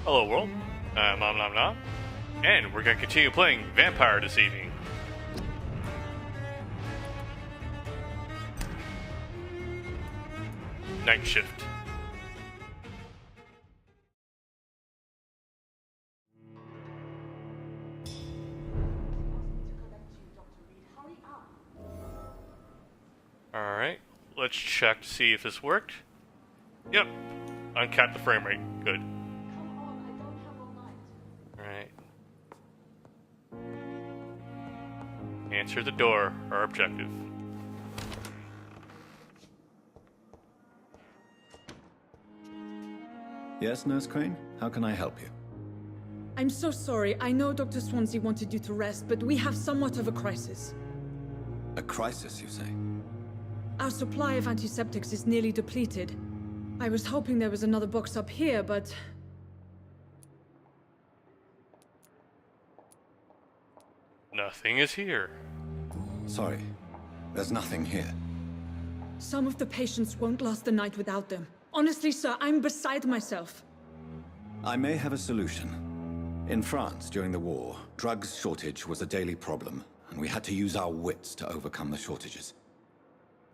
Hello world, I'm Nom Nom Nom, and we're going to continue playing Vampyr this evening. Night shift. Alright, let's check to see if this worked. Yep, uncapped the frame rate. Good. Alright. Answer the door, our objective. Yes, Nurse Crane? How can I help you? I'm so sorry. I know Dr. Swansea wanted you to rest, but we have somewhat of a crisis. A crisis, you say? Our supply of antiseptics is nearly depleted. I was hoping there was another box up here, but... Nothing is here. Sorry. There's nothing here. Some of the patients won't last the night without them. Honestly, sir, I'm beside myself. I may have a solution. In France, during the war, drugs shortage was a daily problem, and we had to use our wits to overcome the shortages.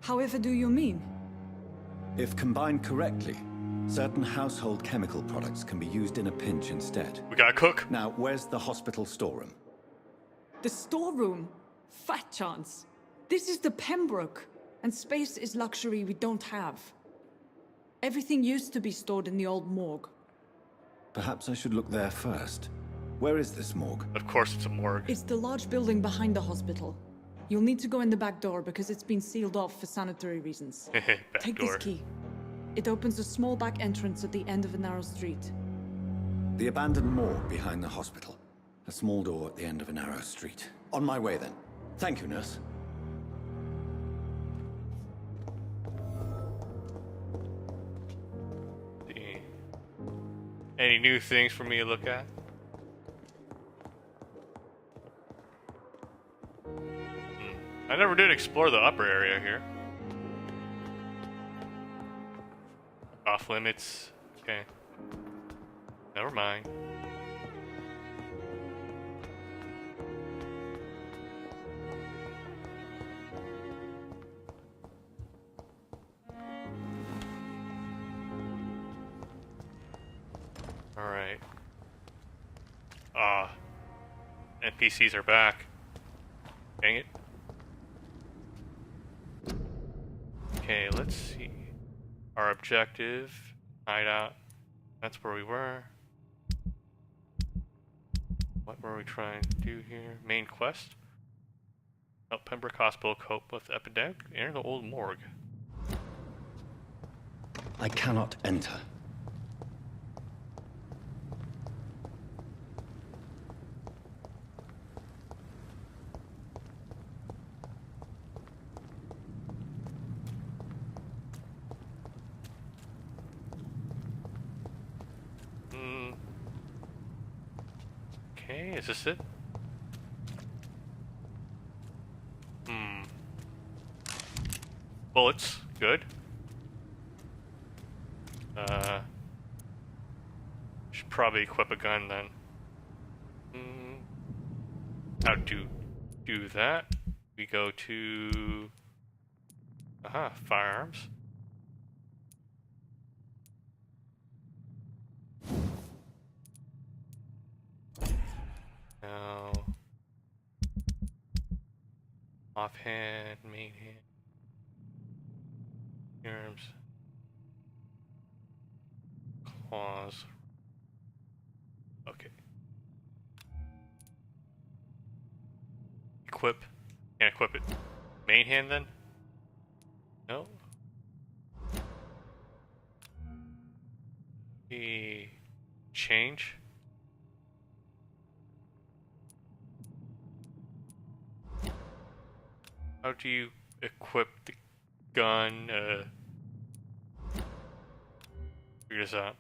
However do you mean? If combined correctly, certain household chemical products can be used in a pinch instead. We gotta cook. Now, where's the hospital storeroom? The storeroom? Fat chance. This is the Pembroke, and space is luxury we don't have. Everything used to be stored in the old morgue. Perhaps I should look there first. Where is this morgue? Of course it's a morgue. It's the large building behind the hospital. You'll need to go in the back door because it's been sealed off for sanitary reasons. Back Take door. this key. It opens a small back entrance at the end of a narrow street. The abandoned morgue behind the hospital. A small door at the end of a narrow street. On my way then. Thank you, nurse. Any new things for me to look at? I never did explore the upper area here. Off limits. Okay. Never mind. Alright. NPCs are back. Dang it. Okay, let's see. Our objective, hideout. That's where we were. What were we trying to do here? Main quest. Help Pembroke Hospital cope with epidemic. Enter the old morgue. I cannot enter. Okay, is this it? Bullets, good. Should probably equip a gun then. How to do that? We go to firearms. Now, offhand, main hand, arms, claws. Okay. Equip. Can't equip it. Main hand then? No. Change. How do you equip the gun? Figure this out.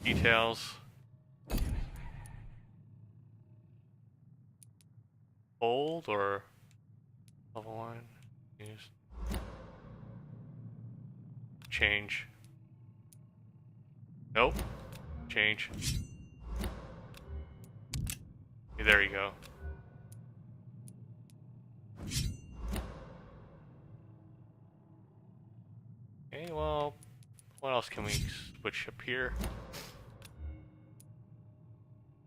Details. Hold or level 1? Use. Change. Nope. change. Okay, there you go. Okay, well, what else can we switch up here?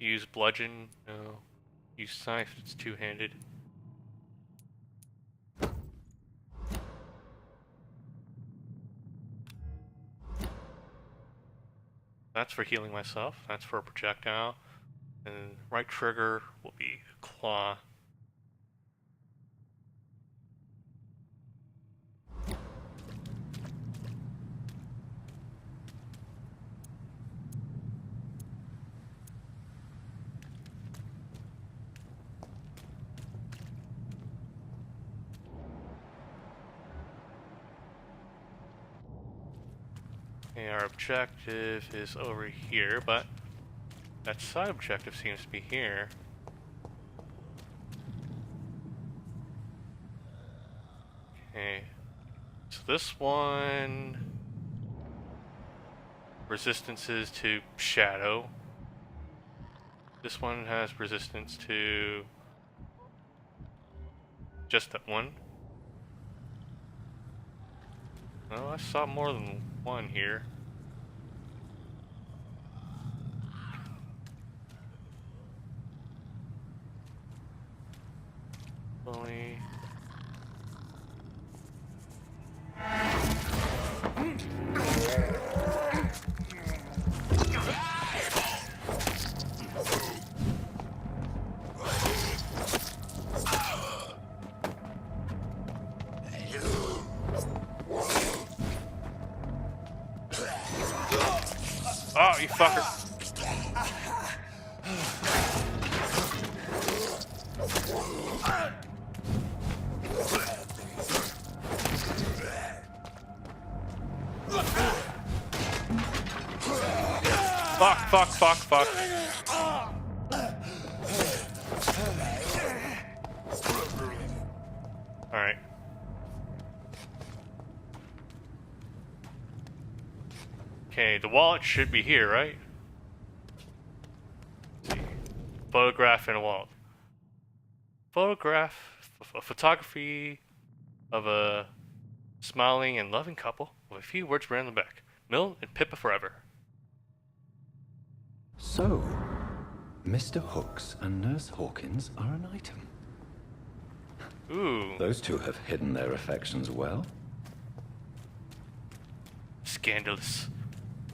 Use bludgeon? No. Use scythe, it's two-handed. That's for healing myself. That's for a projectile. And right trigger will be claw. Okay, our objective is over here, but that side objective seems to be here. Okay, so this one resistances to shadow. This one has resistance to just that one. Oh, I saw more than one here. Only. Oh, you fucker. Fuck. Alright. Okay, the wallet should be here, right? Let's see. Photograph in a wallet. Photograph, a photography of a smiling and loving couple with a few words written on the back. Mill and Pippa forever. So, Mr. Hooks and Nurse Hawkins are an item. Ooh. Those two have hidden their affections well. Scandalous.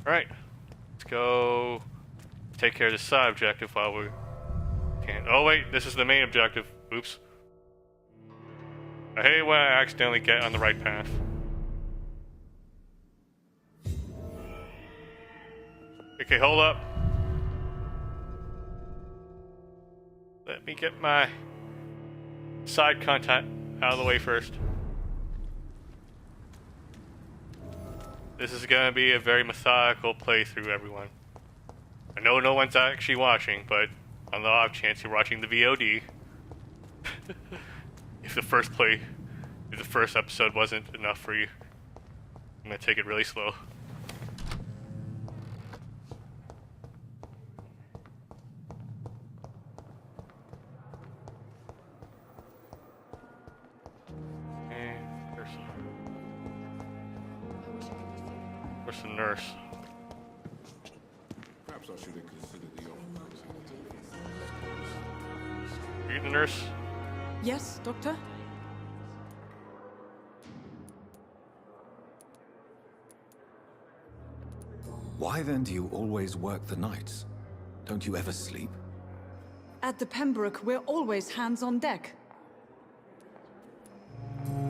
Alright. Let's go take care of this side objective while we can. Oh wait, this is the main objective. Oops. I hate when I accidentally get on the right path. Okay, hold up. Let me get my side content out of the way first. This is gonna be a very methodical playthrough, everyone. I know no one's actually watching, but on the off chance you're watching the VOD, if the first episode wasn't enough for you, I'm gonna take it really slow. Where's the nurse? Perhaps I should have considered the offer. Are you the nurse? Yes, Doctor? Why then do you always work the nights? Don't you ever sleep? At the Pembroke, we're always hands on deck.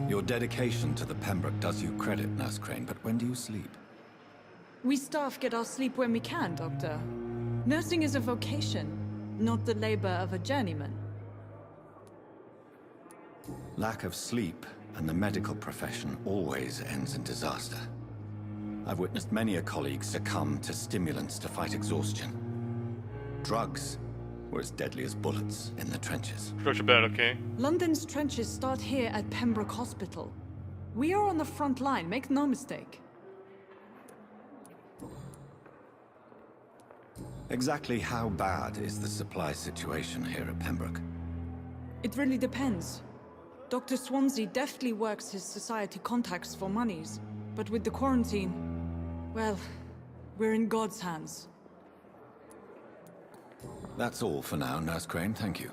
Your dedication to the Pembroke does you credit, Nurse Crane, but when do you sleep? We staff get our sleep when we can, Doctor. Nursing is a vocation, not the labor of a journeyman. Lack of sleep and the medical profession always ends in disaster. I've witnessed many a colleague succumb to stimulants to fight exhaustion. Drugs were as deadly as bullets in the trenches. Go to bed, okay? London's trenches start here at Pembroke Hospital. We are on the front line, make no mistake. Exactly how bad is the supply situation here at Pembroke? It really depends. Dr. Swansea deftly works his society contacts for monies, but with the quarantine, well, we're in God's hands. That's all for now, Nurse Crane, thank you.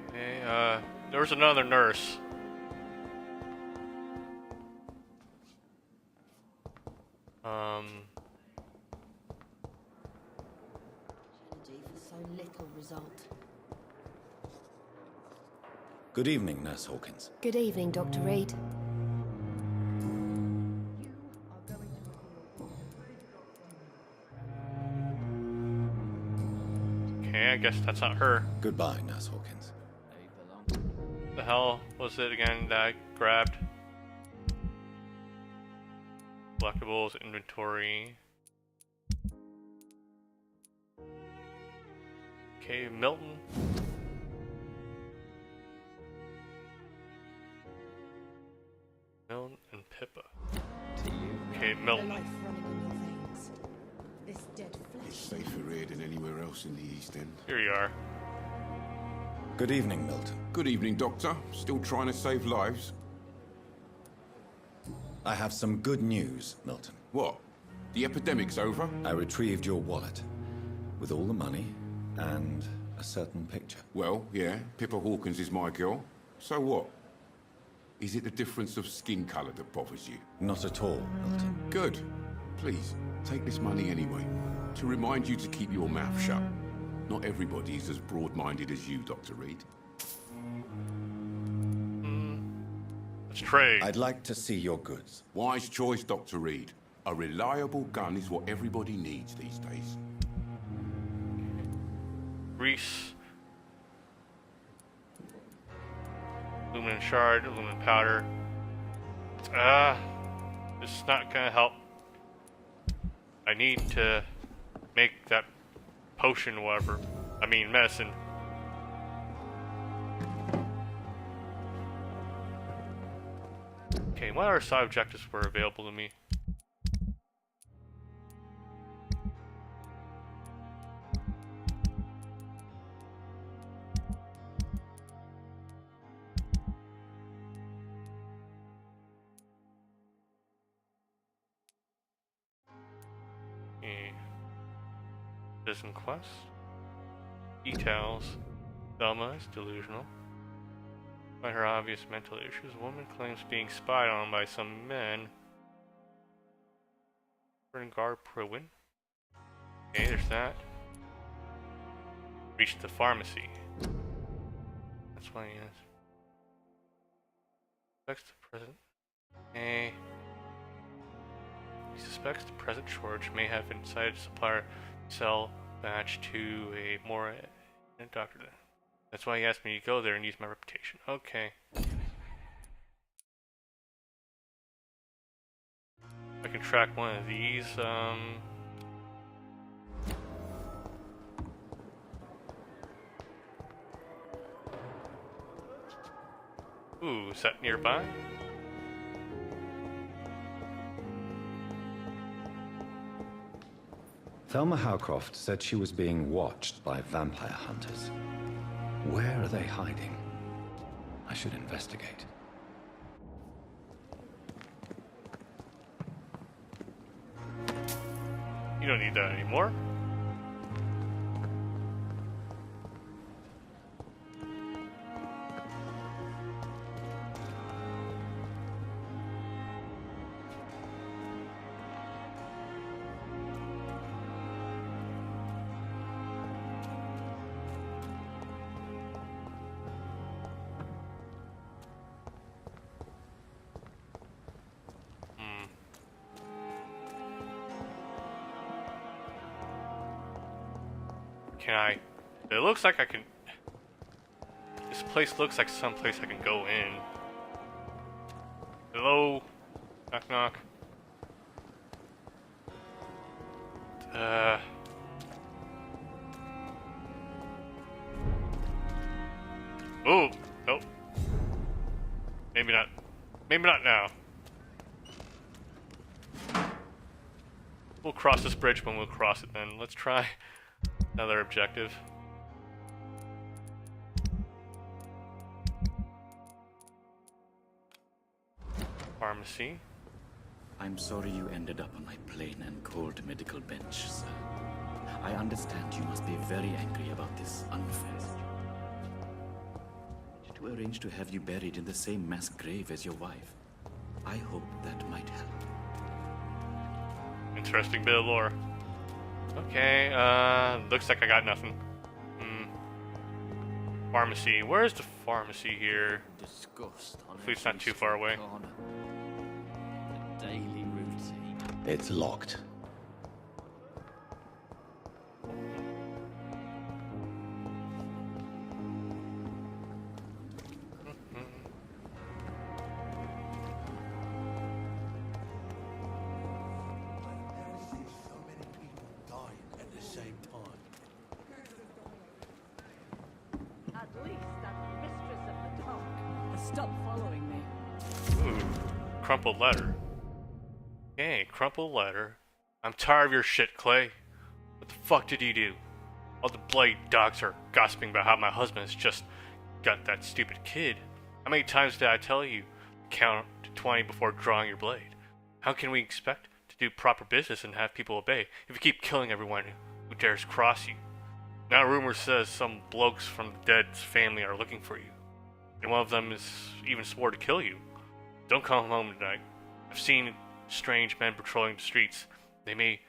Okay, there's another nurse. Strategy for so little result. Good evening, Nurse Hawkins. Good evening, Dr. Reed. Okay, I guess that's not her. Goodbye, Nurse Hawkins. The hell was it again that I grabbed? Collectibles, inventory. Okay, Milton. Milton and Pippa. Okay, Milton. Life running in your veins. This dead It's flesh. safer here than anywhere else in the East End. Here you are. Good evening, Milton. Good evening, Doctor. Still trying to save lives? I have some good news, Milton. What? The epidemic's over? I retrieved your wallet, with all the money, and a certain picture. Well, yeah, Pippa Hawkins is my girl. So what? Is it the difference of skin colour that bothers you? Not at all, Milton. Good. Please, take this money anyway. To remind you to keep your mouth shut. Not everybody is as broad-minded as you, Dr. Reed. Let's trade. I'd like to see your goods. Wise choice, Dr. Reed. A reliable gun is what everybody needs these days. Grease. Aluminum shard, aluminum powder. This is not gonna help. I need to make that potion, whatever. I mean, medicine. Okay, what other side objectives were available to me? Citizen quest. Details. Thelma is delusional. By her obvious mental issues, a woman claims being spied on by some men. Guard Pruin. Okay, there's that. Reach the pharmacy. That's why he is. Suspects the present. Okay. He suspects the present shortage may have incited supplier sell batch to a more doctor. That's why he asked me to go there and use my reputation. Okay. I can track one of these. Ooh, is that nearby? Thelma Howcroft said she was being watched by vampire hunters. Where are they hiding? I should investigate. You don't need that anymore. Can I? It looks like I can. This place looks like some place I can go in. Hello? Knock knock. Oh, nope. Maybe not. Maybe not now. We'll cross this bridge when we'll cross it then. Let's try another objective. Pharmacy. I'm sorry you ended up on my plain and cold medical bench, sir. I understand you must be very angry about this unfair situation. To arrange to have you buried in the same mass grave as your wife. I hope that might help. Interesting bit of lore. Okay, looks like I got nothing. Pharmacy. Where's the pharmacy here? Hopefully it's not too far away. The daily routine. It's locked. Stop following me. Ooh, crumpled letter. Okay, crumpled letter. I'm tired of your shit, Clay. What the fuck did you do? All the bloody dogs are gossiping about how my husband has just got that stupid kid. How many times did I tell you to count to 20 before drawing your blade? How can we expect to do proper business and have people obey if you keep killing everyone who dares cross you? Now rumor says some blokes from the dead's family are looking for you. And one of them is even swore to kill you. Don't come home tonight. I've seen strange men patrolling the streets. They may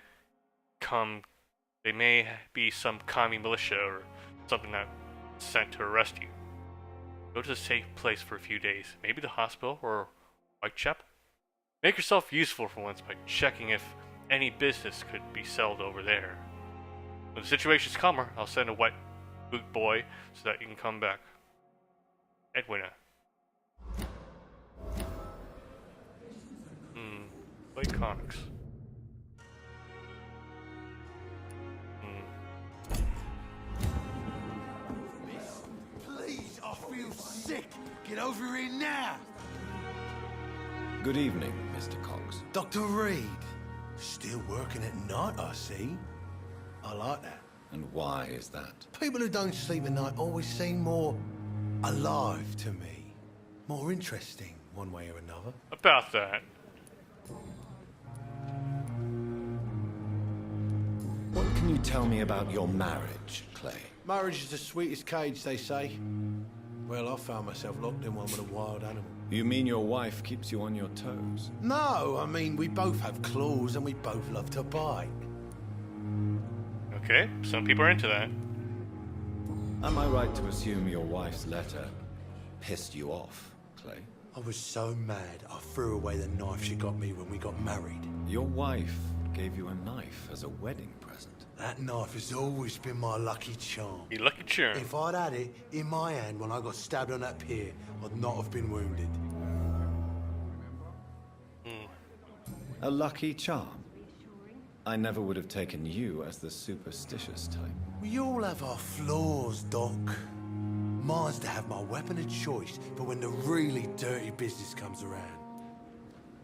be some commie militia or something that sent to arrest you. Go to a safe place for a few days. Maybe the hospital or Whitechapel. Make yourself useful for once by checking if any business could be sold over there. When the situation's calmer, I'll send a wet boot boy so that you can come back. Edwina. Play comics. Please, I feel sick. Get over here now. Good evening, Mr. Cox. Dr. Reed. Still working at night, I see. I like that. And why is that? People who don't sleep at night always seem more alive to me. More interesting, one way or another. About that. What can you tell me about your marriage, Clay? Marriage is the sweetest cage, they say. Well, I found myself locked in one with a wild animal. You mean your wife keeps you on your toes? No, I mean, we both have claws and we both love to bite. Okay, some people are into that. Am I right to assume your wife's letter pissed you off, Clay? I was so mad, I threw away the knife she got me when we got married. Your wife gave you a knife as a wedding present. That knife has always been my lucky charm. Your lucky charm. If I'd had it in my hand when I got stabbed on that pier, I'd not have been wounded. A lucky charm? I never would have taken you as the superstitious type. We all have our flaws, Doc. Mine's to have my weapon of choice for when the really dirty business comes around.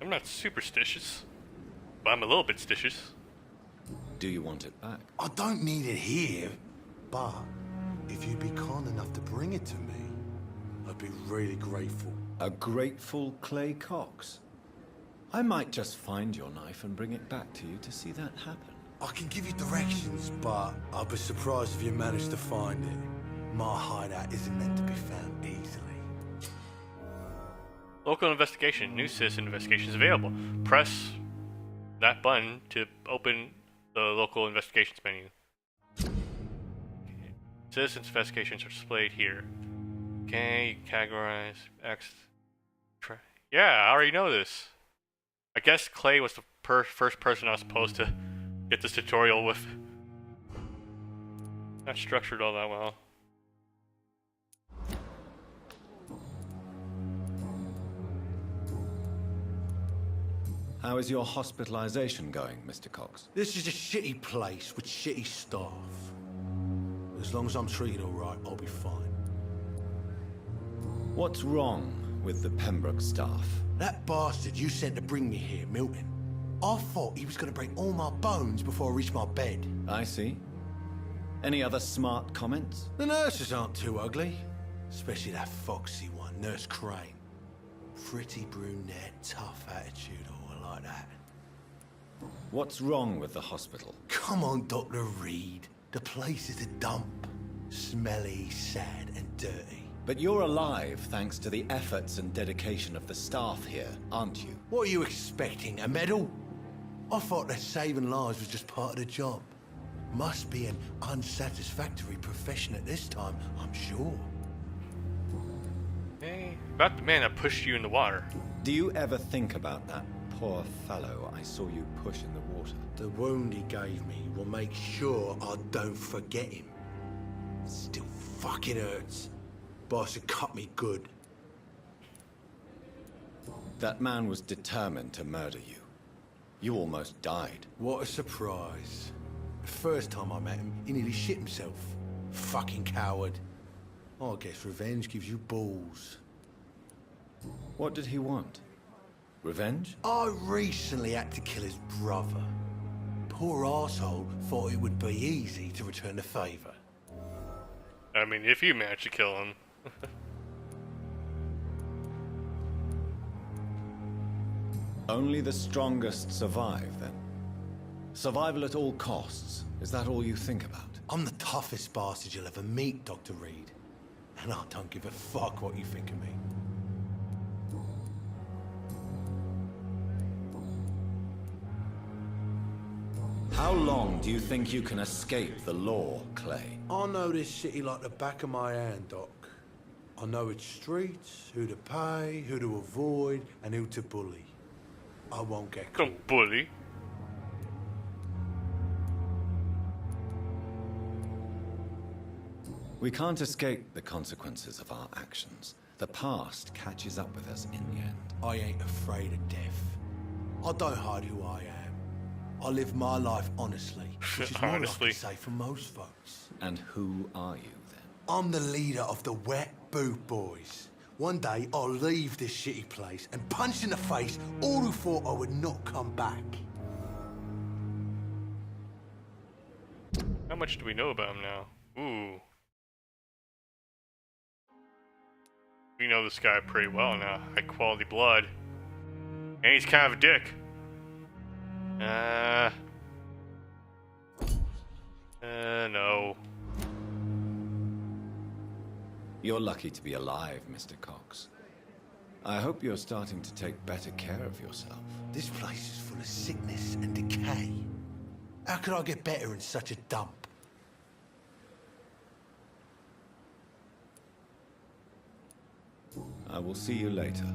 I'm not superstitious, but I'm a little bit stitious. Do you want it back? I don't need it here, but if you'd be kind enough to bring it to me, I'd be really grateful. A grateful Clay Cox? I might just find your knife and bring it back to you to see that happen. I can give you directions, but I'll be surprised if you manage to find it. My hideout isn't meant to be found easily. Local investigation. New citizen investigations available. Press that button to open the local investigations menu. Citizens investigations are displayed here. Okay, categorize X. Yeah, I already know this. I guess Clay was the first person I was supposed to get this tutorial with. Not structured all that well. How is your hospitalization going, Mr. Cox? This is a shitty place with shitty staff. As long as I'm treated all right, I'll be fine. What's wrong with the Pembroke staff? That bastard you sent to bring me here, Milton, I thought he was going to break all my bones before I reached my bed. I see. Any other smart comments? The nurses aren't too ugly. Especially that foxy one, Nurse Crane. Pretty brunette, tough attitude, all like that. What's wrong with the hospital? Come on, Dr. Reed. The place is a dump. Smelly, sad, and dirty. But you're alive thanks to the efforts and dedication of the staff here, aren't you? What are you expecting, a medal? I thought that saving lives was just part of the job. Must be an unsatisfactory profession at this time, I'm sure. Hey, about the man that pushed you in the water. Do you ever think about that poor fellow I saw you push in the water? The wound he gave me will make sure I don't forget him. Still fucking hurts. Boss had cut me good. That man was determined to murder you. You almost died. What a surprise. The first time I met him, he nearly shit himself. Fucking coward. I guess revenge gives you balls. What did he want? Revenge? I recently had to kill his brother. Poor arsehole thought it would be easy to return the favor. I mean, if you manage to kill him. Only the strongest survive, then? Survival at all costs. Is that all you think about? I'm the toughest bastard you'll ever meet, Dr. Reed. And I don't give a fuck what you think of me. How long do you think you can escape the law, Clay? I know this city like the back of my hand, Doc. I know its streets, who to pay, who to avoid, and who to bully. I won't get caught. Don't bully. We can't escape the consequences of our actions. The past catches up with us in the end. I ain't afraid of death. I don't hide who I am. I live my life honestly, which is more than I Honestly. can say for most folks. And who are you, then? I'm the leader of the Wet Boot Boys. One day, I'll leave this shitty place and punch in the face all who thought I would not come back. How much do we know about him now? Ooh. We know this guy pretty well now. High quality blood. And he's kind of a dick. No. You're lucky to be alive, Mr. Cox. I hope you're starting to take better care of yourself. This place is full of sickness and decay. How could I get better in such a dump? I will see you later.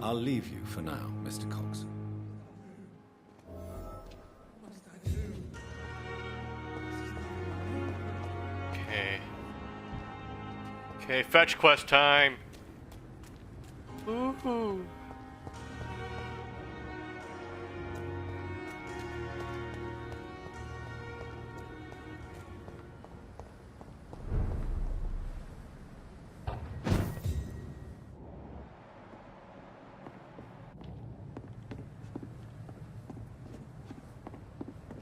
I'll leave you for now, Mr. Cox. Okay. Okay, fetch quest time. Woohoo.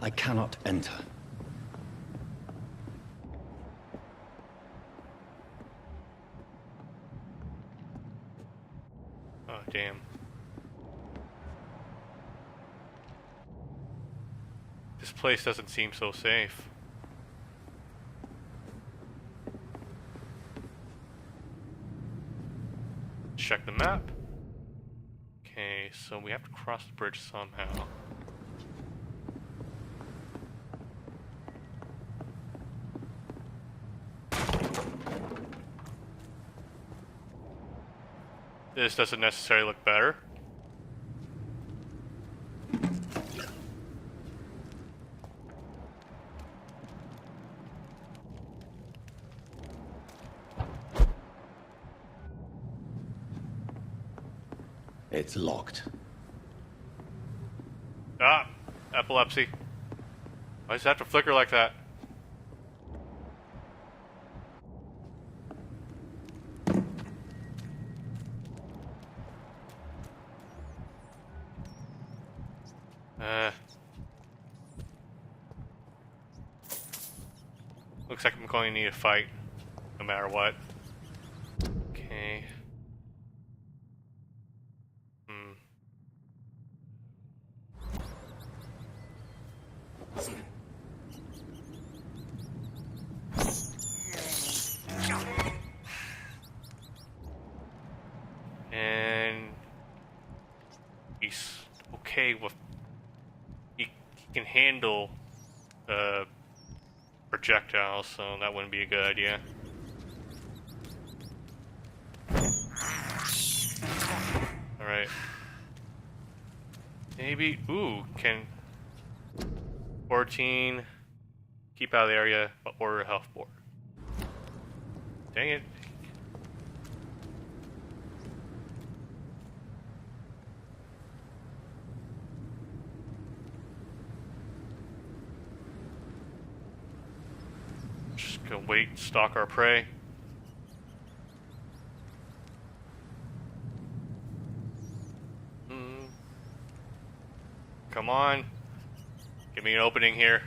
I cannot enter. Oh, damn. This place doesn't seem so safe. Check the map. Okay, so we have to cross the bridge somehow. This doesn't necessarily look better. It's locked. Ah! Epilepsy. Why does it have to flicker like that? Looks like I'm going to need a fight, no matter what. Okay. And he's okay with. He can handle projectiles, so that wouldn't be a good idea. Alright. Maybe. Ooh, can 14 keep out of the area, but order a health board. Dang it. Just gonna wait, stalk our prey. Come on. Give me an opening here.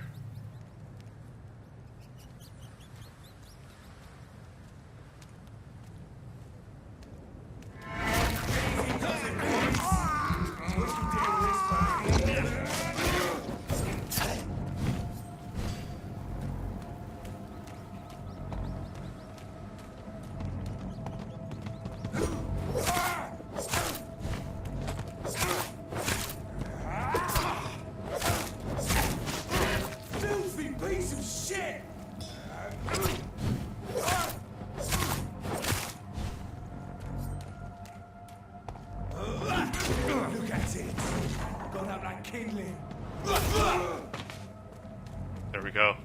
There we go.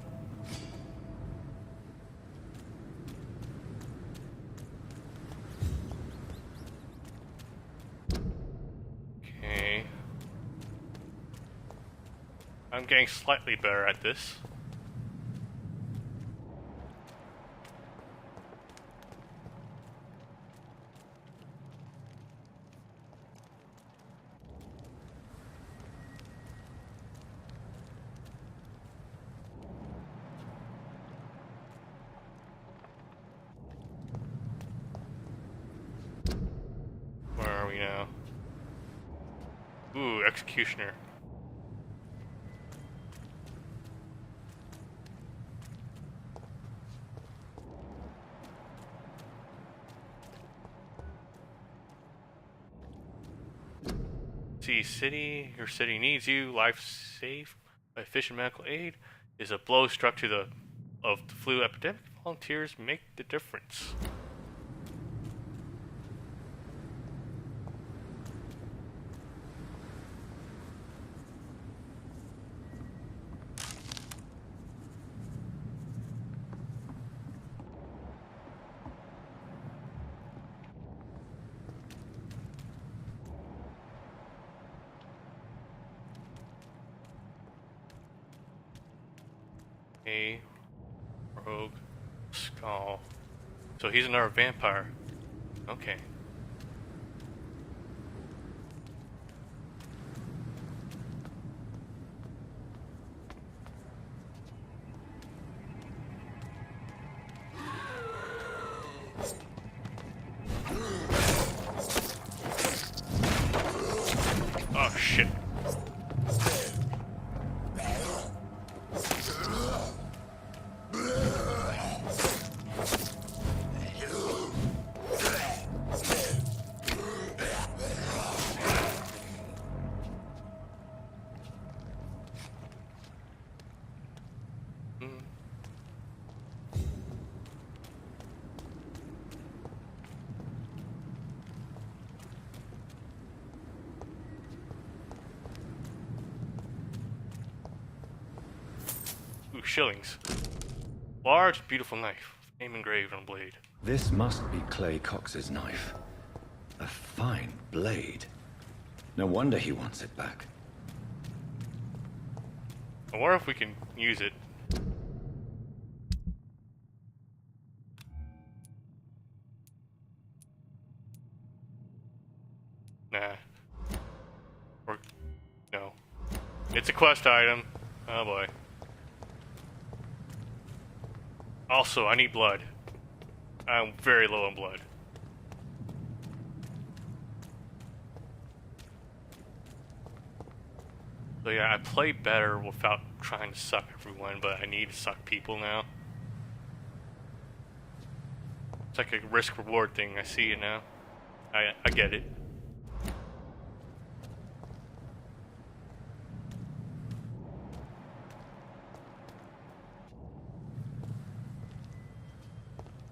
Okay. I'm getting slightly better at this. Where are we now? Ooh, executioner. See, city, your city needs you. Life saved by efficient medical aid is a blow struck to the flu epidemic. Volunteers make the difference. A rogue skull. So he's another vampire. Okay. Oh shit. Ooh, shillings. Large, beautiful knife. Name engraved on blade. This must be Clay Cox's knife. A fine blade. No wonder he wants it back. I wonder if we can use it. Nah. Or no. It's a quest item. Oh boy. Also, I need blood. I'm very low on blood. So yeah, I play better without trying to suck everyone, but I need to suck people now. It's like a risk-reward thing. I see it now. I get it.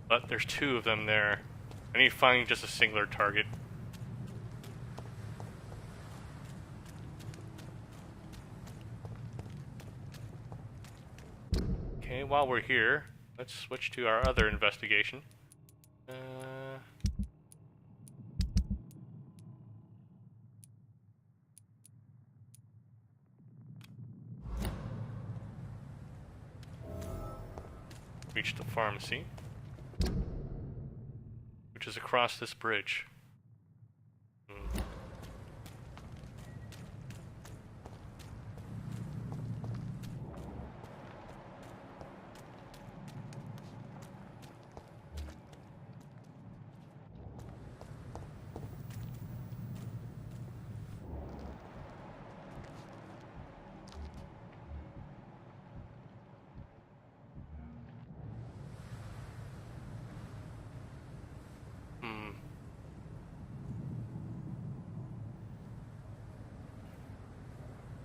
But there's two of them there. I need to find just a singular target. Okay, while we're here, let's switch to our other investigation. Reach the pharmacy, which is across this bridge.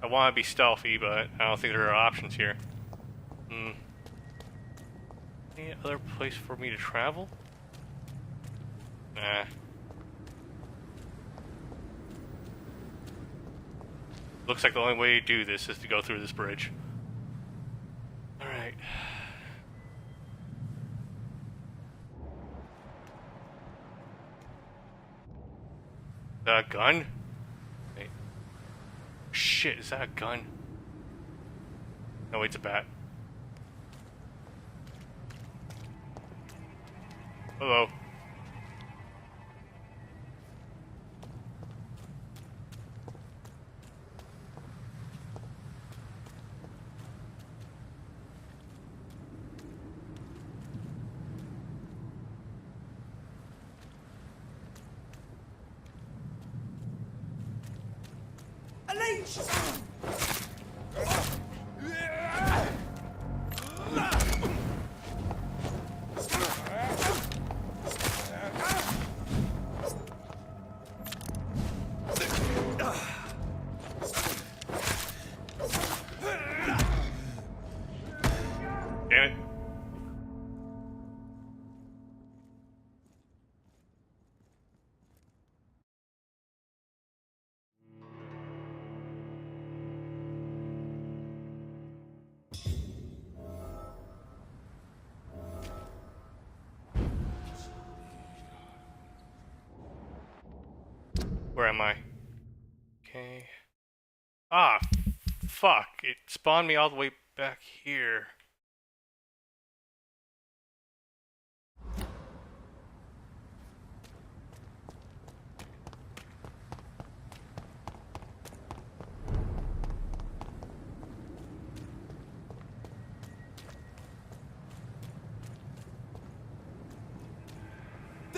I want to be stealthy, but I don't think there are options here. Any other place for me to travel? Nah. Looks like the only way to do this is to go through this bridge. Alright. Is that a gun? Wait. Shit, is that a gun? No, it's a bat. Hello. Damn it. Where am I? Okay. Ah, fuck. It spawned me all the way back here.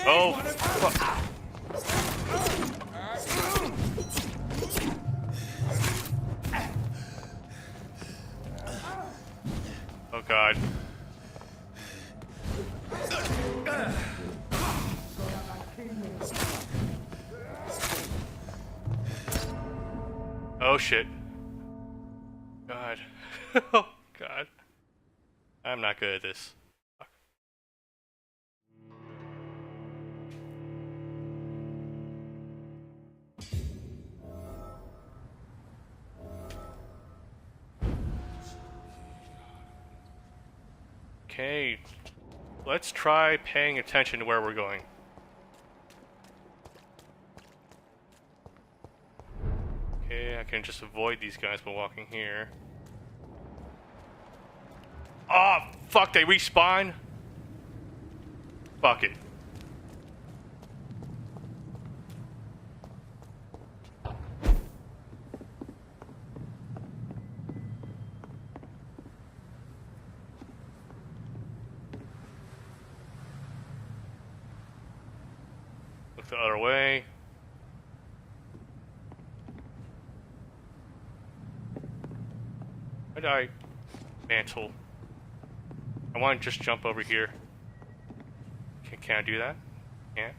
Oh, fuck. Oh god. Oh shit. God. Oh god. I'm not good at this. Fuck. Okay, let's try paying attention to where we're going. Okay, I can just avoid these guys by walking here. Oh, fuck, they respawn? Fuck it. Walk the other way. Why did I mantle? I want to just jump over here. Can I do that? Can't.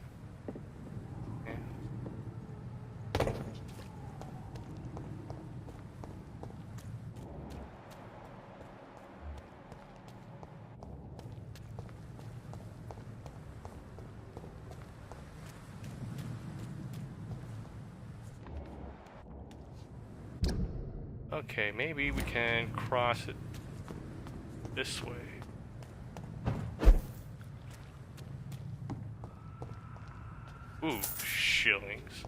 Okay, maybe we can cross it this way. Ooh, shillings.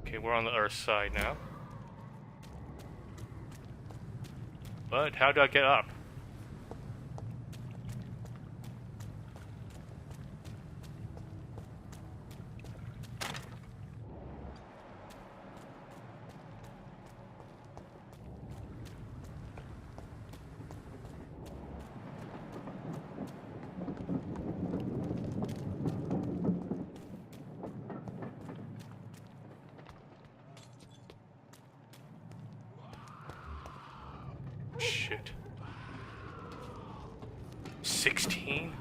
Okay, we're on the other side now. But how do I get up? Shit. 16?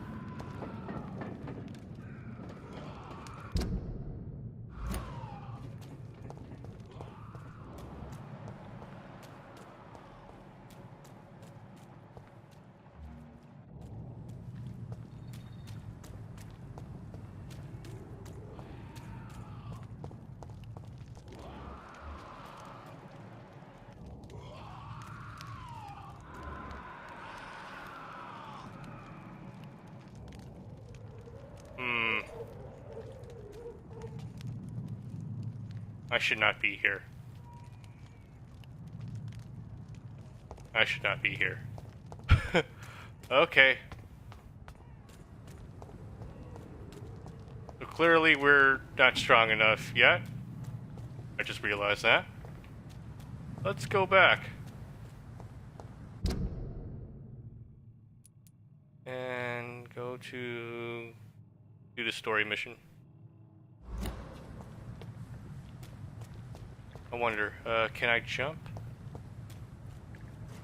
I should not be here. I should not be here. Okay. So clearly we're not strong enough yet. I just realized that. Let's go back. And go to do the story mission. I wonder, can I jump?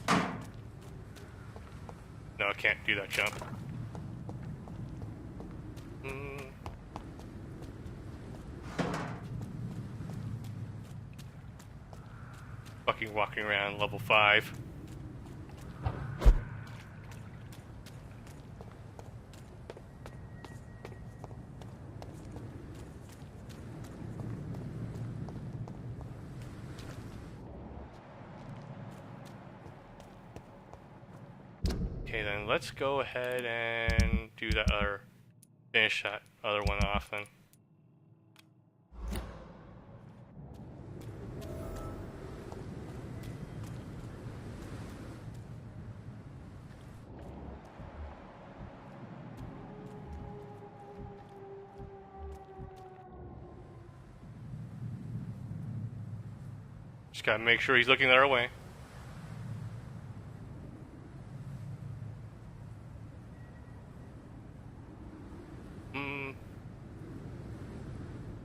No, I can't do that jump. Fucking walking around level 5. Okay, then let's go ahead and do that other, finish that other one off then. Just gotta make sure he's looking the other way.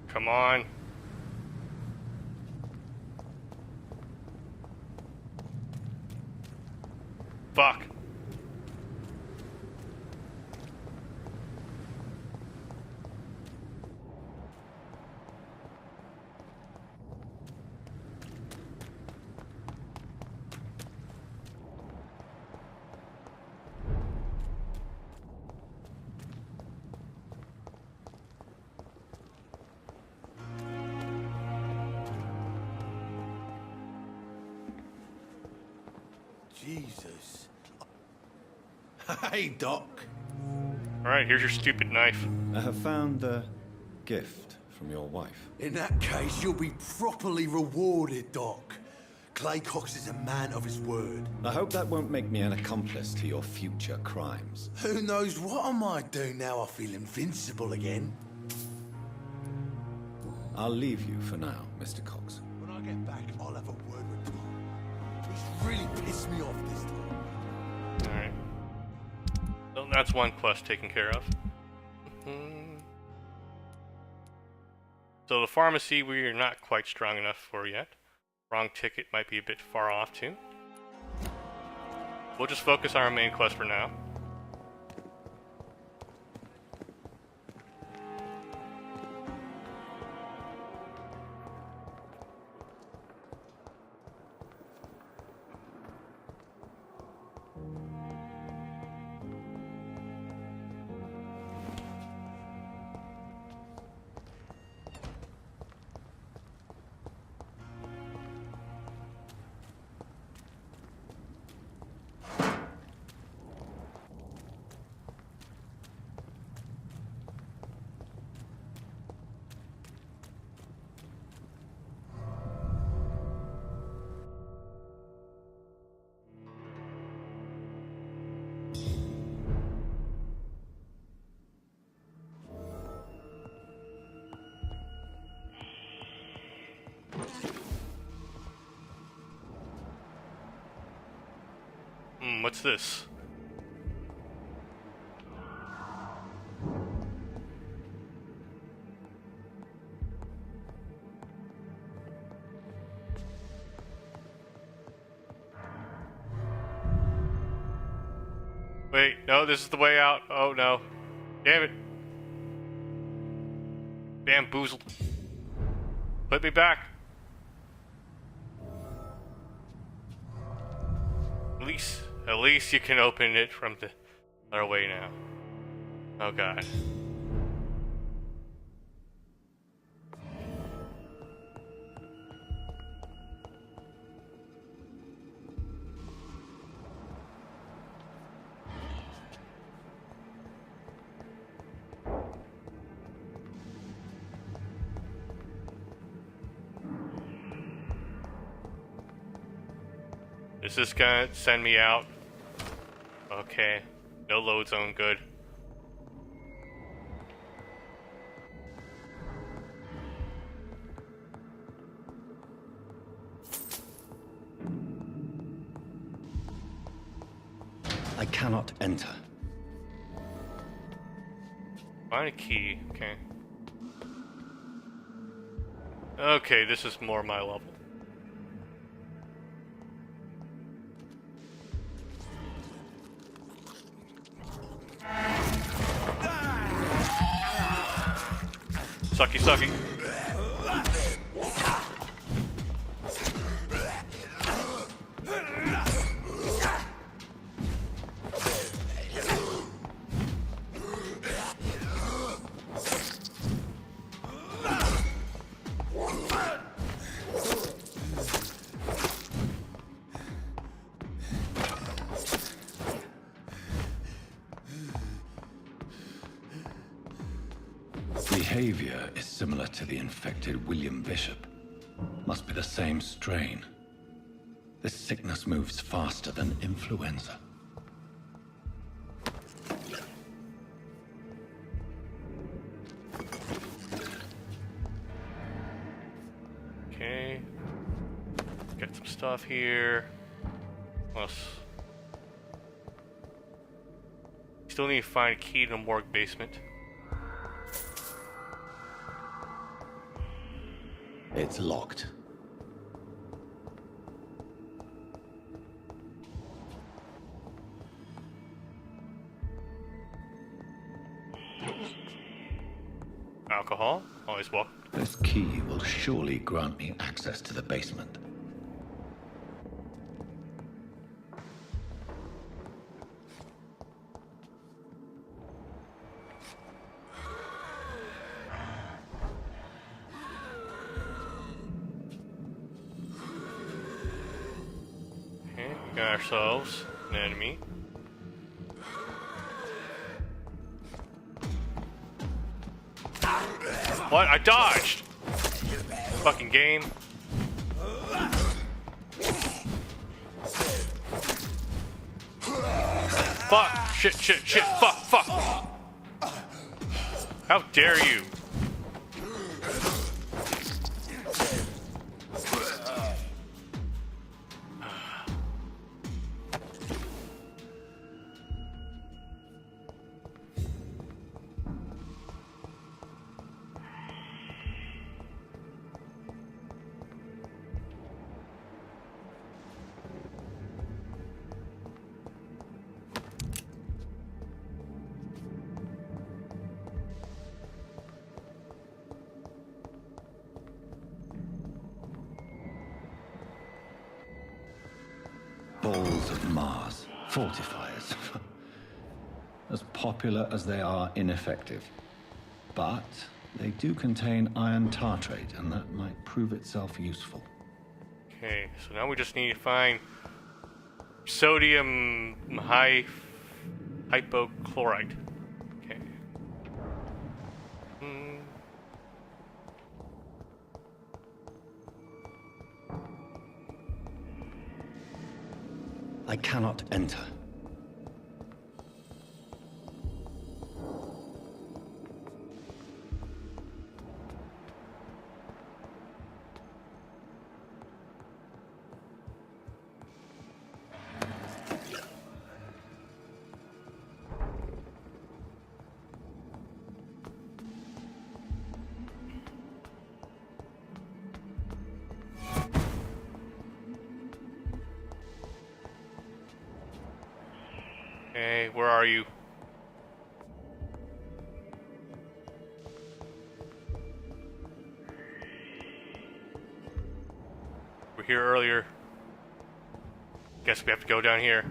Come on. Fuck. Jesus. Hey, Doc. Alright, here's your stupid knife. I have found the gift from your wife. In that case, you'll be properly rewarded, Doc. Clay Cox is a man of his word. I hope that won't make me an accomplice to your future crimes. Who knows what I might do now I feel invincible again. I'll leave you for now, Mr. Cox. When I get back, I'll have a word with Tom. He's really pissed me off this time. Alright. So that's one quest taken care of. So the pharmacy we are not quite strong enough for yet. Wrong ticket might be a bit far off too. We'll just focus on our main quest for now. What's this? Wait, no, this is the way out. Oh no. Damn it. Bamboozled. Put me back. At least you can open it from the other way now. Oh god. Is this gonna send me out? Okay. No load zone, good. I cannot enter. Find a key, okay. Okay, this is more my level. Sucky, sucky. Behavior is similar to the infected William Bishop. Must be the same strain. This sickness moves faster than influenza. Okay. Got some stuff here. Plus, still need to find a key to the morgue basement. It's locked. Alcohol, always welcome. This key will surely grant me access to the basement. Ourselves an enemy. What? I dodged! Fucking game. Fuck! Shit, shit, shit! Fuck, fuck! How dare you! balls of Mars, fortifiers. As popular as they are ineffective. But they do contain iron tartrate, and that might prove itself useful. Okay, so now we just need to find sodium hypochlorite. Okay. I cannot enter. Okay, where are you? We're here earlier. Guess we have to go down here.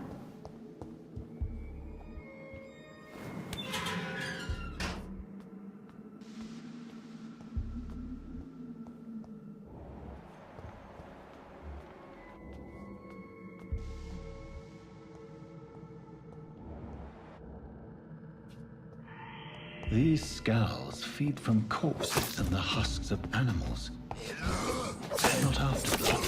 These skulls feed from corpses and the husks of animals. They're not after blood.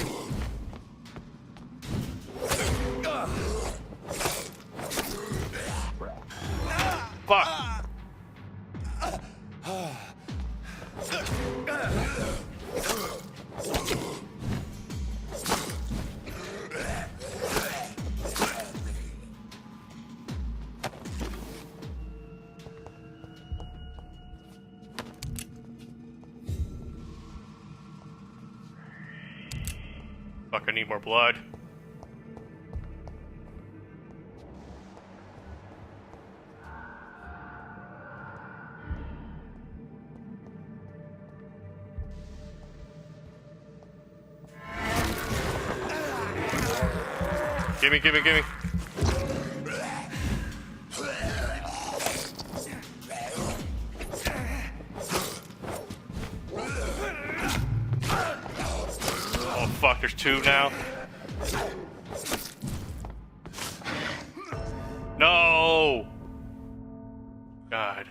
Fuck! Fuck, I need more blood. Gimme, gimme, gimme. Oh fuck, there's two now. No! God.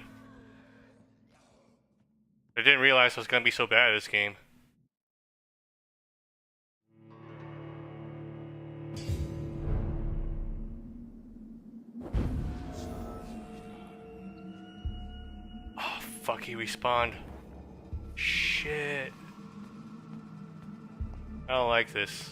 I didn't realize it was gonna be so bad at this game. Oh, fuck, he respawned. Shit. I don't like this.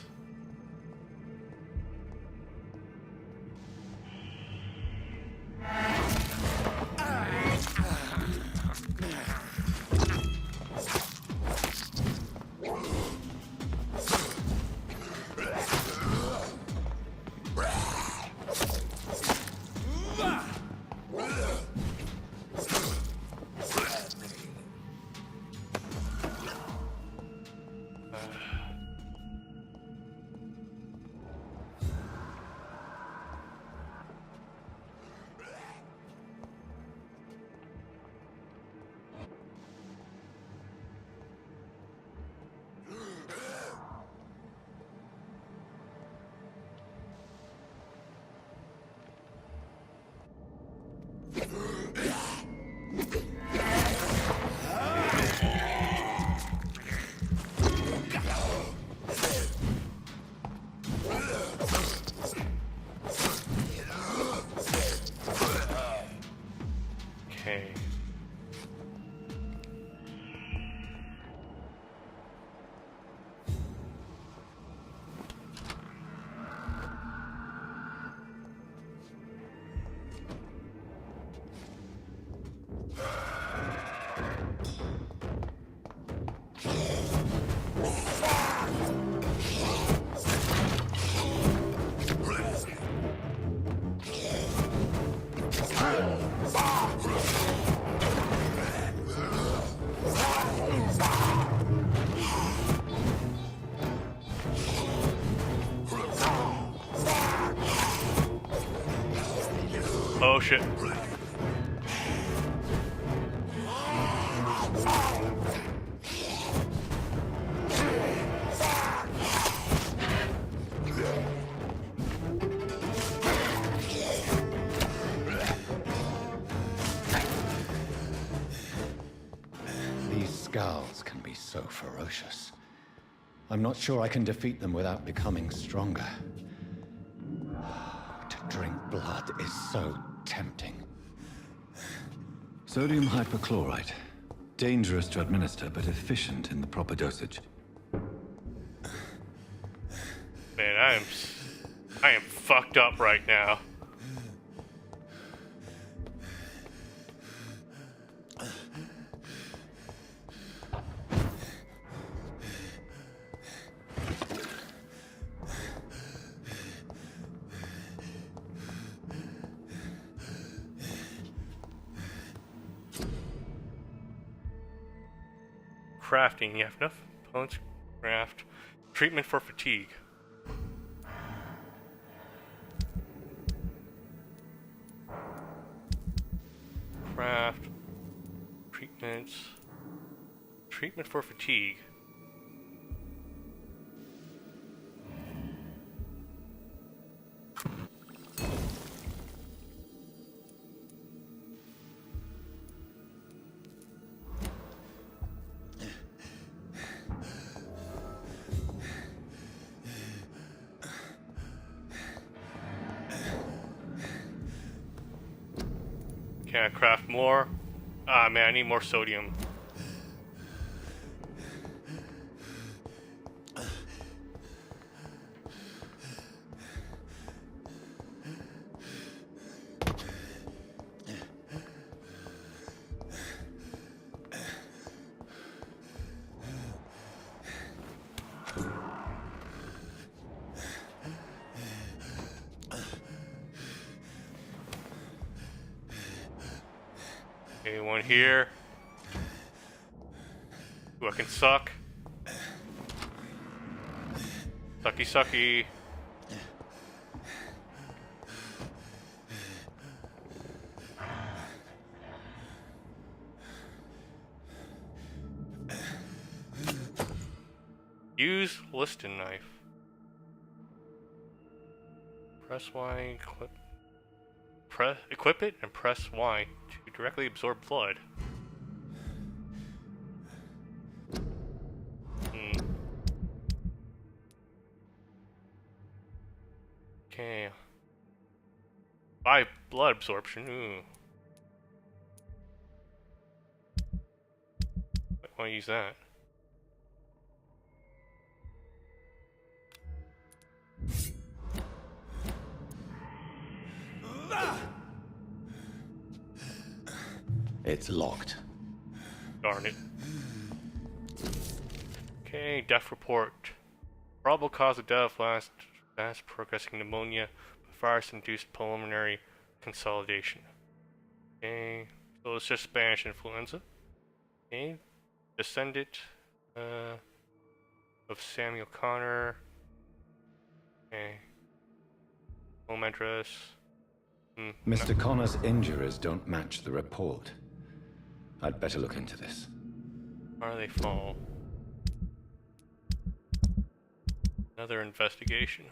shit. These skulls can be so ferocious. I'm not sure I can defeat them without becoming stronger. To drink blood is so tempting. Sodium hypochlorite. Dangerous to administer, but efficient in the proper dosage. Man, I am fucked up right now. Crafting. You have enough components to craft. Treatment for fatigue. Craft. Treatments. Treatment for fatigue. Can I craft more? Ah, man, I need more sodium. Okay, one here. Ooh, I can suck. Sucky, sucky. Use liston knife. Press Y, equip it and press Y to directly absorb blood. Okay. By blood absorption. Ooh. I want to use that. It's locked. Darn it. Okay, death report. Probable cause of death, fast progressing pneumonia, virus-induced pulmonary consolidation. Okay, so it's just Spanish influenza. Okay, descendant of Samuel Connor. Okay, home address. Mr. Connor's injuries don't match the report. I'd better look into this. Where they fall? Another investigation.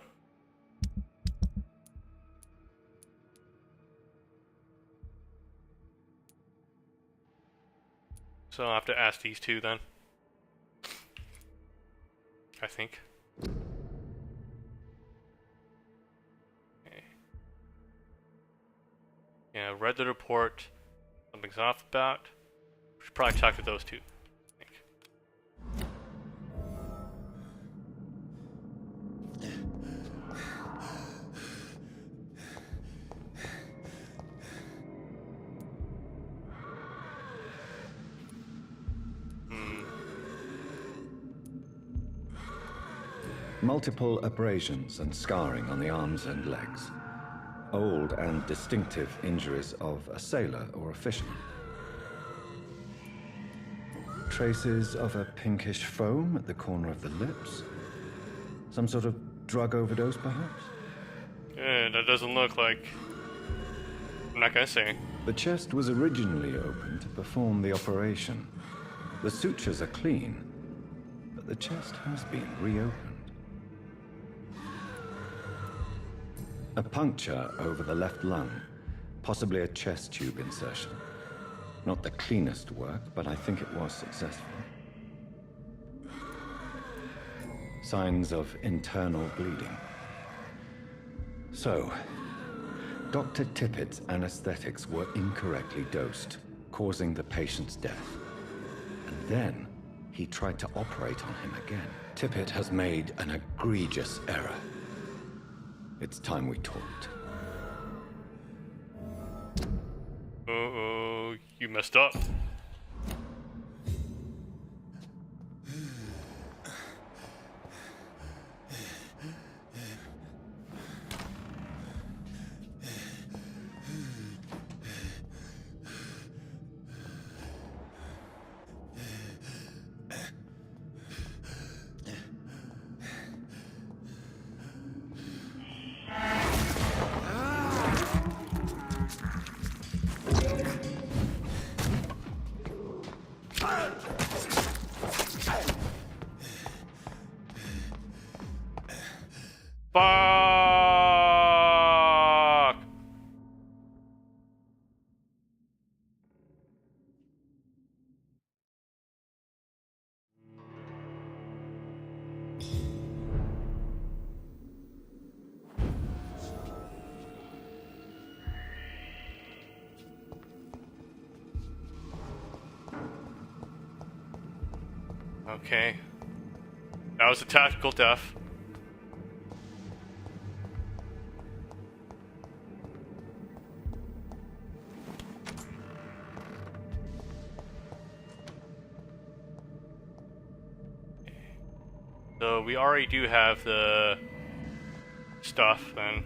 So I'll have to ask these two then. I think. Okay. Yeah, read the report. Something's off about. We should probably talk to those two. I think. Multiple abrasions and scarring on the arms and legs. Old and distinctive injuries of a sailor or a fisherman. Traces of a pinkish foam at the corner of the lips. Some sort of drug overdose, perhaps? Yeah, that doesn't look like I'm not gonna say. The chest was originally open to perform the operation. The sutures are clean, but the chest has been reopened. A puncture over the left lung, possibly a chest tube insertion. Not the cleanest work, but I think it was successful. Signs of internal bleeding. So, Dr. Tippett's anesthetics were incorrectly dosed, causing the patient's death. And then, he tried to operate on him again. Tippett has made an egregious error. It's time we talked. Uh-oh, you messed up. Fuck! Okay. That was a tactical death. So we already do have the stuff then.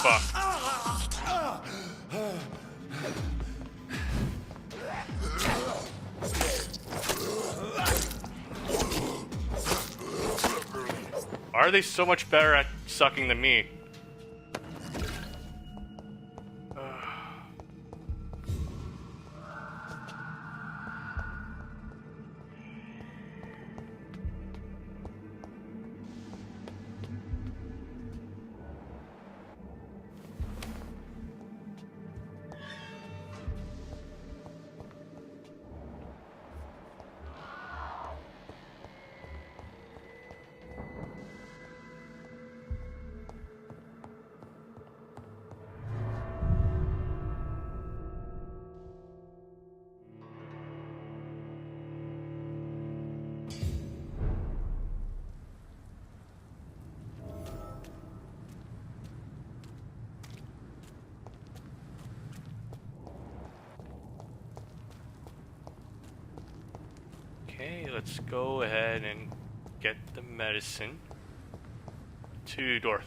Fuck. Why are they so much better at sucking than me? Okay, let's go ahead and get the medicine to Dorothy.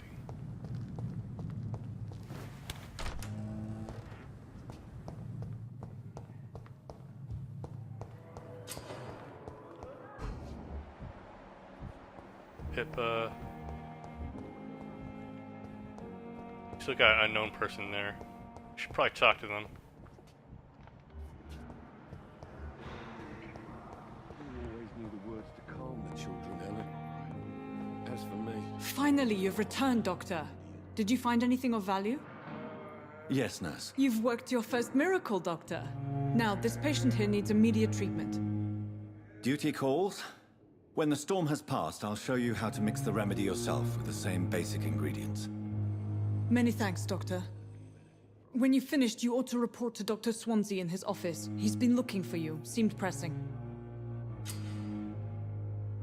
Pippa. Still got an unknown person there. Should probably talk to them. Finally, you've returned, Doctor. Did you find anything of value? Yes, nurse. You've worked your first miracle, Doctor. Now, this patient here needs immediate treatment. Duty calls. When the storm has passed, I'll show you how to mix the remedy yourself with the same basic ingredients. Many thanks, Doctor. When you've finished, you ought to report to Dr. Swansea in his office. He's been looking for you. Seemed pressing.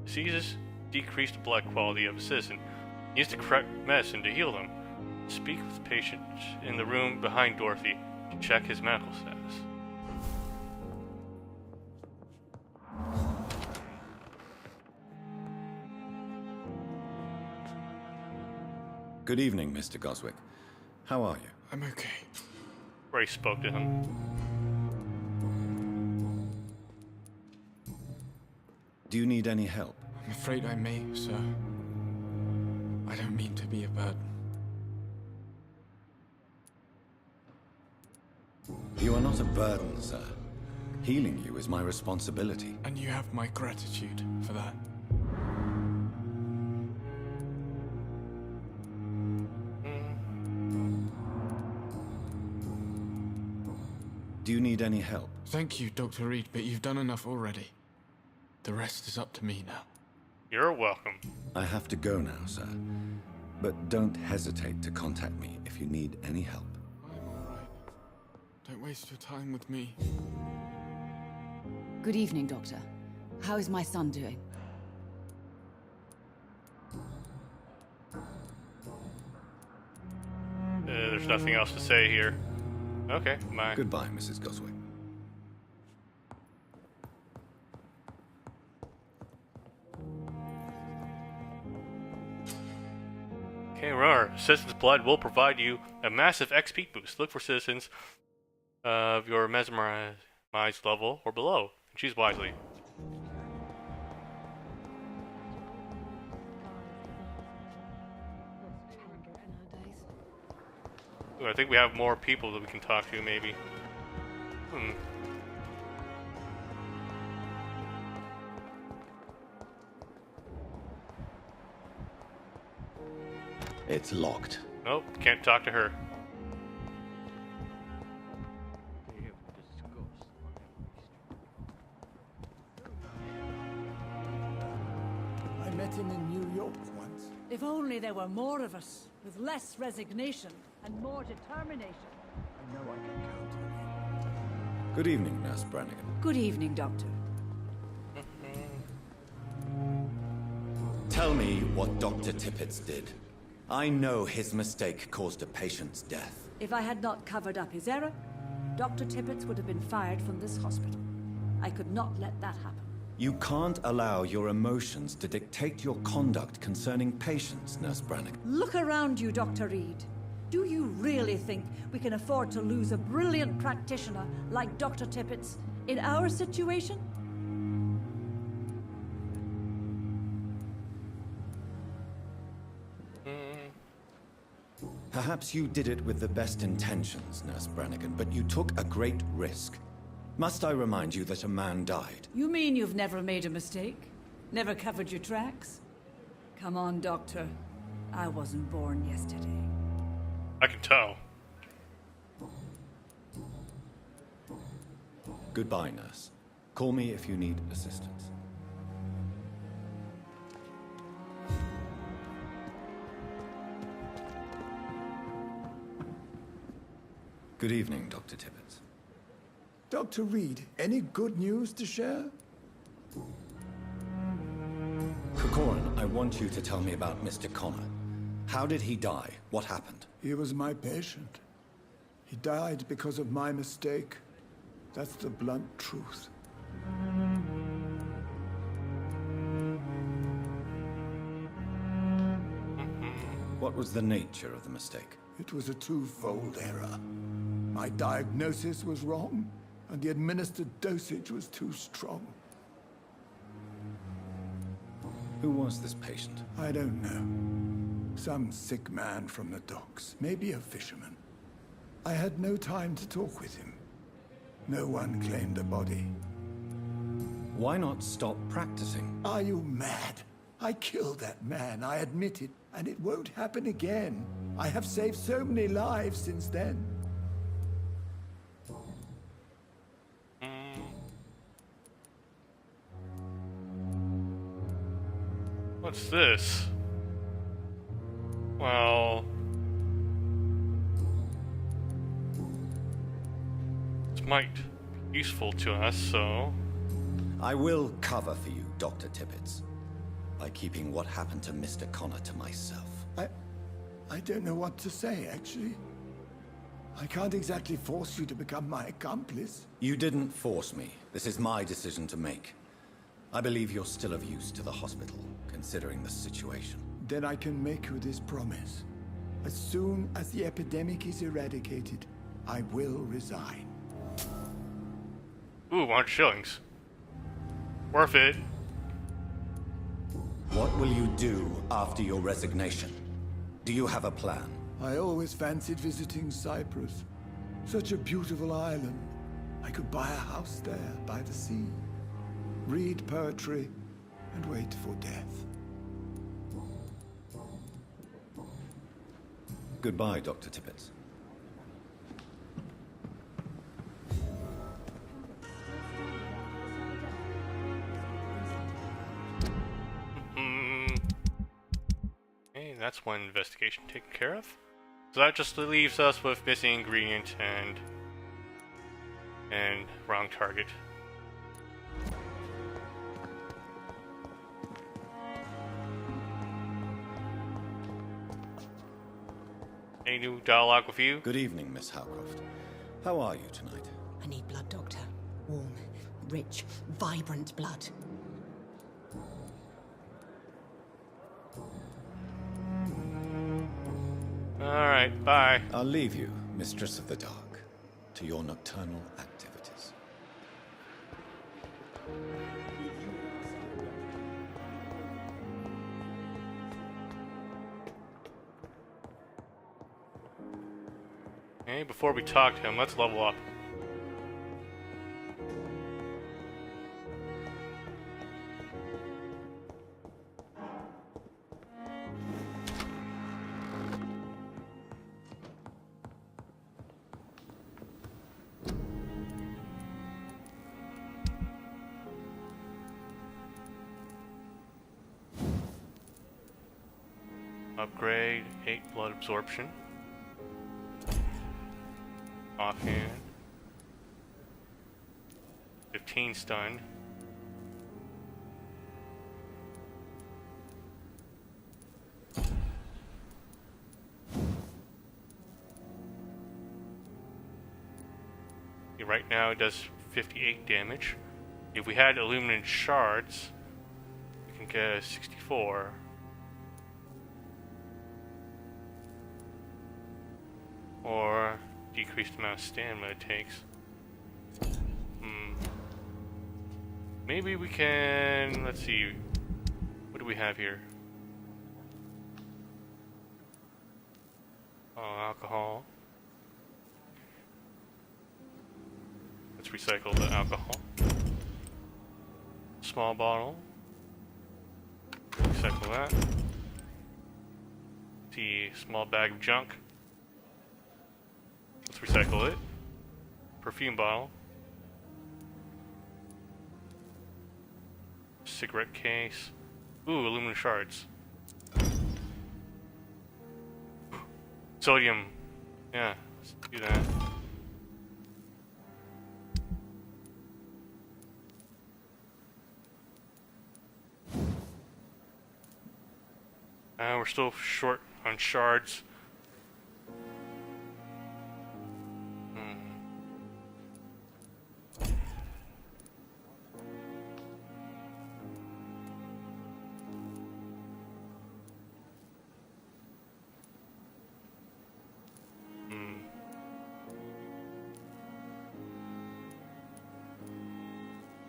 Diseases decrease the blood quality of a citizen. Use the correct medicine to heal them. Speak with the patient in the room behind Dorothy to check his medical status. Good evening, Mr. Goswick. How are you? I'm okay. Ray spoke to him. Do you need any help? I'm afraid I may, sir. I don't mean to be a burden. You are not a burden, sir. Healing you is my responsibility. And you have my gratitude for that. Do you need any help? Thank you, Dr. Reed, but you've done enough already. The rest is up to me now. You're welcome. I have to go now, sir. But don't hesitate to contact me if you need any help. I'm all right. Don't waste your time with me. Good evening, Doctor. How is my son doing? There's nothing else to say here. Okay, bye. Goodbye, Mrs. Goswick. Okay, remember, Citizen's Blood will provide you a massive XP boost. Look for citizens of your mesmerized level or below, and choose wisely. Ooh, I think we have more people that we can talk to, maybe. It's locked. Nope, can't talk to her. I met him in New York once. If only there were more of us, with less resignation and more determination. I know I can count on you. Good evening, Nurse Brannigan. Good evening, Doctor. Tell me what Dr. Tippett did. I know his mistake caused a patient's death. If I had not covered up his error, Dr. Tippett would have been fired from this hospital. I could not let that happen. You can't allow your emotions to dictate your conduct concerning patients, Nurse Brannigan. Look around you, Dr. Reed. Do you really think we can afford to lose a brilliant practitioner like Dr. Tippett's in our situation? Perhaps you did it with the best intentions, Nurse Brannigan, but you took a great risk. Must I remind you that a man died? You mean you've never made a mistake? Never covered your tracks? Come on, Doctor. I wasn't born yesterday. I can tell. Goodbye, nurse. Call me if you need assistance. Good evening, Dr. Tippett. Dr. Reed, any good news to share? Corcoran, I want you to tell me about Mr. Connor. How did he die? What happened? He was my patient. He died because of my mistake. That's the blunt truth. What was the nature of the mistake? It was a twofold error. My diagnosis was wrong, and the administered dosage was too strong. Who was this patient? I don't know. Some sick man from the docks, maybe a fisherman. I had no time to talk with him. No one claimed a body. Why not stop practicing? Are you mad? I killed that man, I admit it, and it won't happen again. I have saved so many lives since then. What's this? Well... this might be useful to us, so... I will cover for you, Dr. Tippett, by keeping what happened to Mr. Connor to myself. I don't know what to say, actually. I can't exactly force you to become my accomplice. You didn't force me. This is my decision to make. I believe you're still of use to the hospital, considering the situation. Then I can make you this promise. As soon as the epidemic is eradicated, I will resign. Ooh, 100 shillings. Worth it. What will you do after your resignation? Do you have a plan? I always fancied visiting Cyprus. Such a beautiful island. I could buy a house there by the sea, read poetry, and wait for death. Goodbye, Dr. Tippett. Okay, that's one investigation taken care of. So that just leaves us with missing ingredient and wrong target. Any new dialogue with you? Good evening, Miss Howcroft. How are you tonight? I need blood, Doctor. Warm, rich, vibrant blood. Alright, bye. I'll leave you, Mistress of the Dark, to your nocturnal activities. Okay, before we talk to him, let's level up. Upgrade 8 blood absorption. Offhand. 15 stun. Okay, right now it does 58 damage. If we had illuminant shards, we can get a 64. Or decreased amount of stamina it takes. Maybe we can, let's see, what do we have here? Oh, alcohol. Let's recycle the alcohol. Small bottle. Recycle that. See, small bag of junk. Let's recycle it. Perfume bottle. Cigarette case. Ooh, aluminum shards. Sodium. Yeah, let's do that. We're still short on shards.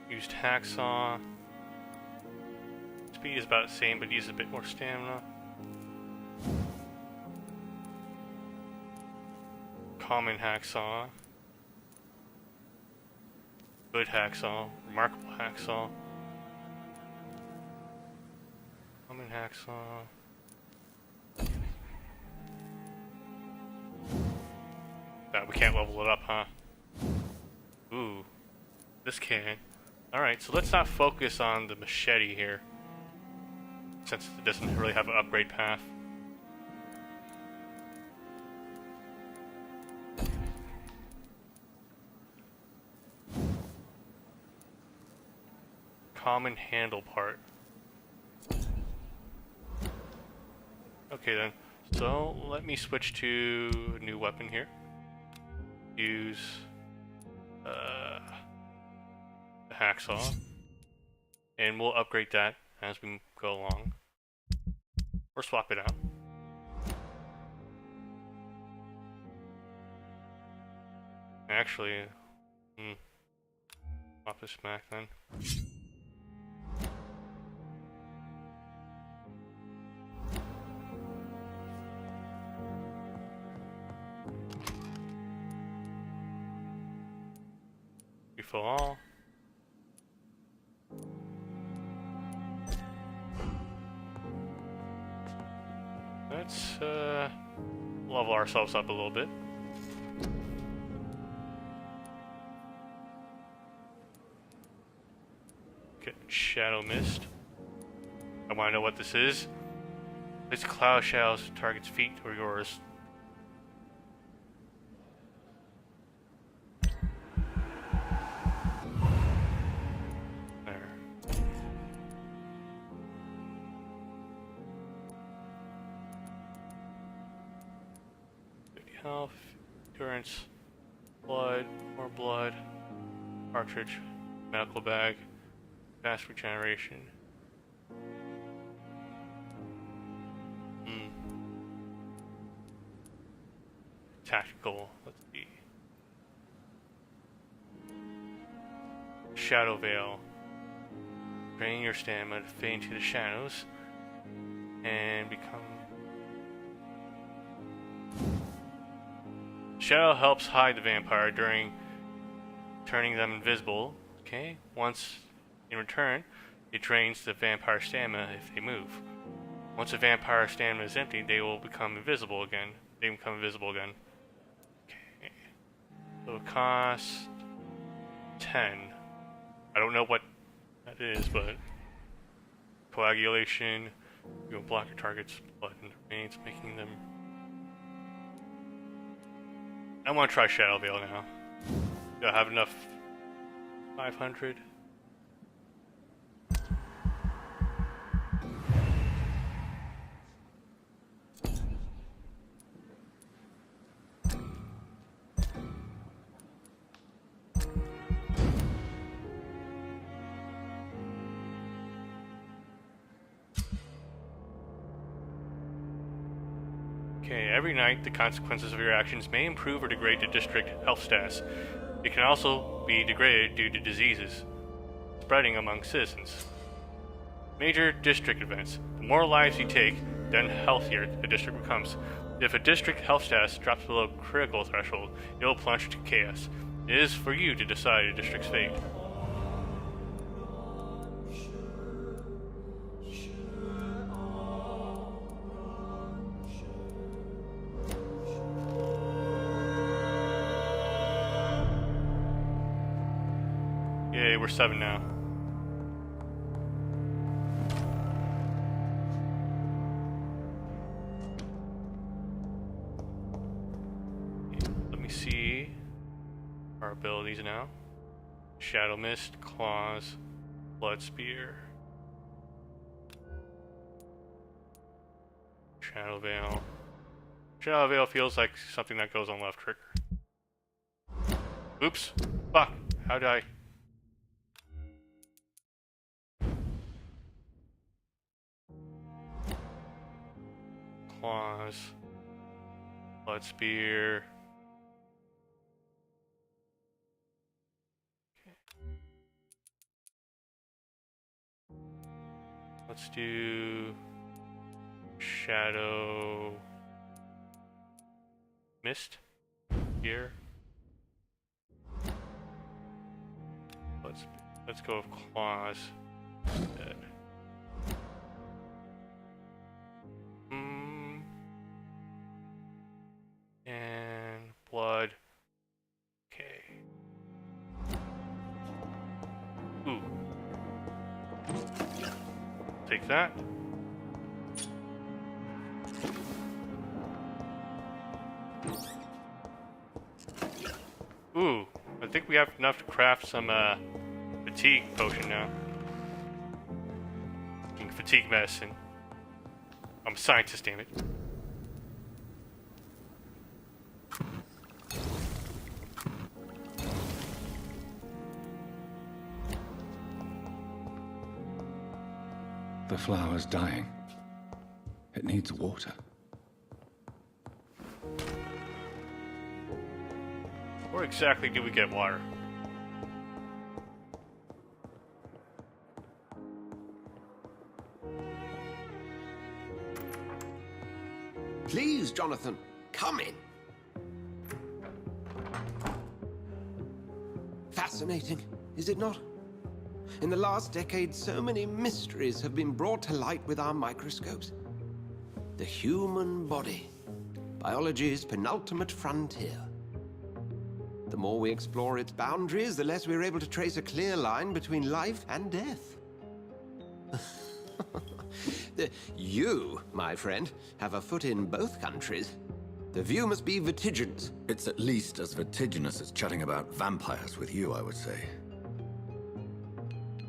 Used hacksaw. Speed is about the same, but uses a bit more stamina. Common hacksaw. Good hacksaw. Remarkable hacksaw. Common hacksaw. We can't level it up, huh? Ooh. This can. Alright, so let's not focus on the machete here, since it doesn't really have an upgrade path. Common handle part. Okay then, so let me switch to a new weapon here. Use the hacksaw, and we'll upgrade that as we go along, or swap it out. Actually, pop this back then. Refill all. Let's level ourselves up a little bit. Get Shadow Mist. I want to know what this is. It's cloud shadows target's feet or yours. There. Health, endurance, blood, more blood, cartridge, medical bag, fast regeneration. Tactical, let's see. Shadow Veil. Drain your stamina to fade into the shadows and become. Shadow helps hide the vampire during turning them invisible. Okay, once in return, it drains the vampire stamina if they move. Once the vampire stamina is empty, they will become invisible again. Okay, so it costs 10. I don't know what that is, but coagulation. You will block your target's blood and remains, making them. I want to try Shadow Veil now. Do I have enough? 500. Okay, every night the consequences of your actions may improve or degrade the district health status. It can also be degraded due to diseases spreading among citizens. Major district events. The more lives you take, then healthier the district becomes. If a district health status drops below critical threshold, it will plunge to chaos. It is for you to decide a district's fate. Yay, we're 7 now. Let me see our abilities now. Shadow Mist, Claws, Blood Spear, Shadow Veil. Shadow Veil feels like something that goes on left trigger. Oops. Fuck. How did I... Claws, Blood Spear. Okay. Let's do Shadow Mist here. Let's go with Claws instead. And blood. Okay. Ooh. Take that. Ooh. I think we have enough to craft some fatigue potion now. Fatigue medicine. I'm a scientist, damn it. The flower's dying. It needs water. Where exactly do we get water? Please, Jonathan, come in. Fascinating, is it not? In the last decade, so many mysteries have been brought to light with our microscopes. The human body, biology's penultimate frontier. The more we explore its boundaries, the less we're able to trace a clear line between life and death. You, my friend, have a foot in both countries. The view must be vertiginous. It's at least as vertiginous as chatting about vampires with you, I would say.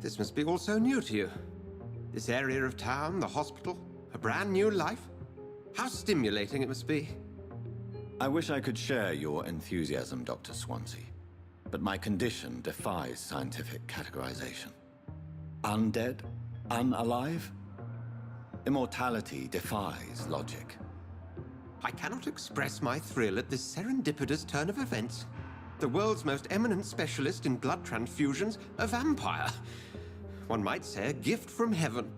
This must be all so new to you. This area of town, the hospital, a brand new life. How stimulating it must be. I wish I could share your enthusiasm, Dr. Swansea, but my condition defies scientific categorization. Undead? Unalive? Immortality defies logic. I cannot express my thrill at this serendipitous turn of events. The world's most eminent specialist in blood transfusions, a vampire. One might say a gift from heaven.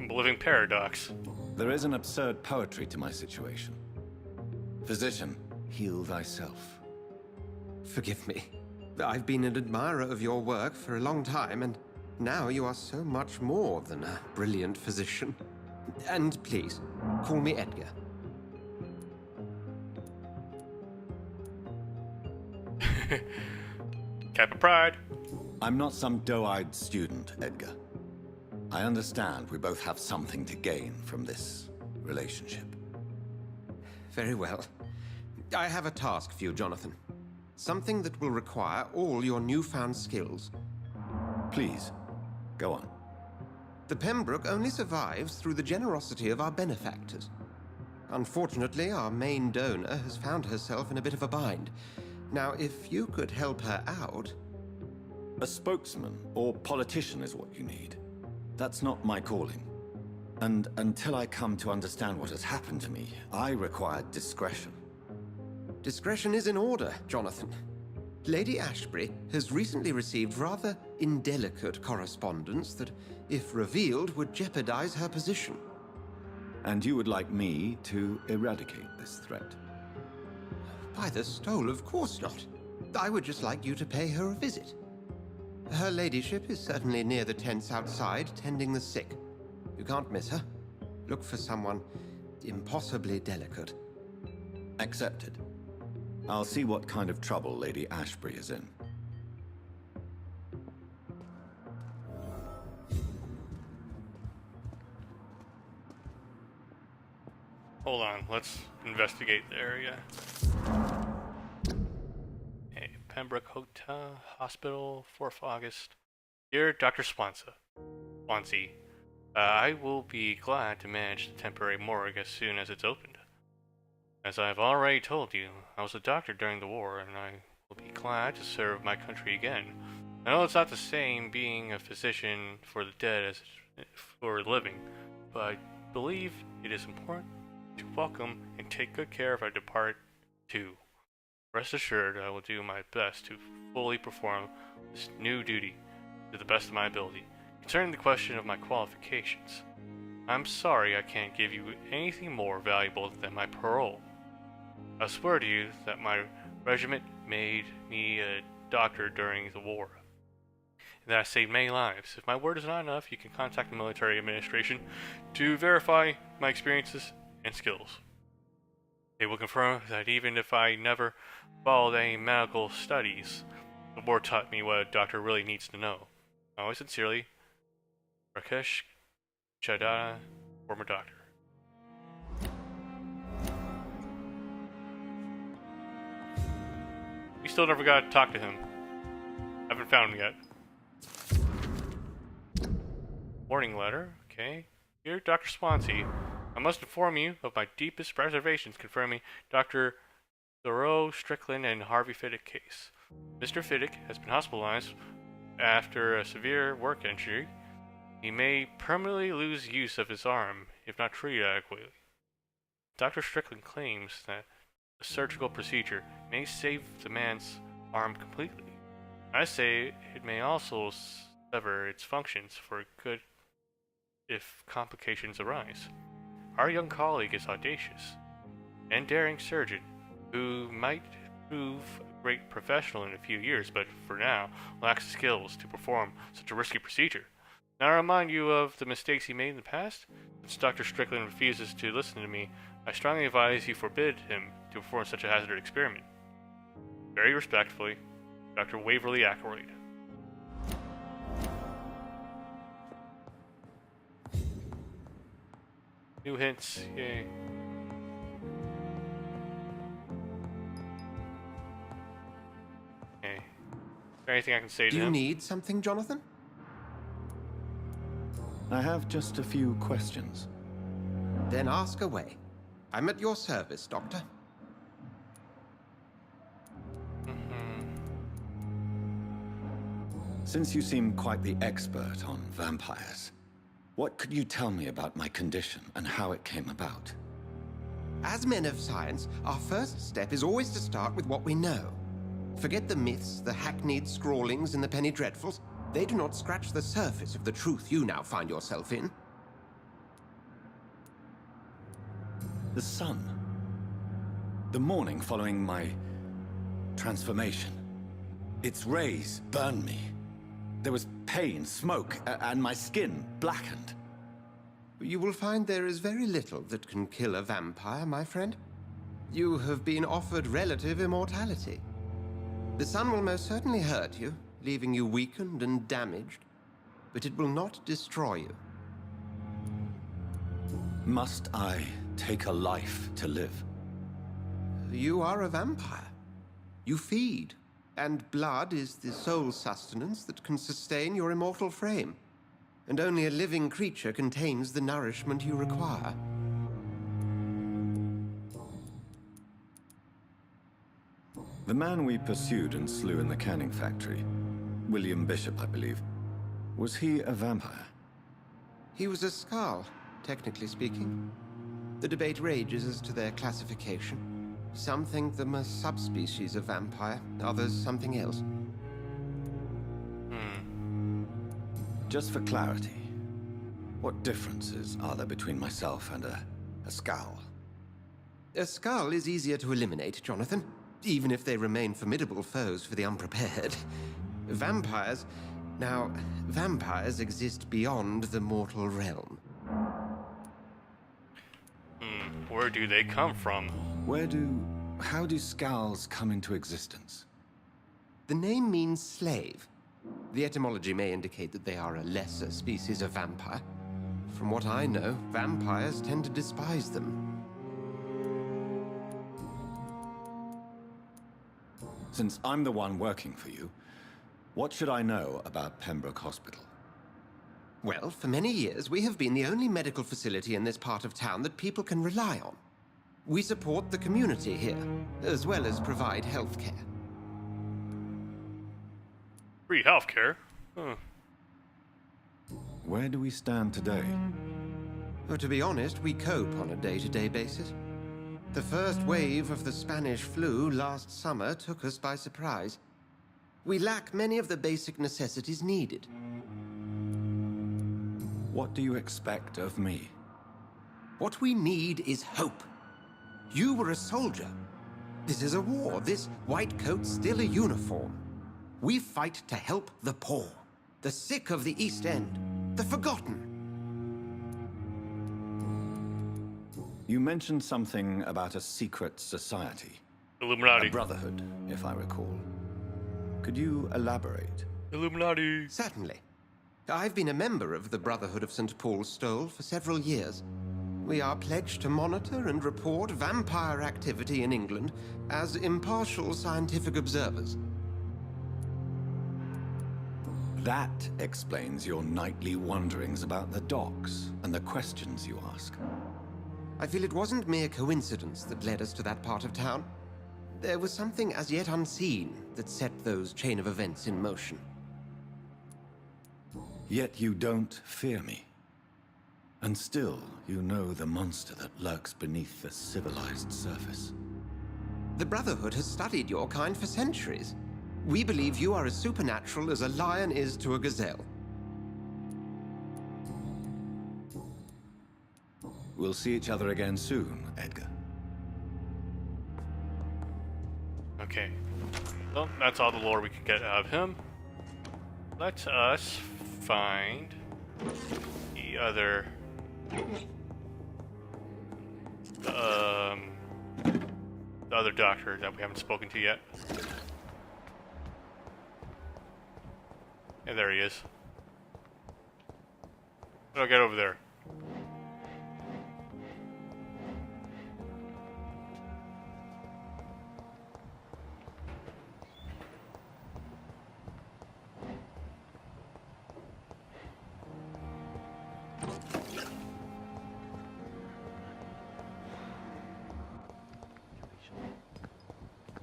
A living paradox. There is an absurd poetry to my situation. Physician, heal thyself. Forgive me. I've been an admirer of your work for a long time, and now you are so much more than a brilliant physician. And please, call me Edgar. Cap of pride. I'm not some doe-eyed student, Edgar. I understand we both have something to gain from this relationship. Very well. I have a task for you, Jonathan. Something that will require all your newfound skills. Please, go on. The Pembroke only survives through the generosity of our benefactors. Unfortunately, our main donor has found herself in a bit of a bind. Now, if you could help her out... A spokesman or politician is what you need. That's not my calling. And until I come to understand what has happened to me, I require discretion. Discretion is in order, Jonathan. Lady Ashbury has recently received rather indelicate correspondence that, if revealed, would jeopardize her position. And you would like me to eradicate this threat? By the stole, of course not. I would just like you to pay her a visit. Her ladyship is certainly near the tents outside, tending the sick. You can't miss her. Look for someone impossibly delicate. Accepted. I'll see what kind of trouble Lady Ashbury is in. Hold on, let's investigate the area. Hey, Pembroke Hotel, Hospital, 4th August. Dear Dr. Swansea, I will be glad to manage the temporary morgue as soon as it's opened. As I've already told you, I was a doctor during the war, and I will be glad to serve my country again. I know it's not the same being a physician for the dead as for the living, but I believe it is important to welcome and take good care of our departed too. Rest assured, I will do my best to fully perform this new duty to the best of my ability. Concerning the question of my qualifications, I'm sorry I can't give you anything more valuable than my parole. I swear to you that my regiment made me a doctor during the war, and that I saved many lives. If my word is not enough, you can contact the military administration to verify my experiences and skills. They will confirm that even if I never followed any medical studies, the war taught me what a doctor really needs to know. Always sincerely, Rakesh Chadha, former doctor. We still never got to talk to him. Haven't found him yet. Warning letter, okay. Dear Dr. Swansea, I must inform you of my deepest reservations concerning Dr. Thoreau, Strickland, and Harvey Fiddick case. Mr. Fiddick has been hospitalized after a severe work injury. He may permanently lose use of his arm if not treated adequately. Dr. Strickland claims that a surgical procedure may save the man's arm completely. I say it may also sever its functions for good if complications arise. Our young colleague is audacious and daring surgeon who might prove a great professional in a few years, but for now lacks the skills to perform such a risky procedure. Now I remind you of the mistakes he made in the past. Since Dr. Strickland refuses to listen to me, I strongly advise you forbid him to perform such a hazardous experiment. Very respectfully, Dr. Waverly Ackroyd. New hints, yay. Okay. Is there anything I can say to him? Do him? you need something, Jonathan? I have just a few questions. Then ask away. I'm at your service, Doctor. Since you seem quite the expert on vampires, what could you tell me about my condition and how it came about? As men of science, our first step is always to start with what we know. Forget the myths, the hackneyed scrawlings, and the penny dreadfuls. They do not scratch the surface of the truth you now find yourself in. The sun. The morning following my transformation. Its rays burned me. There was pain, smoke, and my skin blackened. You will find there is very little that can kill a vampire, my friend. You have been offered relative immortality. The sun will most certainly hurt you, leaving you weakened and damaged, but it will not destroy you. Must I take a life to live? You are a vampire. You feed. And blood is the sole sustenance that can sustain your immortal frame. And only a living creature contains the nourishment you require. The man we pursued and slew in the canning factory, William Bishop, I believe, was he a vampire? He was a Skald, technically speaking. The debate rages as to their classification. Some think them a subspecies of vampire, others something else. Just for clarity, what differences are there between myself and a Skald? A Skald is easier to eliminate, Jonathan, even if they remain formidable foes for the unprepared. Vampires... Now, vampires exist beyond the mortal realm. Where do they come from? How do Skalds come into existence? The name means slave. The etymology may indicate that they are a lesser species of vampire. From what I know, vampires tend to despise them. Since I'm the one working for you, what should I know about Pembroke Hospital? Well, for many years, we have been the only medical facility in this part of town that people can rely on. We support the community here, as well as provide health care. Free healthcare? Huh. Where do we stand today? Well, to be honest, we cope on a day-to-day basis. The first wave of the Spanish flu last summer took us by surprise. We lack many of the basic necessities needed. What do you expect of me? What we need is hope. You were a soldier. This is a war. This white coat's still a uniform. We fight to help the poor, the sick of the East End, the forgotten. You mentioned something about a secret society. Illuminati. A brotherhood, if I recall. Could you elaborate? Illuminati. Certainly. I've been a member of the Brotherhood of St. Paul's Stole for several years. We are pledged to monitor and report vampire activity in England as impartial scientific observers. That explains your nightly wanderings about the docks and the questions you ask. I feel it wasn't mere coincidence that led us to that part of town. There was something as yet unseen that set those chain of events in motion. Yet you don't fear me. And still, you know the monster that lurks beneath the civilized surface. The Brotherhood has studied your kind for centuries. We believe you are as supernatural as a lion is to a gazelle. We'll see each other again soon, Edgar. Okay. Well, that's all the lore we could get out of him. Let us find the other... the other doctor that we haven't spoken to yet. And there he is. I'll get over there.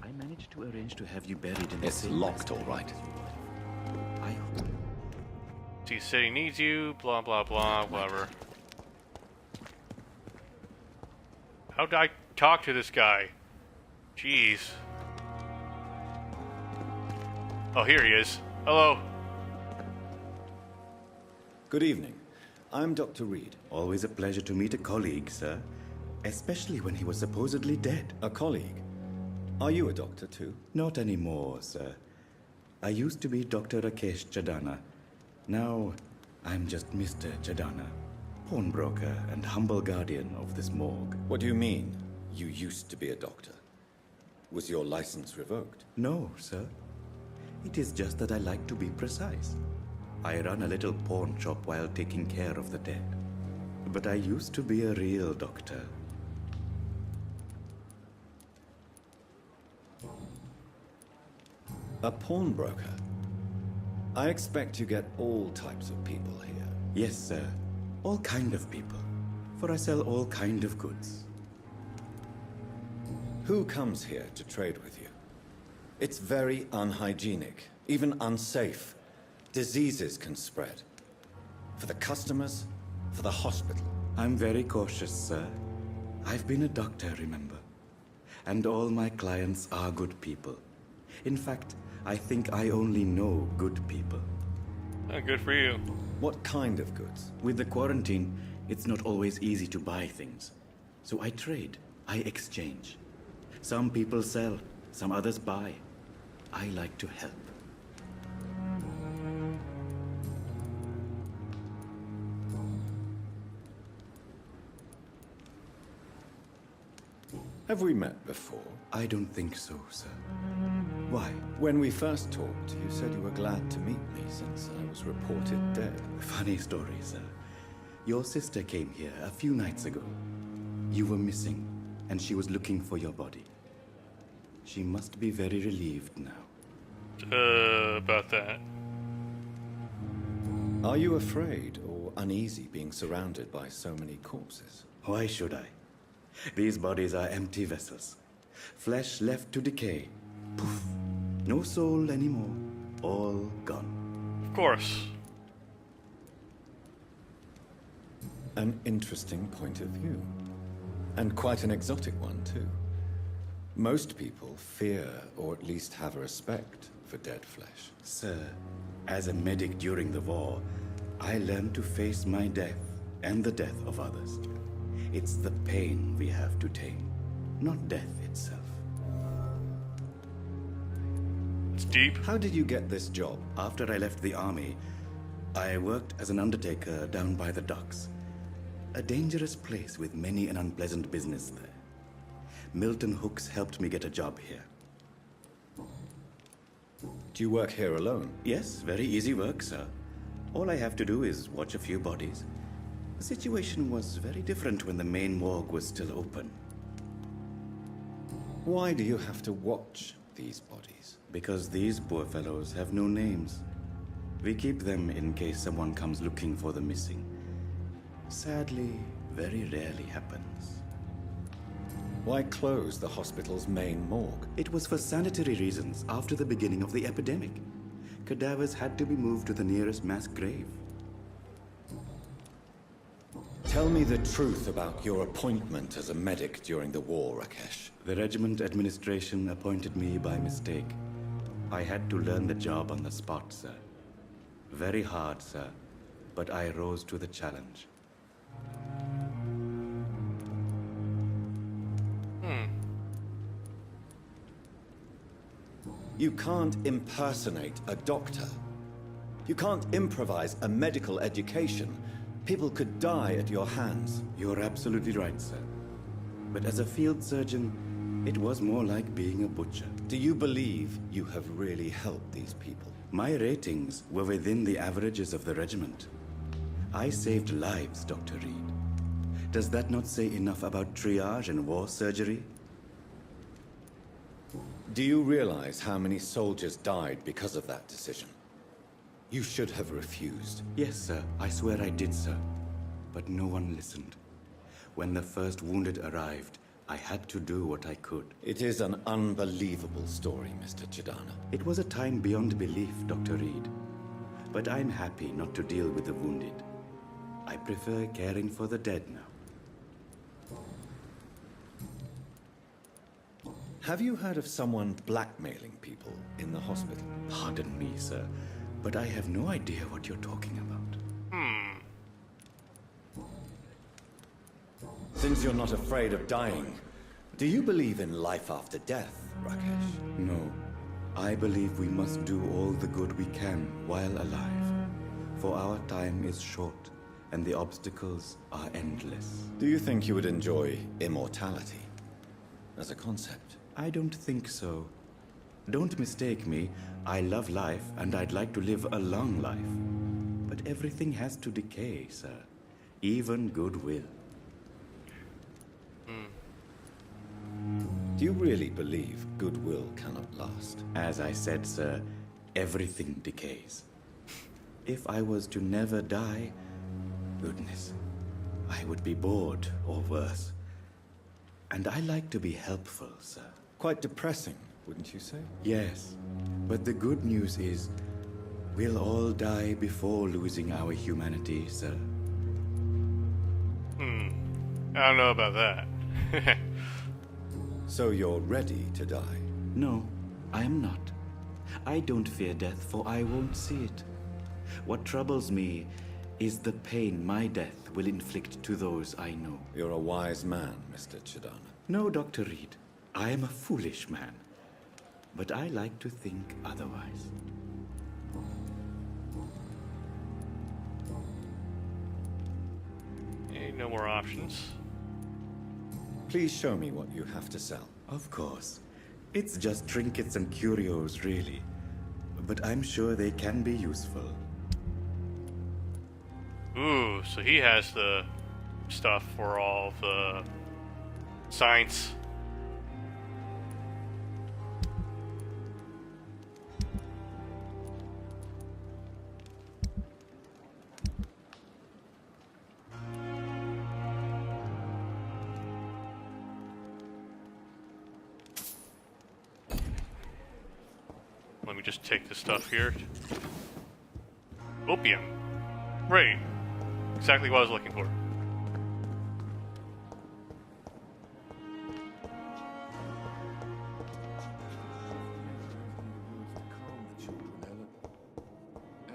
I managed to arrange to have you buried in the It's same locked, all right. I hope. See, city needs you, blah blah blah, whatever. How'd I talk to this guy? Jeez. Oh, here he is. Hello. Good evening. I'm Dr. Reed. Always a pleasure to meet a colleague, sir. Especially when he was supposedly dead. A colleague? Are you a doctor too? Not anymore, sir. I used to be Dr. Rakesh Chadana. Now, I'm just Mr. Chadana, pawnbroker and humble guardian of this morgue. What do you mean, you used to be a doctor? Was your license revoked? No, sir. It is just that I like to be precise. I run a little pawn shop while taking care of the dead. But I used to be a real doctor. A pawnbroker? I expect you get all types of people here. Yes, sir. All kind of people. For I sell all kind of goods. Who comes here to trade with you? It's very unhygienic, even unsafe. Diseases can spread. For the customers, for the hospital. I'm very cautious, sir. I've been a doctor, remember? And all my clients are good people. In fact, I think I only know good people. Good for you. What kind of goods? With the quarantine, it's not always easy to buy things. So I trade, I exchange. Some people sell, some others buy. I like to help. Have we met before? I don't think so, sir. Why? When we first talked, you said you were glad to meet me since I was reported dead. Funny story, sir. Your sister came here a few nights ago. You were missing, and she was looking for your body. She must be very relieved now. About that. Are you afraid or uneasy being surrounded by so many corpses? Why should I? These bodies are empty vessels. Flesh left to decay. Poof. No soul anymore. All gone. Of course. An interesting point of view. And quite an exotic one, too. Most people fear, or at least have a respect, for dead flesh. Sir, as a medic during the war, I learned to face my death and the death of others. It's the pain we have to tame, not death itself. It's deep. How did you get this job? After I left the army, I worked as an undertaker down by the docks. A dangerous place with many an unpleasant business there. Milton Hooks helped me get a job here. Do you work here alone? Yes, very easy work, sir. All I have to do is watch a few bodies. The situation was very different when the main morgue was still open. Why do you have to watch these bodies? Because these poor fellows have no names. We keep them in case someone comes looking for the missing. Sadly, very rarely happens. Why close the hospital's main morgue? It was for sanitary reasons after the beginning of the epidemic. Cadavers had to be moved to the nearest mass grave. Tell me the truth about your appointment as a medic during the war, Rakesh. The regiment administration appointed me by mistake. I had to learn the job on the spot, sir. Very hard, sir, but I rose to the challenge. You can't impersonate a doctor. You can't improvise a medical education. People could die at your hands. You're absolutely right, sir. But as a field surgeon, it was more like being a butcher. Do you believe you have really helped these people? My ratings were within the averages of the regiment. I saved lives, Dr. Reed. Does that not say enough about triage and war surgery? Do you realize how many soldiers died because of that decision? You should have refused. Yes, sir. I swear I did, sir. But no one listened. When the first wounded arrived, I had to do what I could. It is an unbelievable story, Mr. Chidana. It was a time beyond belief, Dr. Reed. But I'm happy not to deal with the wounded. I prefer caring for the dead now. Have you heard of someone blackmailing people in the hospital? Pardon me, sir, but I have no idea what you're talking about. Since you're not afraid of dying, do you believe in life after death, Rakesh? No. I believe we must do all the good we can while alive. For our time is short, and the obstacles are endless. Do you think you would enjoy immortality as a concept? I don't think so. Don't mistake me. I love life, and I'd like to live a long life. But everything has to decay, sir. Even goodwill. Do you really believe goodwill cannot last? As I said, sir, everything decays. If I was to never die, goodness, I would be bored or worse. And I like to be helpful, sir. Quite depressing, wouldn't you say? Yes, but the good news is, we'll all die before losing our humanity, sir. I don't know about that. So you're ready to die? No, I am not. I don't fear death, for I won't see it. What troubles me is the pain my death will inflict to those I know. You're a wise man, Mr. Chidana. No, Dr. Reed. I am a foolish man. But I like to think otherwise. Ain't no more options. Please show me what you have to sell. Of course. It's just trinkets and curios, really. But I'm sure they can be useful. Ooh, so he has the stuff for all the science. Let me just take this stuff here. Opium. Right. Exactly what I was looking for.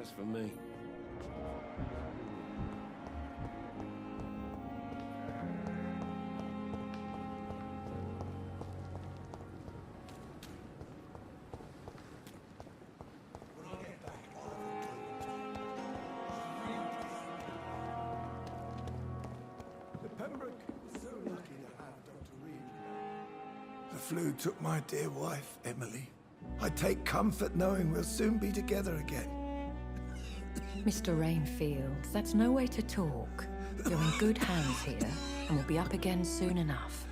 As for me, The flu took my dear wife, Emily. I take comfort knowing we'll soon be together again. Mr. Rainfield, that's no way to talk. You're in good hands here, and we'll be up again soon enough.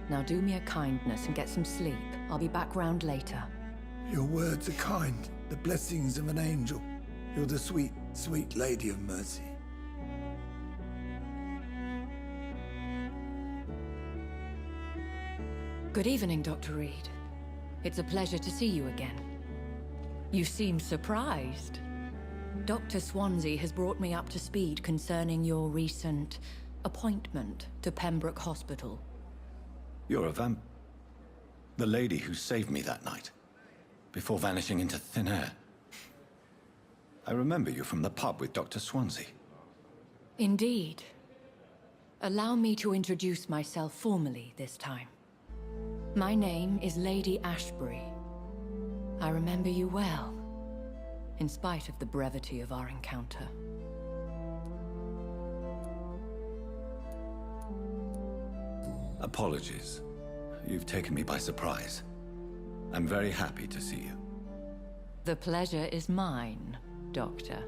Now do me a kindness and get some sleep. I'll be back round later. Your words are kind, the blessings of an angel. You're the sweet, sweet Lady of Mercy. Good evening, Dr. Reed. It's a pleasure to see you again. You seem surprised. Dr. Swansea has brought me up to speed concerning your recent appointment to Pembroke Hospital. You're a the lady who saved me that night, before vanishing into thin air. I remember you from the pub with Dr. Swansea. Indeed. Allow me to introduce myself formally this time. My name is Lady Ashbury. I remember you well, in spite of the brevity of our encounter. Apologies. You've taken me by surprise. I'm very happy to see you. The pleasure is mine, Doctor.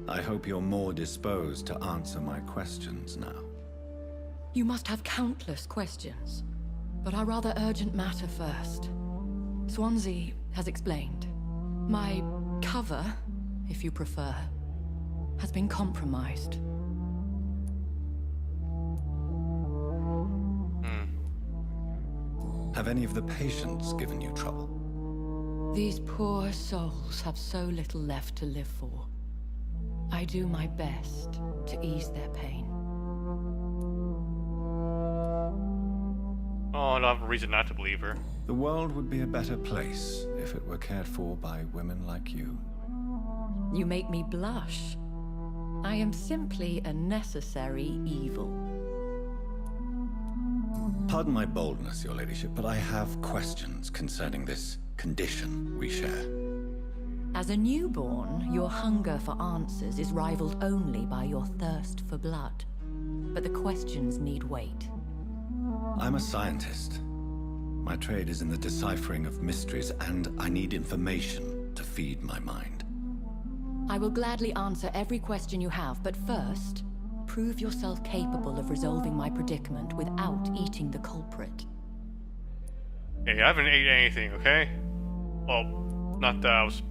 I hope you're more disposed to answer my questions now. You must have countless questions, but our rather urgent matter first. Swansea has explained. My cover, if you prefer, has been compromised. Have any of the patients given you trouble? These poor souls have so little left to live for. I do my best to ease their pain. Oh, I don't have a reason not to believe her. The world would be a better place if it were cared for by women like you. You make me blush. I am simply a necessary evil. Pardon my boldness, Your Ladyship, but I have questions concerning this condition we share. As a newborn, your hunger for answers is rivaled only by your thirst for blood. But the questions need wait. I'm a scientist. My trade is in the deciphering of mysteries, and I need information to feed my mind. I will gladly answer every question you have, but first, prove yourself capable of resolving my predicament without eating the culprit. Hey, I haven't ate anything, okay? Well, not that I was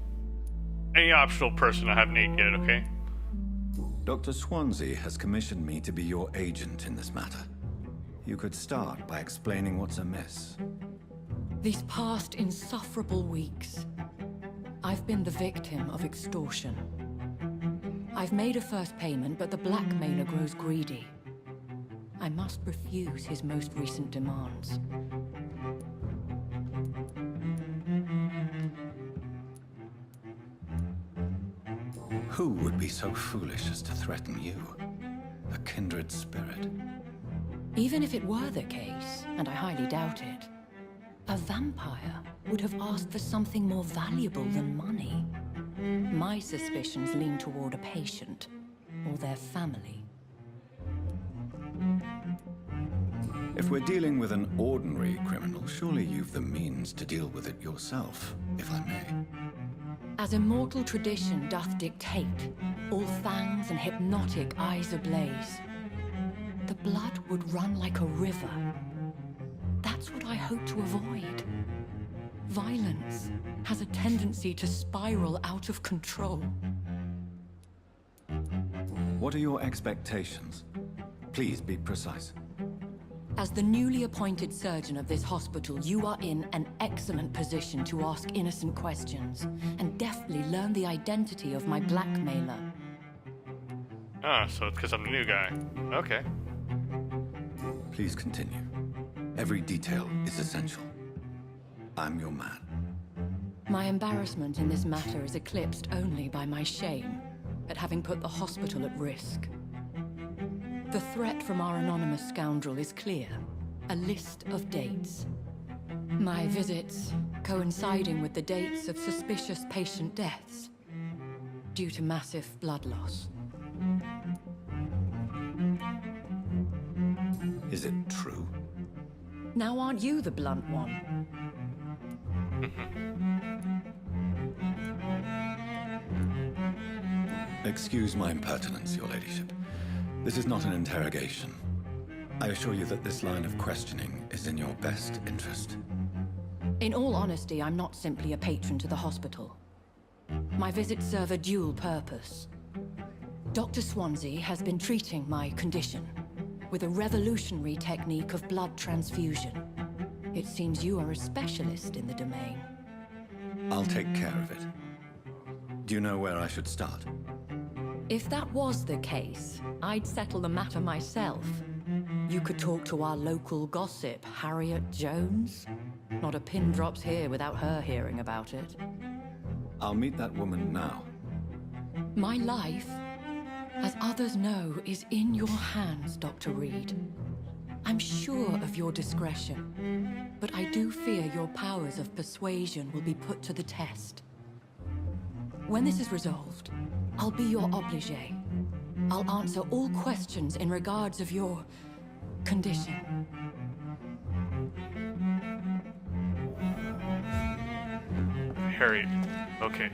any optional person I haven't ate yet, okay? Dr. Swansea has commissioned me to be your agent in this matter. You could start by explaining what's amiss. These past insufferable weeks, I've been the victim of extortion. I've made a first payment, but the blackmailer grows greedy. I must refuse his most recent demands. Who would be so foolish as to threaten you? A kindred spirit. Even if it were the case, and I highly doubt it, a vampire would have asked for something more valuable than money. My suspicions lean toward a patient, or their family. If we're dealing with an ordinary criminal, surely you've the means to deal with it yourself, if I may. As immortal tradition doth dictate, all fangs and hypnotic eyes ablaze, the blood would run like a river. That's what I hope to avoid. Violence has a tendency to spiral out of control. What are your expectations? Please be precise. As the newly appointed surgeon of this hospital, you are in an excellent position to ask innocent questions and deftly learn the identity of my blackmailer. Ah, so it's because I'm the new guy. Okay. Please continue. Every detail is essential. I'm your man. My embarrassment in this matter is eclipsed only by my shame at having put the hospital at risk. The threat from our anonymous scoundrel is clear. A list of dates. My visits coinciding with the dates of suspicious patient deaths due to massive blood loss. Is it true? Now aren't you the blunt one? Excuse my impertinence, Your Ladyship. This is not an interrogation. I assure you that this line of questioning is in your best interest. In all honesty, I'm not simply a patron to the hospital. My visits serve a dual purpose. Dr. Swansea has been treating my condition with a revolutionary technique of blood transfusion. It seems you are a specialist in the domain. I'll take care of it. Do you know where I should start? If that was the case, I'd settle the matter myself. You could talk to our local gossip, Harriet Jones. Not a pin drops here without her hearing about it. I'll meet that woman now. My life, as others know, is in your hands, Dr. Reed. I'm sure of your discretion, but I do fear your powers of persuasion will be put to the test. When this is resolved, I'll be your obligé. I'll answer all questions in regards of your condition. Harriet. Okay.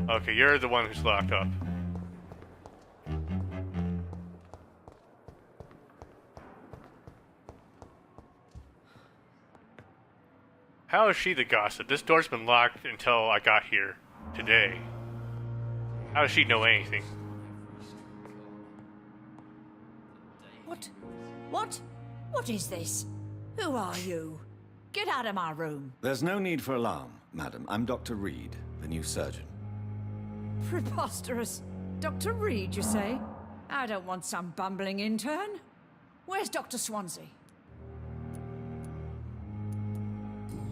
Okay, you're the one who's locked up. How is she the gossip? This door's been locked until I got here today. How does she know anything? What is this? Who are you? Get out of my room. There's no need for alarm, madam. I'm Dr. Reed, the new surgeon. Preposterous. Dr. Reed, you say? I don't want some bumbling intern. Where's Dr. Swansea?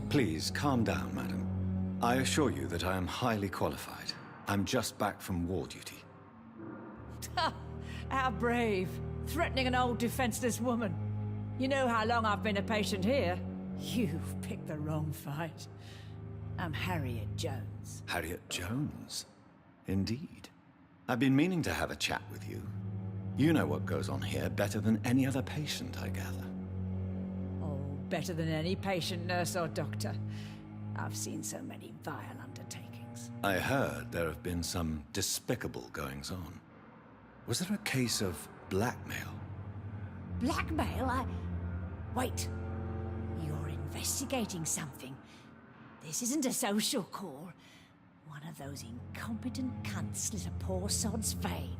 Please, calm down, madam. I assure you that I am highly qualified. I'm just back from war duty. Ha! How brave. Threatening an old defenseless woman. You know how long I've been a patient here? You've picked the wrong fight. I'm Harriet Jones. Harriet Jones? Indeed. I've been meaning to have a chat with you. You know what goes on here better than any other patient, I gather. Oh, better than any patient, nurse, or doctor. I've seen so many vile undertakings. I heard there have been some despicable goings-on. Was there a case of blackmail? Blackmail? Wait. You're investigating something. This isn't a social call. One of those incompetent cunts slit a poor sod's vein.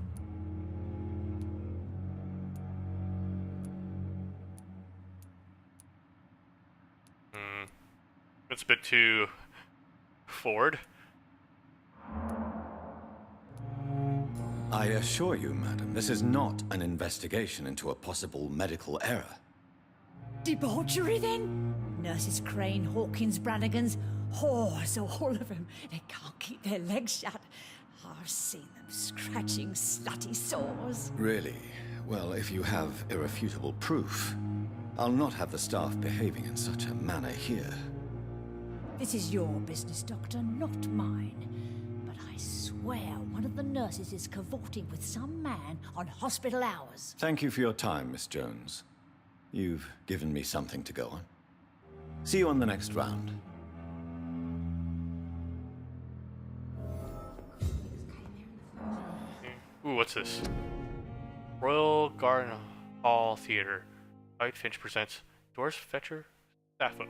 It's a bit too forward. I assure you, madam, this is not an investigation into a possible medical error. Debauchery, then? Nurses Crane, Hawkins, Brannigans, whores, all of them. They can't keep their legs shut. I've seen them scratching slutty sores. Really? Well, if you have irrefutable proof, I'll not have the staff behaving in such a manner here. This is your business, Doctor, not mine. But I swear one of the nurses is cavorting with some man on hospital hours. Thank you for your time, Miss Jones. You've given me something to go on. See you on the next round. Ooh, what's this? Royal Garden Hall Theater. White Finch presents Doris Fetcher Sappho.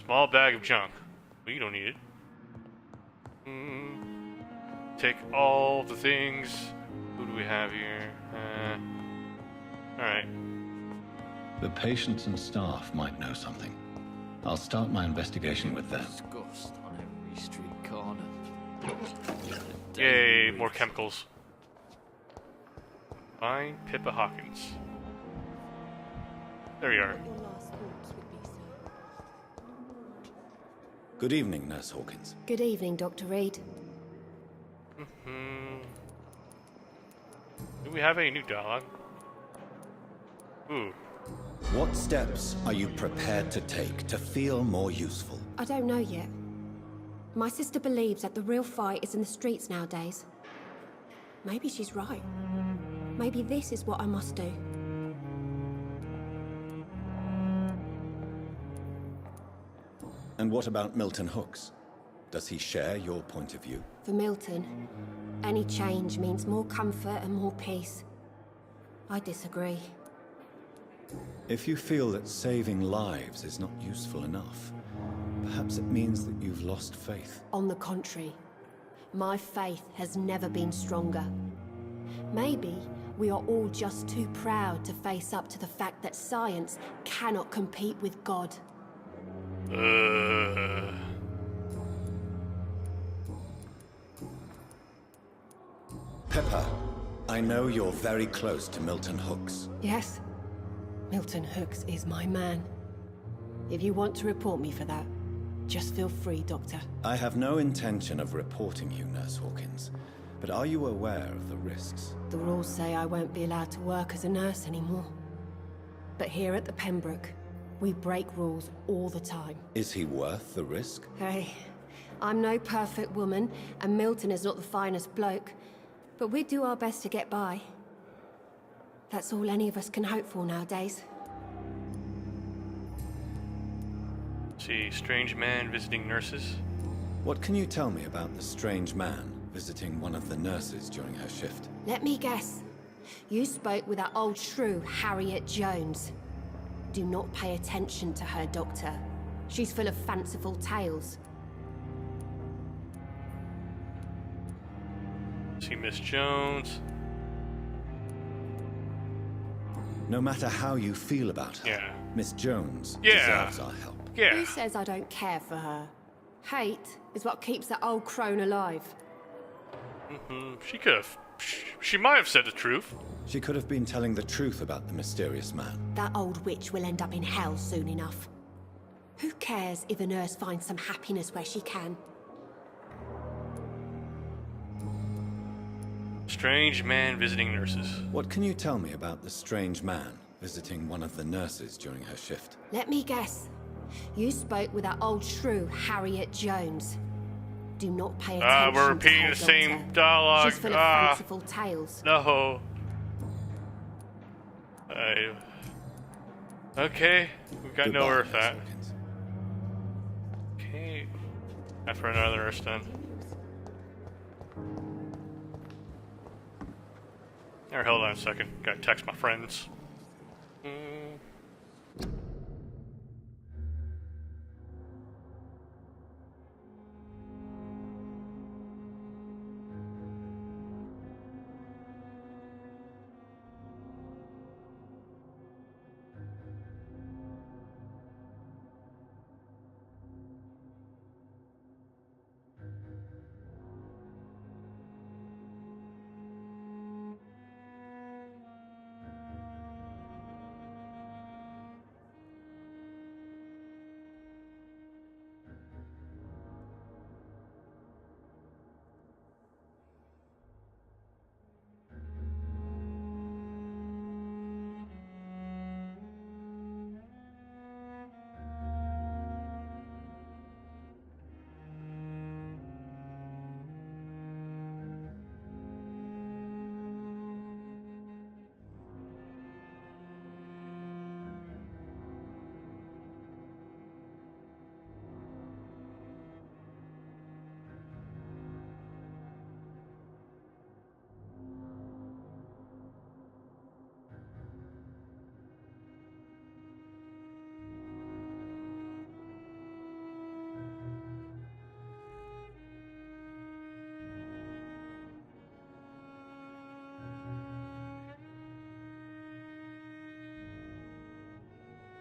Small bag of junk. Well, you don't need it. Take all the things. Who do we have here? Alright. The patients and staff might know something. I'll start my investigation with them. Disgust on every street corner. Yay, more chemicals. Find Pippa Hawkins. There we are. Good evening, Nurse Hawkins. Good evening, Dr. Reed. Do we have any new dialogue? Ooh. What steps are you prepared to take to feel more useful? I don't know yet. My sister believes that the real fight is in the streets nowadays. Maybe she's right. Maybe this is what I must do. And what about Milton Hooks? Does he share your point of view? For Milton, any change means more comfort and more peace. I disagree. If you feel that saving lives is not useful enough, perhaps it means that you've lost faith. On the contrary, My faith has never been stronger. Maybe we are all just too proud to face up to the fact that science cannot compete with God. Pepper, I know you're very close to Milton Hooks. Yes, Milton Hooks is my man. If you want to report me for that, just feel free, Doctor. I have no intention of reporting you, Nurse Hawkins, but are you aware of the risks? The rules say I won't be allowed to work as a nurse anymore. But here at the Pembroke, we break rules all the time. Is he worth the risk? Hey, I'm no perfect woman, and Milton is not the finest bloke, but we do our best to get by. That's all any of us can hope for nowadays. See, strange man visiting nurses. What can you tell me about the strange man visiting one of the nurses during her shift? Let me guess. You spoke with that old shrew, Harriet Jones. Do not pay attention to her, Doctor. She's full of fanciful tales. See Miss Jones. No matter how you feel about her, Yeah. Miss Jones Yeah. deserves our help. Yeah. Who says I don't care for her? Hate is what keeps that old crone alive. She could have. She might have said the truth. She could have been telling the truth about the mysterious man. That old witch will end up in hell soon enough. Who cares if a nurse finds some happiness where she can? Strange man visiting nurses. What can you tell me about the strange man visiting one of the nurses during her shift? Let me guess. You spoke with that old shrew, Harriet Jones. Do not pay attention We're to repeating her, the same Doctor. dialogue. She's full of fanciful tales. No. Okay, we've got no Goodbye, earth Nurse at. Hawkins. Okay. After another earth then. Alright, hold on a second. Gotta text my friends.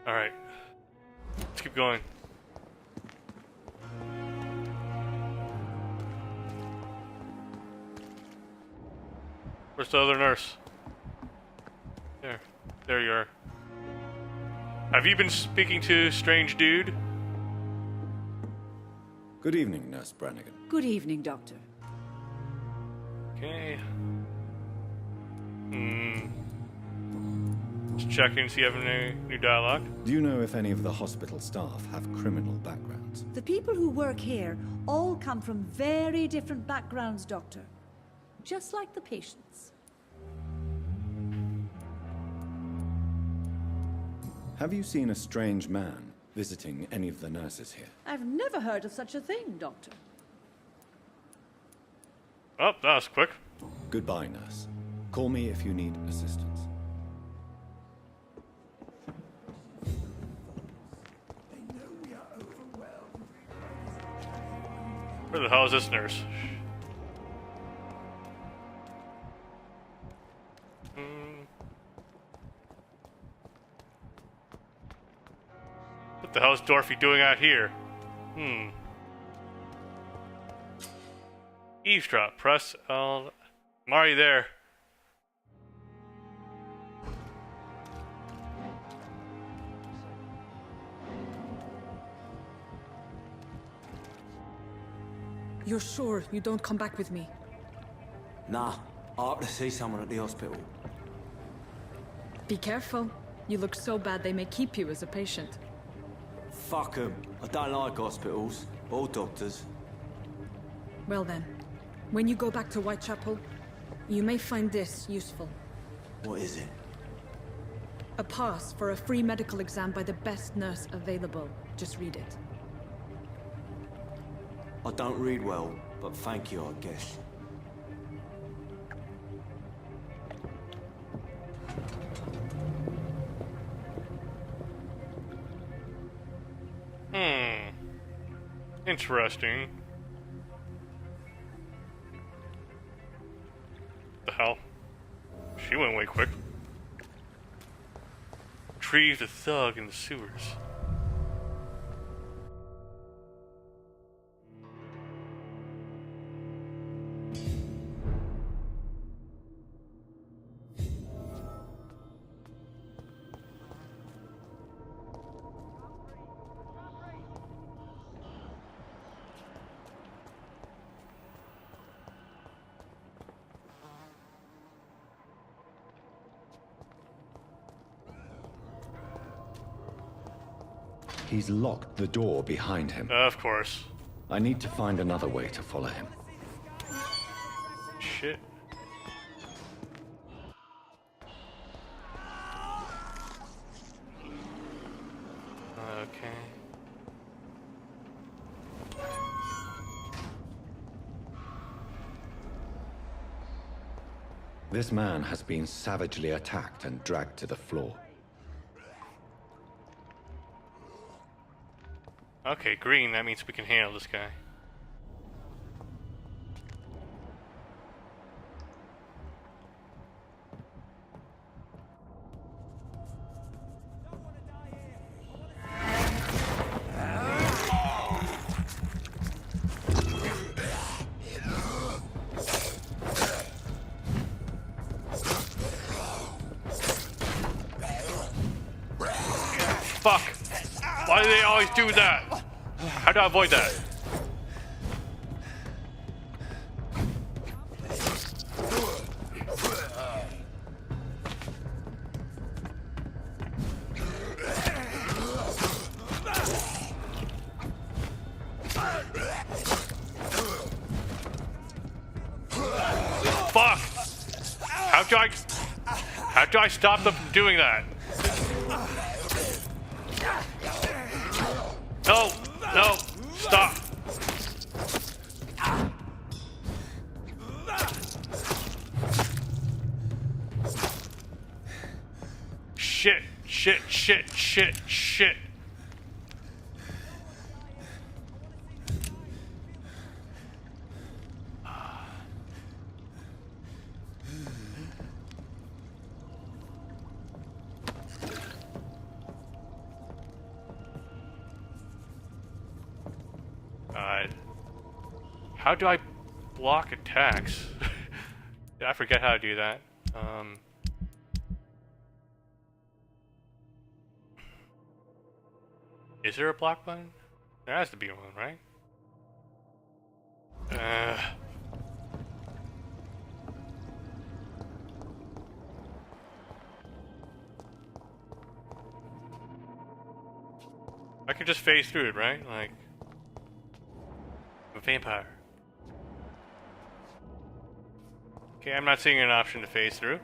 Alright. Let's keep going. Where's the other nurse? There. There you are. Have you been speaking to strange dude? Good evening, Nurse Brannigan. Good evening, Doctor. Okay. Just checking, see if you have any new dialogue. Do you know if any of the hospital staff have criminal backgrounds? The people who work here all come from very different backgrounds, Doctor. Just like the patients. Have you seen a strange man visiting any of the nurses here? I've never heard of such a thing, Doctor. Oh, that was quick. Goodbye, nurse. Call me if you need assistance. Where the hell is this nurse? hell's Dorothy doing out here? Eavesdrop. Press L. I'm already there. You're sure you don't come back with me? Nah, I have to see someone at the hospital. Be careful. You look so bad they may keep you as a patient. Fuck 'em. I don't like hospitals or doctors. Well then, when you go back to Whitechapel, you may find this useful. What is it? A pass for a free medical exam by the best nurse available. Just read it. I don't read well, but thank you, I guess. Interesting. The hell? She went way quick. Retrieve the thug in the sewers. He's locked the door behind him. Of course. I need to find another way to follow him. Shit. Okay. This man has been savagely attacked and dragged to the floor. Okay, green, that means we can handle this guy. Fuck! Why do they always do that? How do I avoid that? Fuck! How do I stop them from doing that? No! No! Stop! Shit! Shit! Shit! Shit! Shit! How do I block attacks? I forget how to do that. Is there a block button? There has to be one, right? I can just phase through it, right? Like a vampire. Okay, I'm not seeing an option to phase through.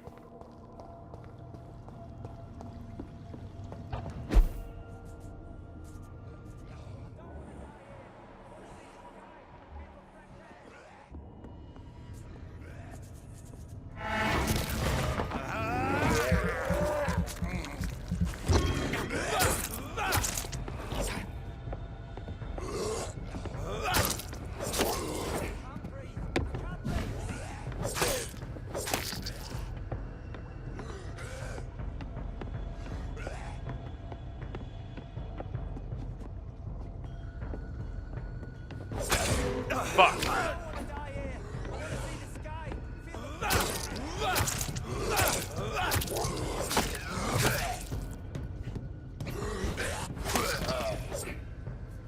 Fuck.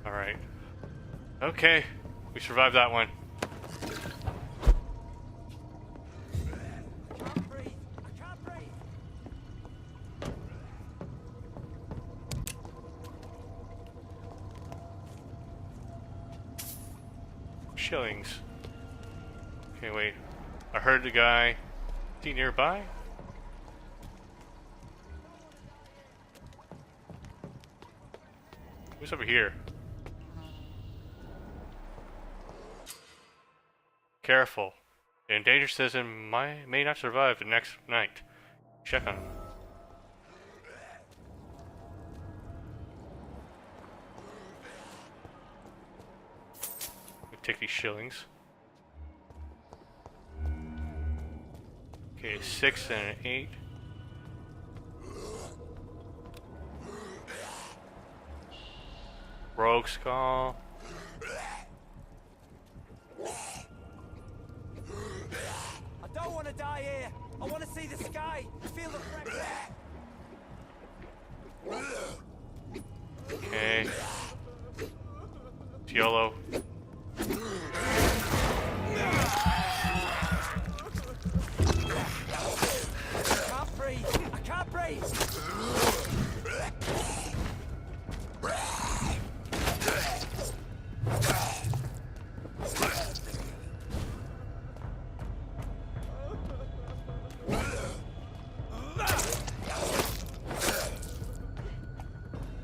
Alright. Okay. We survived that one. Shillings. Okay, wait. I heard the guy. Is he nearby? Who's over here? Careful. The endangered citizen may not survive the next night. Check on him. Take these shillings. Okay, 6 and an 8. Rogue skull. I don't want to die here. I want to see the sky. Feel the fresh air. Okay. It's YOLO. I can't breathe.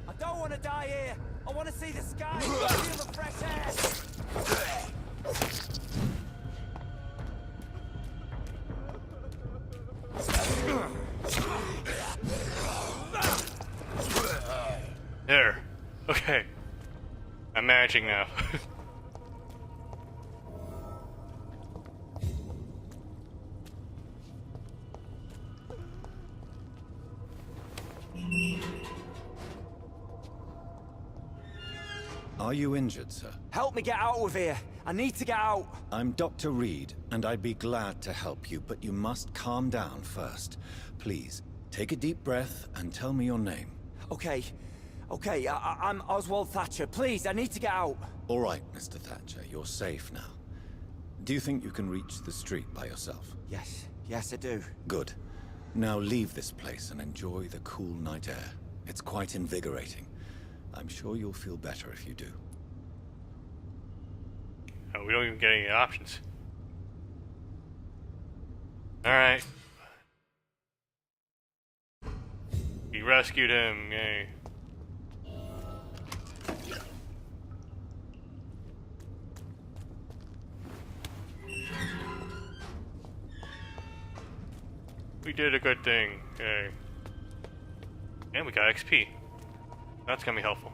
I don't want to die here. I want to see the sky. Feel the fresh air. There. Okay. I'm managing now. Are you injured, sir? Help me get out of here. I need to get out. I'm Dr. Reed, and I'd be glad to help you, but you must calm down first. Please, take a deep breath and tell me your name. Okay. I'm Oswald Thatcher. Please, I need to get out. All right, Mr. Thatcher, you're safe now. Do you think you can reach the street by yourself? Yes, I do. Good. Now leave this place and enjoy the cool night air. It's quite invigorating. I'm sure you'll feel better if you do. Oh, we don't even get any options. Alright. We rescued him, yay. We did a good thing, yay. And we got XP. That's gonna be helpful.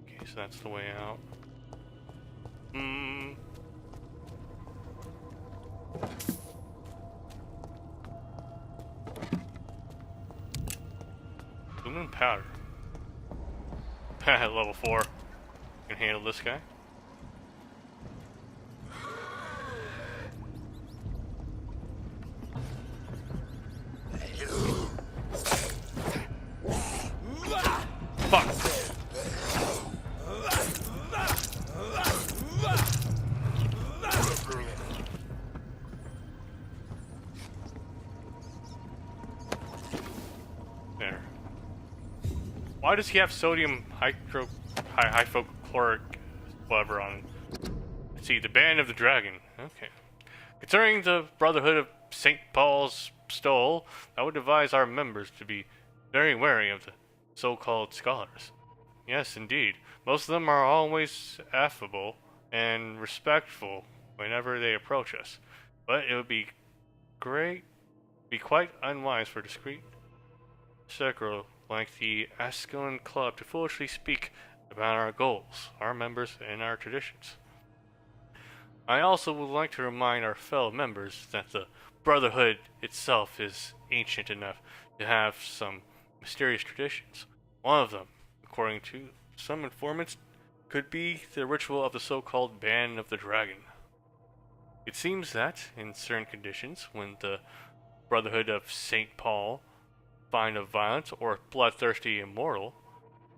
Okay, so that's the way out. Lumen powder. Level 4. Can handle this guy. Fuck. There. Why does he have sodium hypochloric whatever on? Let's see, the Band of the Dragon. Okay. Concerning the Brotherhood of St. Paul's Stole, I would advise our members to be very wary of the so-called scholars. Yes, indeed. Most of them are always affable and respectful whenever they approach us. But it would be quite unwise for a discreet circle like the Ascalon Club to foolishly speak about our goals, our members, and our traditions. I also would like to remind our fellow members that the Brotherhood itself is ancient enough to have some mysterious traditions. One of them, according to some informants, could be the ritual of the so-called Band of the Dragon. It seems that, in certain conditions, when the Brotherhood of St. Paul find a violent or bloodthirsty immortal,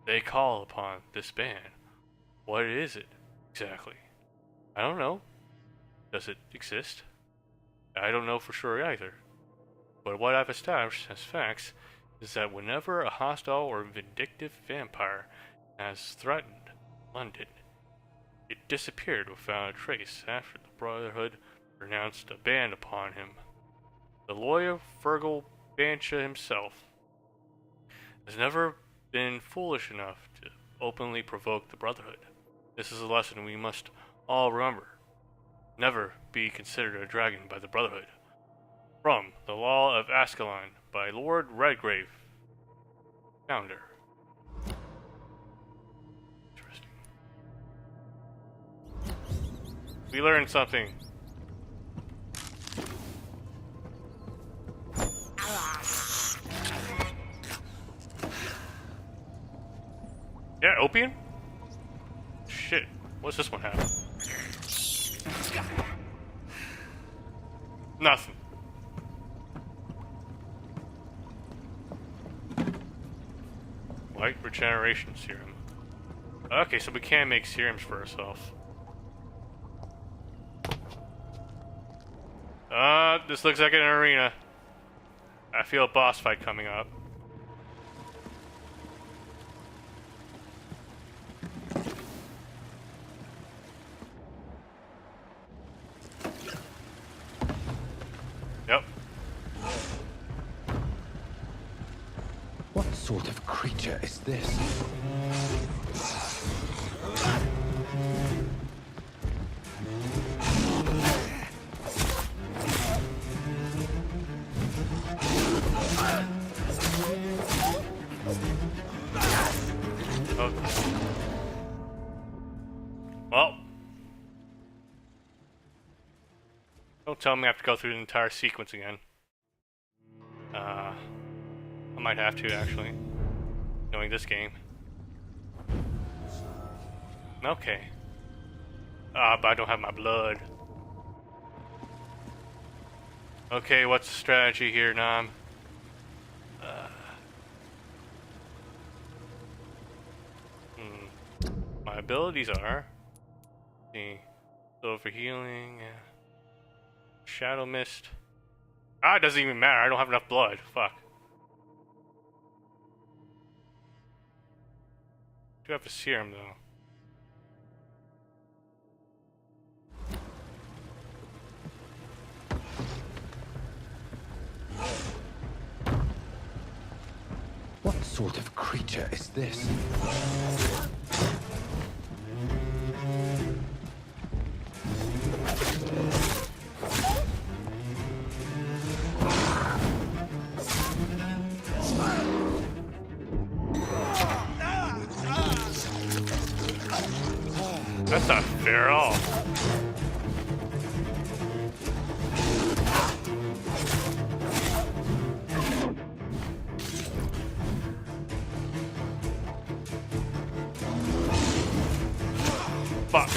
they call upon this band. What is it, exactly? I don't know. Does it exist? I don't know for sure either. But what I've established as facts is that whenever a hostile or vindictive vampire has threatened London, it disappeared without a trace after the Brotherhood pronounced a ban upon him. The lawyer Fergal Bancha himself has never been foolish enough to openly provoke the Brotherhood. This is a lesson we must all remember. Never be considered a dragon by the Brotherhood. From The Law of Ascalon by Lord Redgrave, founder. Interesting. We learned something. Yeah, opium? Shit, what's this one have? Nothing. Light regeneration serum. Okay, so we can make serums for ourselves. This looks like an arena. I feel a boss fight coming up. Yep. What sort of creature is this? Well, don't tell me I have to go through the entire sequence again. I might have to, actually, knowing this game. Okay. But I don't have my blood. Okay, what's the strategy here, Nam? My abilities are the silver healing, shadow mist. It doesn't even matter. I don't have enough blood. Fuck. I do have a serum though. What sort of creature is this? That's not fair at all. Fuck.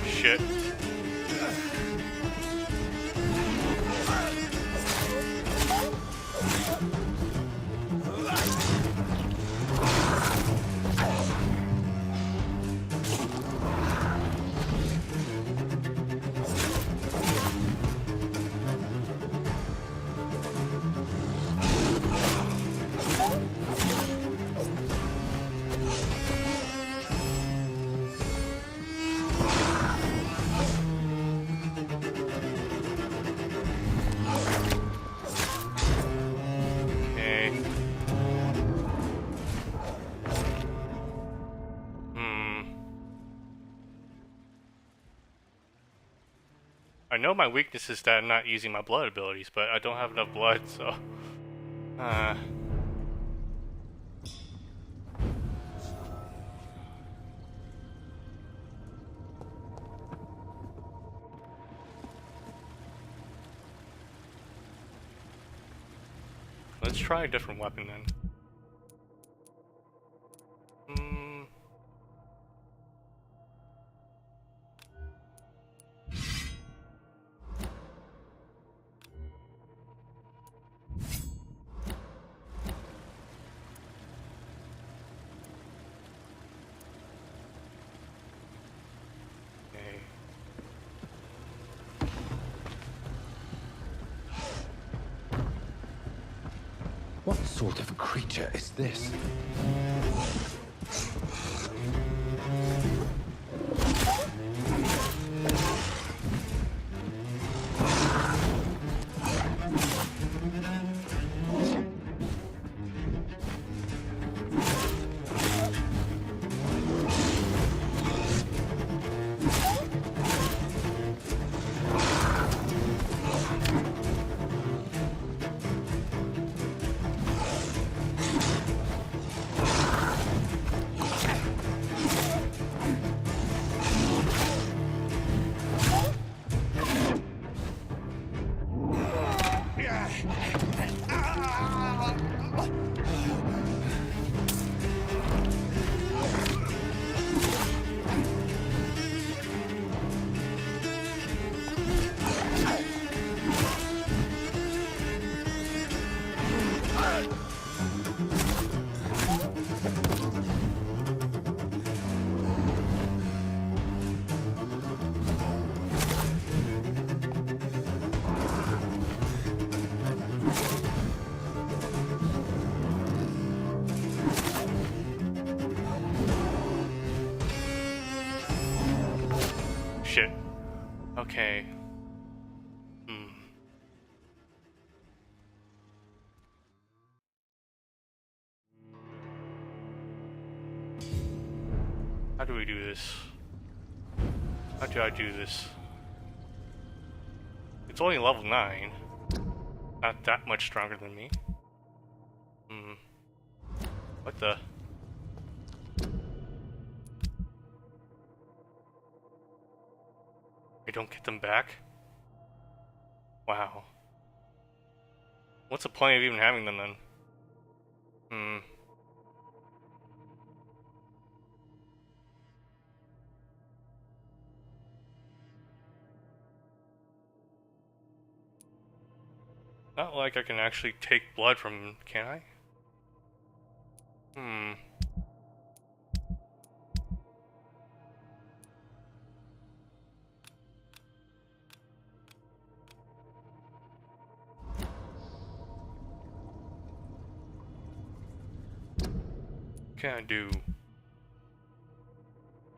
Shit. I know my weakness is that I'm not using my blood abilities, but I don't have enough blood, so... Let's try a different weapon then. What sort of creature is this? Shit. Okay. How do we do this? How do I do this? It's only level 9. Not that much stronger than me. What the? I don't get them back? Wow. What's the point of even having them then? Not like I can actually take blood from, can I? What can I do?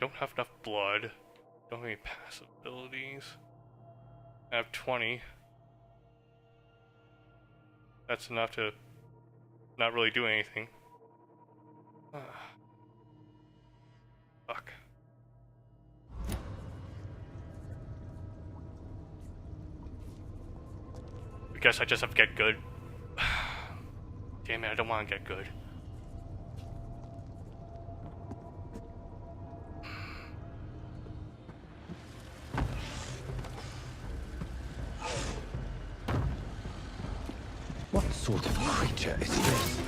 Don't have enough blood. Don't have any passive abilities. I have 20. That's enough to not really do anything. Fuck. I guess I just have to get good. Damn it, I don't want to get good. What sort of creature is this?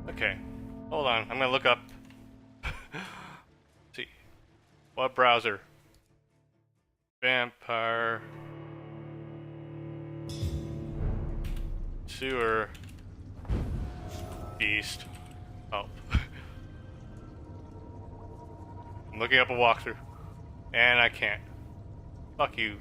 Okay, hold on. I'm gonna look up. See, what browser? Vampyr sewer beast. Oh, I'm looking up a walkthrough, and I can't. Fuck you.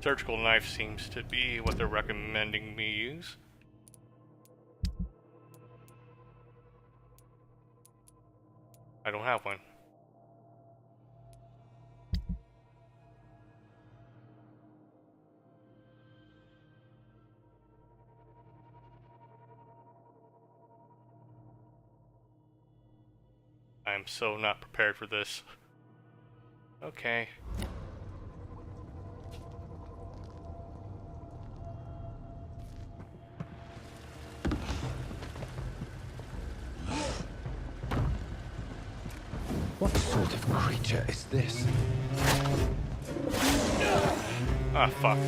Surgical knife seems to be what they're recommending me use. I don't have one. I am so not prepared for this. Okay. What sort of creature is this? Ah, fuck.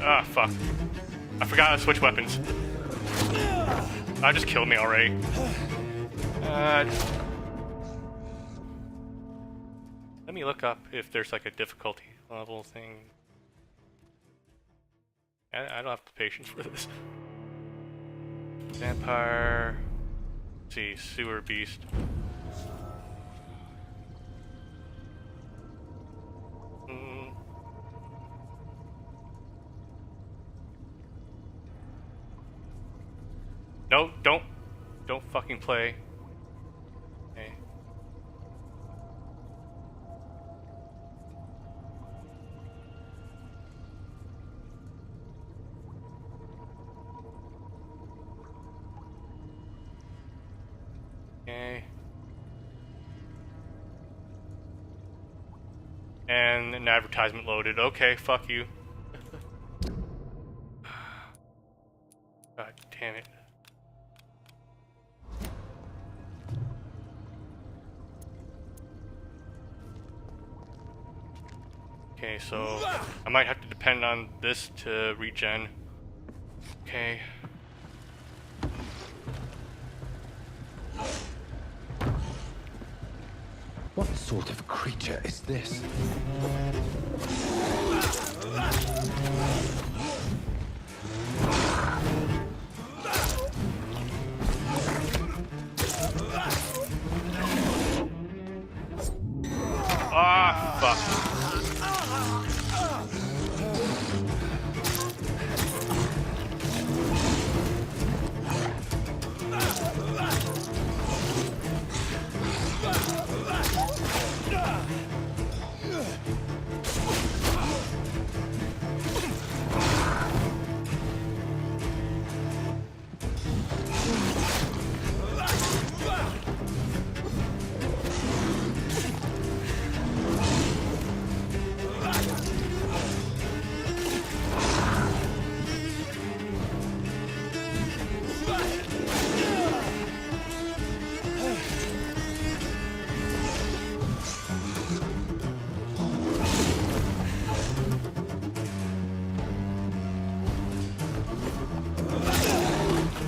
Ah, fuck. I forgot how to switch weapons. That just killed me already. Let me look up if there's like a difficulty level thing. I don't have the patience for this. Vampire. Let's see, sewer beast. No, don't fucking play. Okay. Okay. And an advertisement loaded. Okay, fuck you. God damn it. Okay, so I might have to depend on this to regen. Okay. What sort of creature is this? Ah, fuck.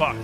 Fuck.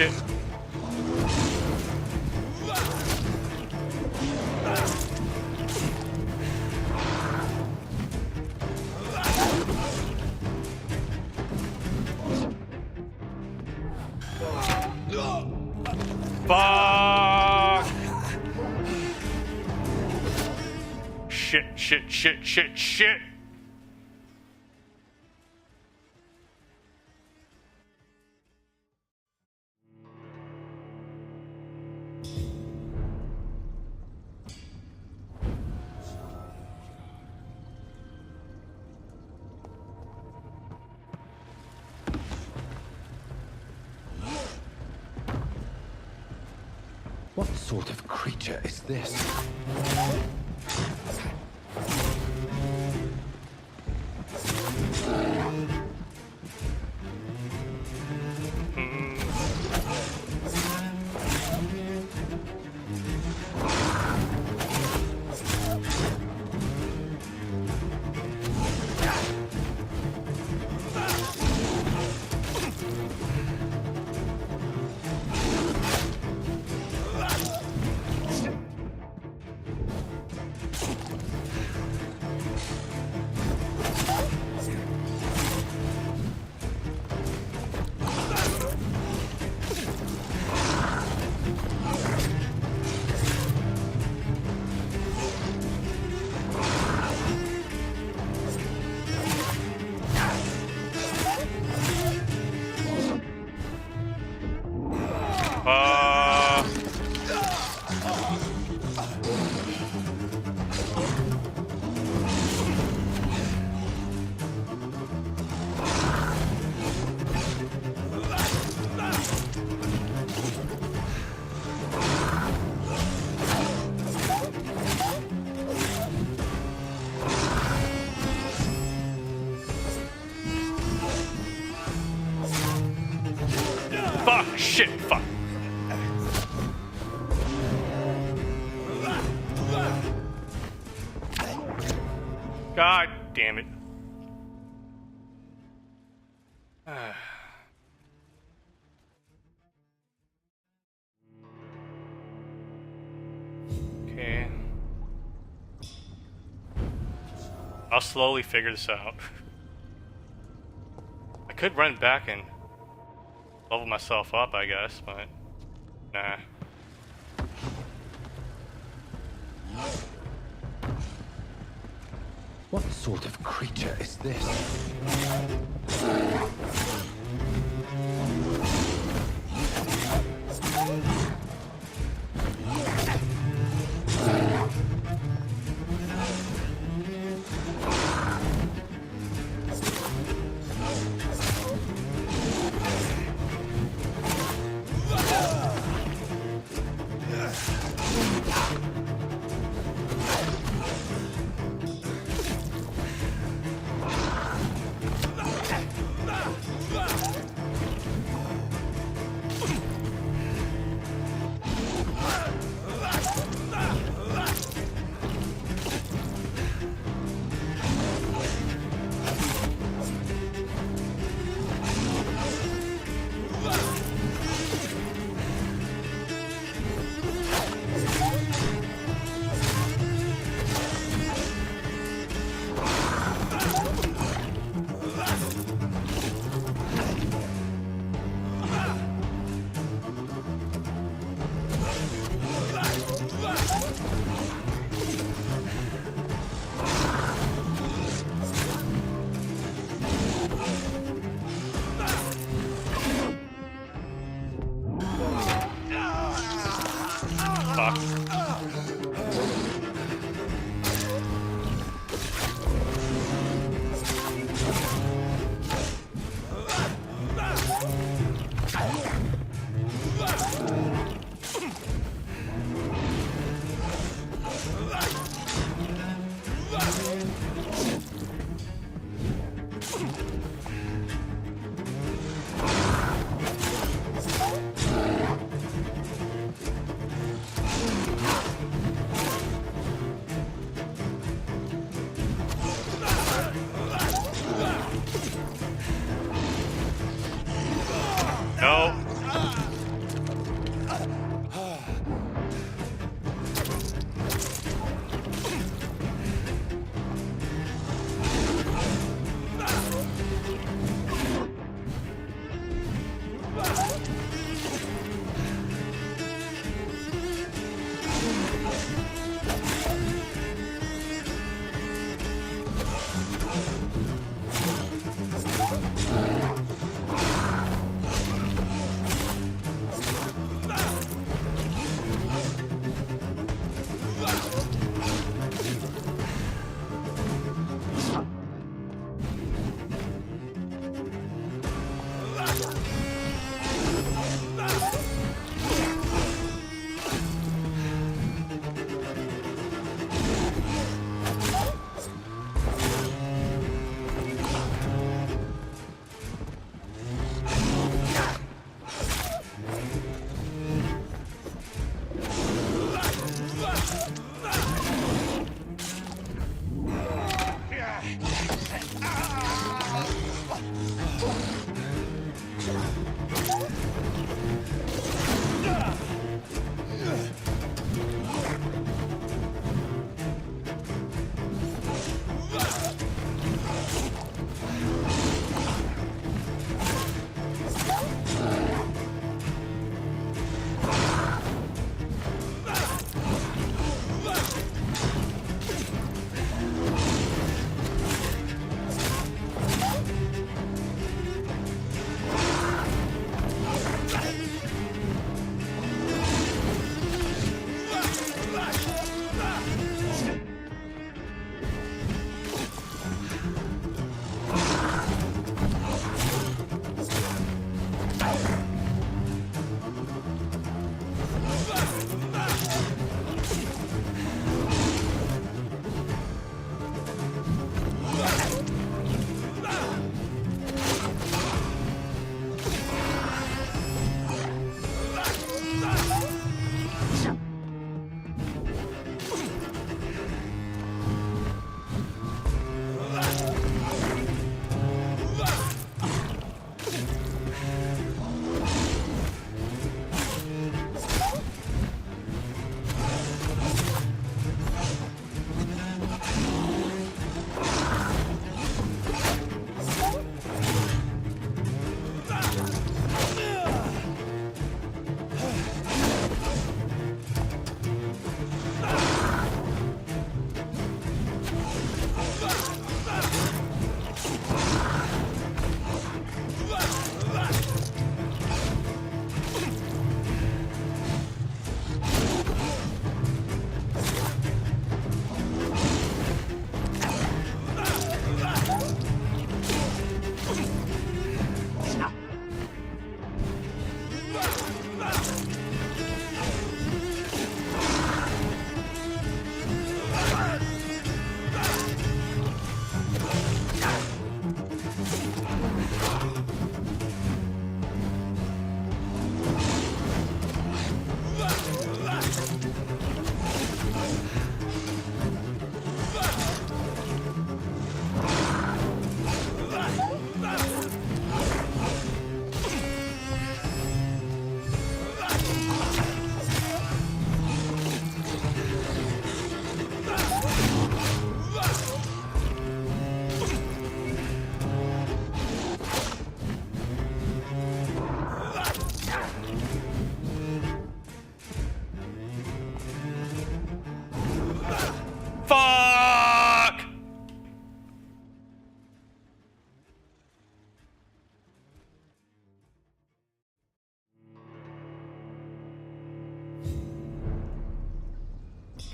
shit. Fuck! Shit, shit, shit, shit, shit! What sort of creature is this? Fuck, shit, fuck. God damn it. Okay. I'll slowly figure this out. I could run back and level myself up, I guess, but nah. What sort of creature is this?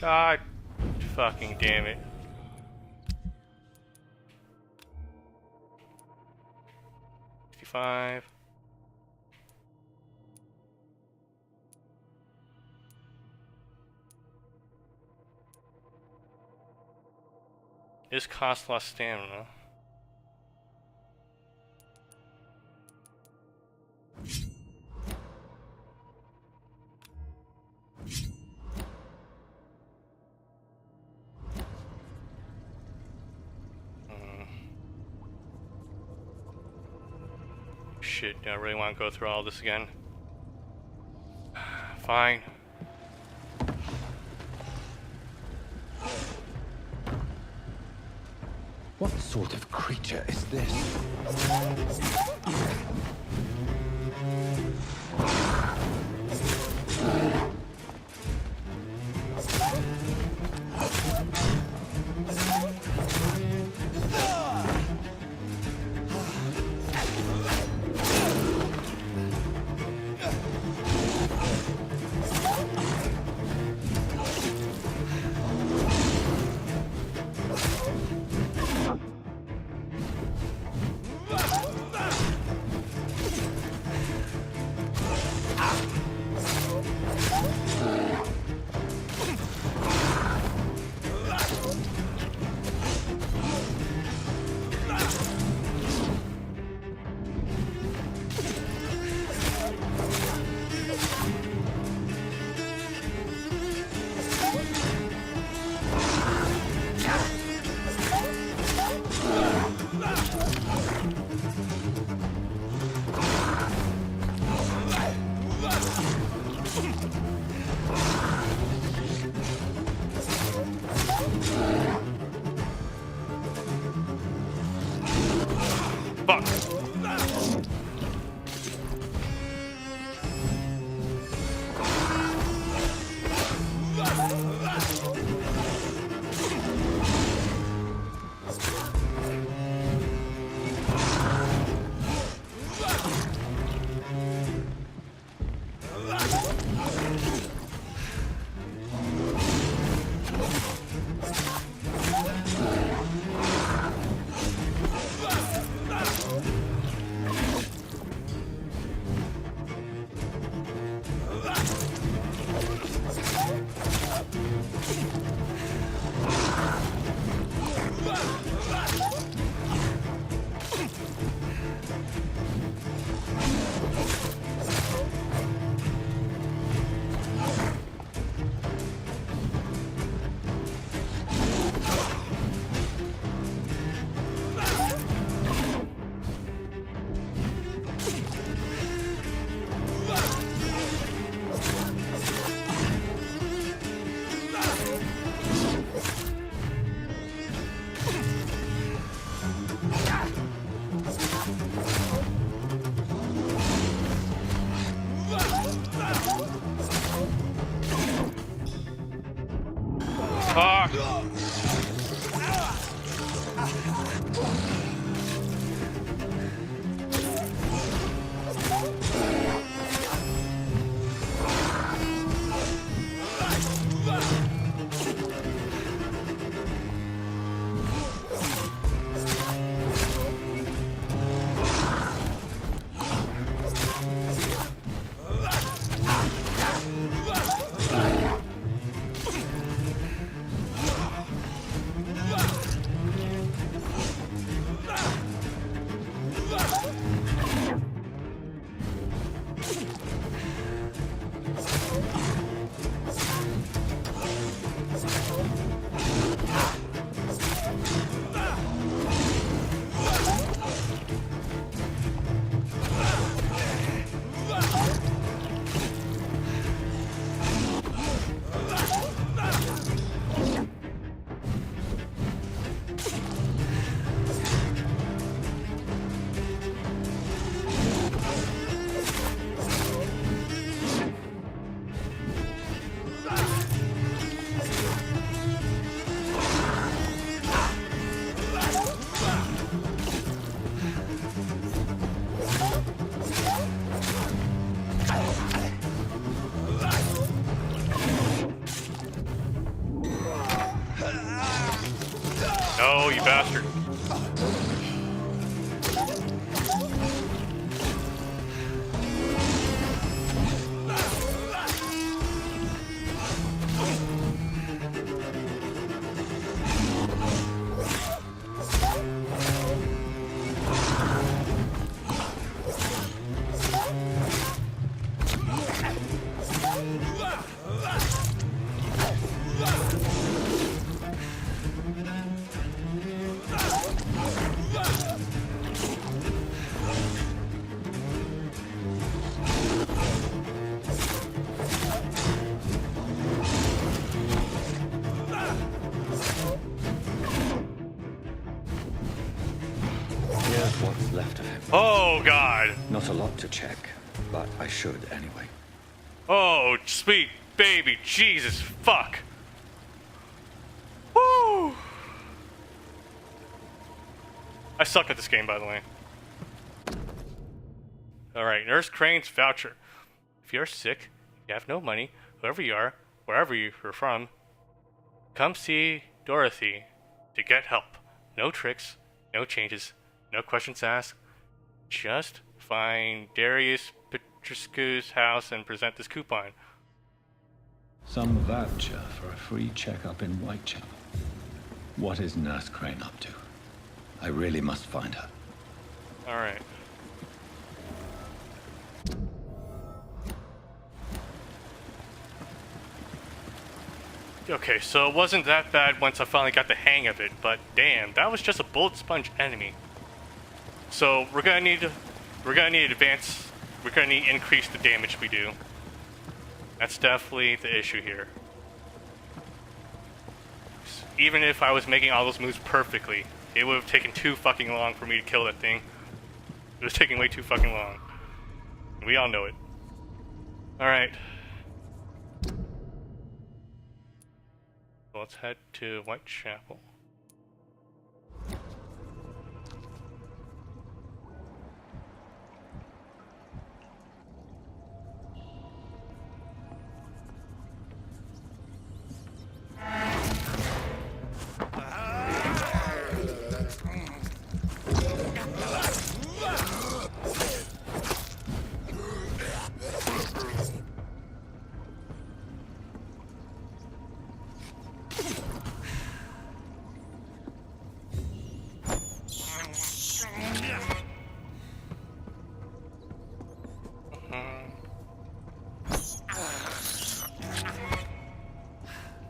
God fucking damn it. $55. This costs less stamina. Shit, do I really want to go through all this again? Fine. What sort of creature is this? go, you bastard. Here's what's left of him. Oh, God. Not a lot to check, but I should anyway. Oh, sweet baby. Jesus, fuck. Woo! I suck at this game, by the way. Alright, Nurse Crane's voucher. If you're sick, you have no money, whoever you are, wherever you're from, come see Dorothy to get help. No tricks, no changes, no questions asked. Just find Darius Petrescu's house and present this coupon. Some voucher for a free checkup in Whitechapel. What is Nurse Crane up to? I really must find her. Alright. Okay, so it wasn't that bad once I finally got the hang of it, but damn, that was just a bullet sponge enemy. So we're gonna need advance. We're gonna need to increase the damage we do. That's definitely the issue here. Even if I was making all those moves perfectly, it would have taken too fucking long for me to kill that thing. It was taking way too fucking long. We all know it. Alright. So let's head to Whitechapel.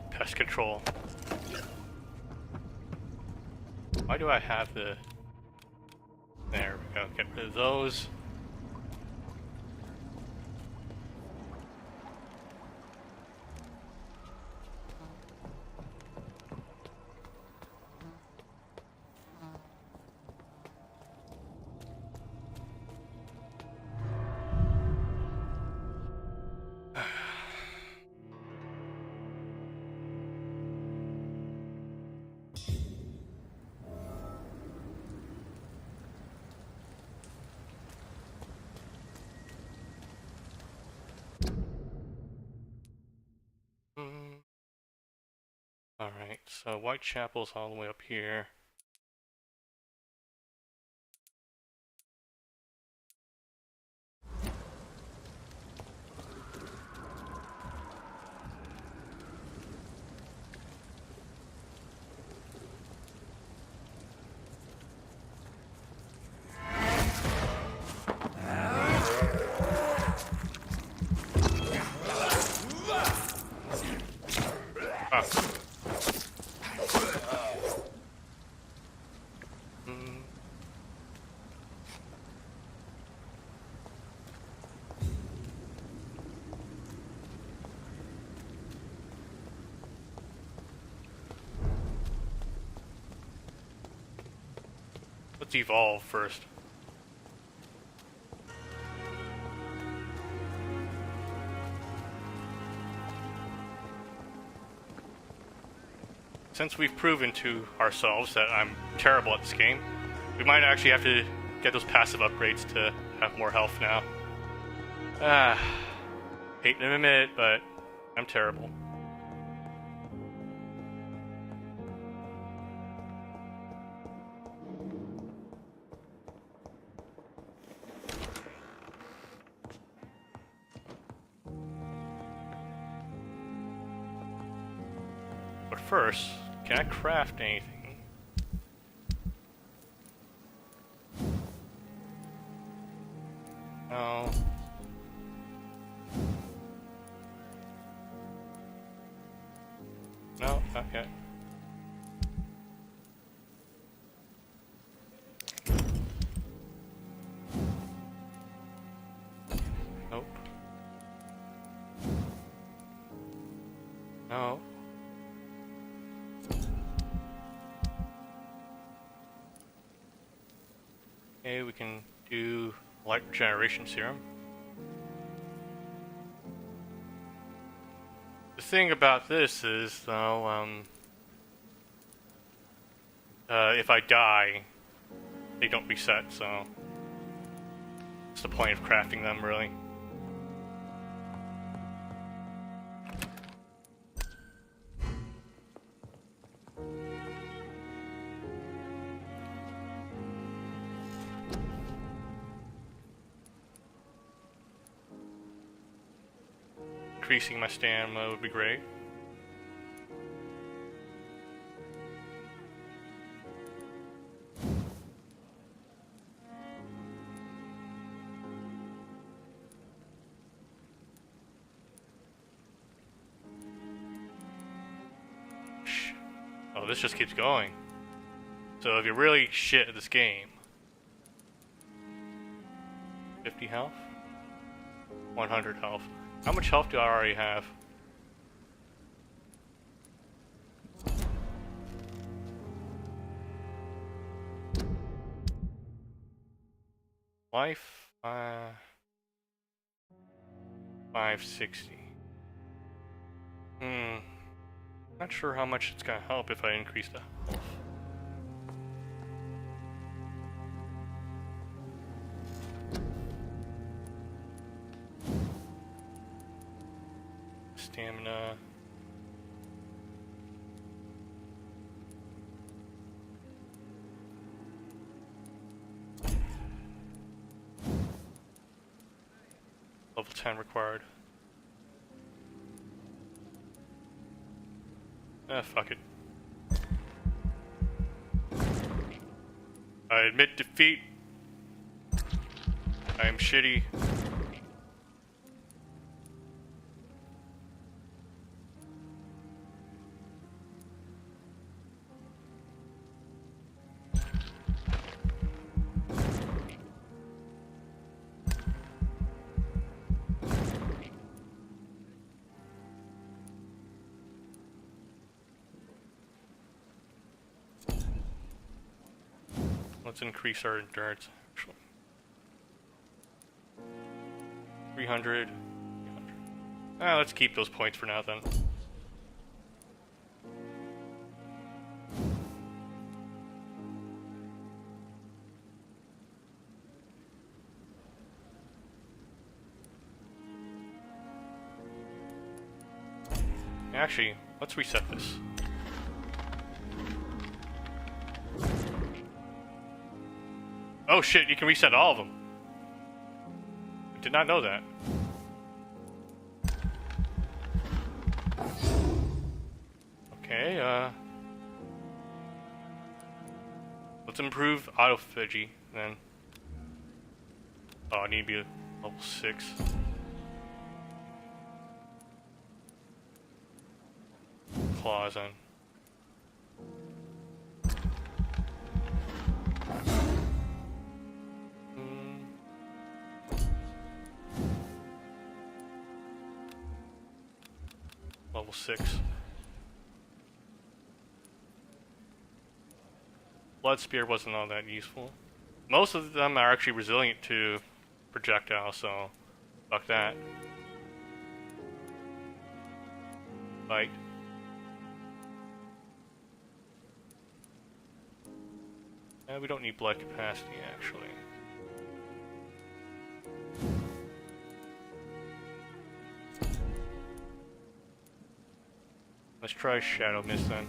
Pest control. Why do I have the... There we go, get rid of those. Alright, so Whitechapel's all the way up here. Let's evolve first. Since we've proven to ourselves that I'm terrible at this game, we might actually have to get those passive upgrades to have more health now. Hate to admit it, but I'm terrible. But first, can I craft anything? No. No, not yet. Nope. No. Okay, we can do light regeneration serum. The thing about this is, though, if I die, they don't reset, so what's the point of crafting them, really? Increasing my stamina would be great. Oh, this just keeps going. So if you're really shit at this game, 50 health, 100 health. How much health do I already have? Life, 560. Not sure how much it's gonna help if I increase the health. Stamina. Level 10 required. Fuck it. I admit defeat. I am shitty. Let's increase our endurance, actually. 300. 300. Let's keep those points for now, then. Actually, let's reset this. Oh shit, you can reset all of them. I did not know that. Okay, let's improve autophagy then. Oh, I need to be level 6. Claws then. Level 6. Blood Spear wasn't all that useful. Most of them are actually resilient to projectiles, so fuck that. Bite. We don't need blood capacity, actually. Let's try Shadow Mist then.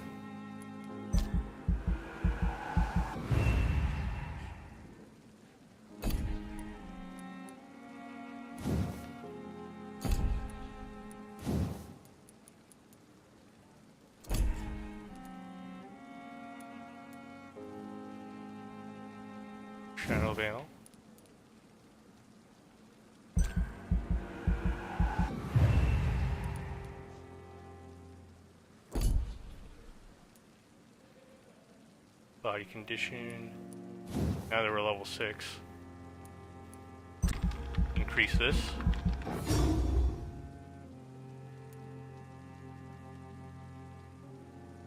Shadow Veil. Body condition. Now that we're level 6. Increase this.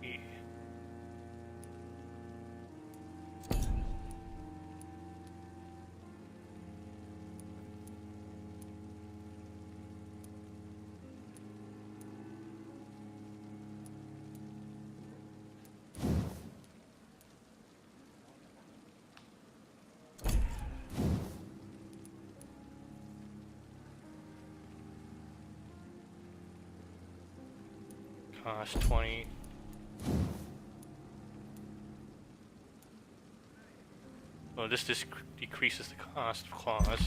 E. Cost 20. Well, this decreases the cost of claws.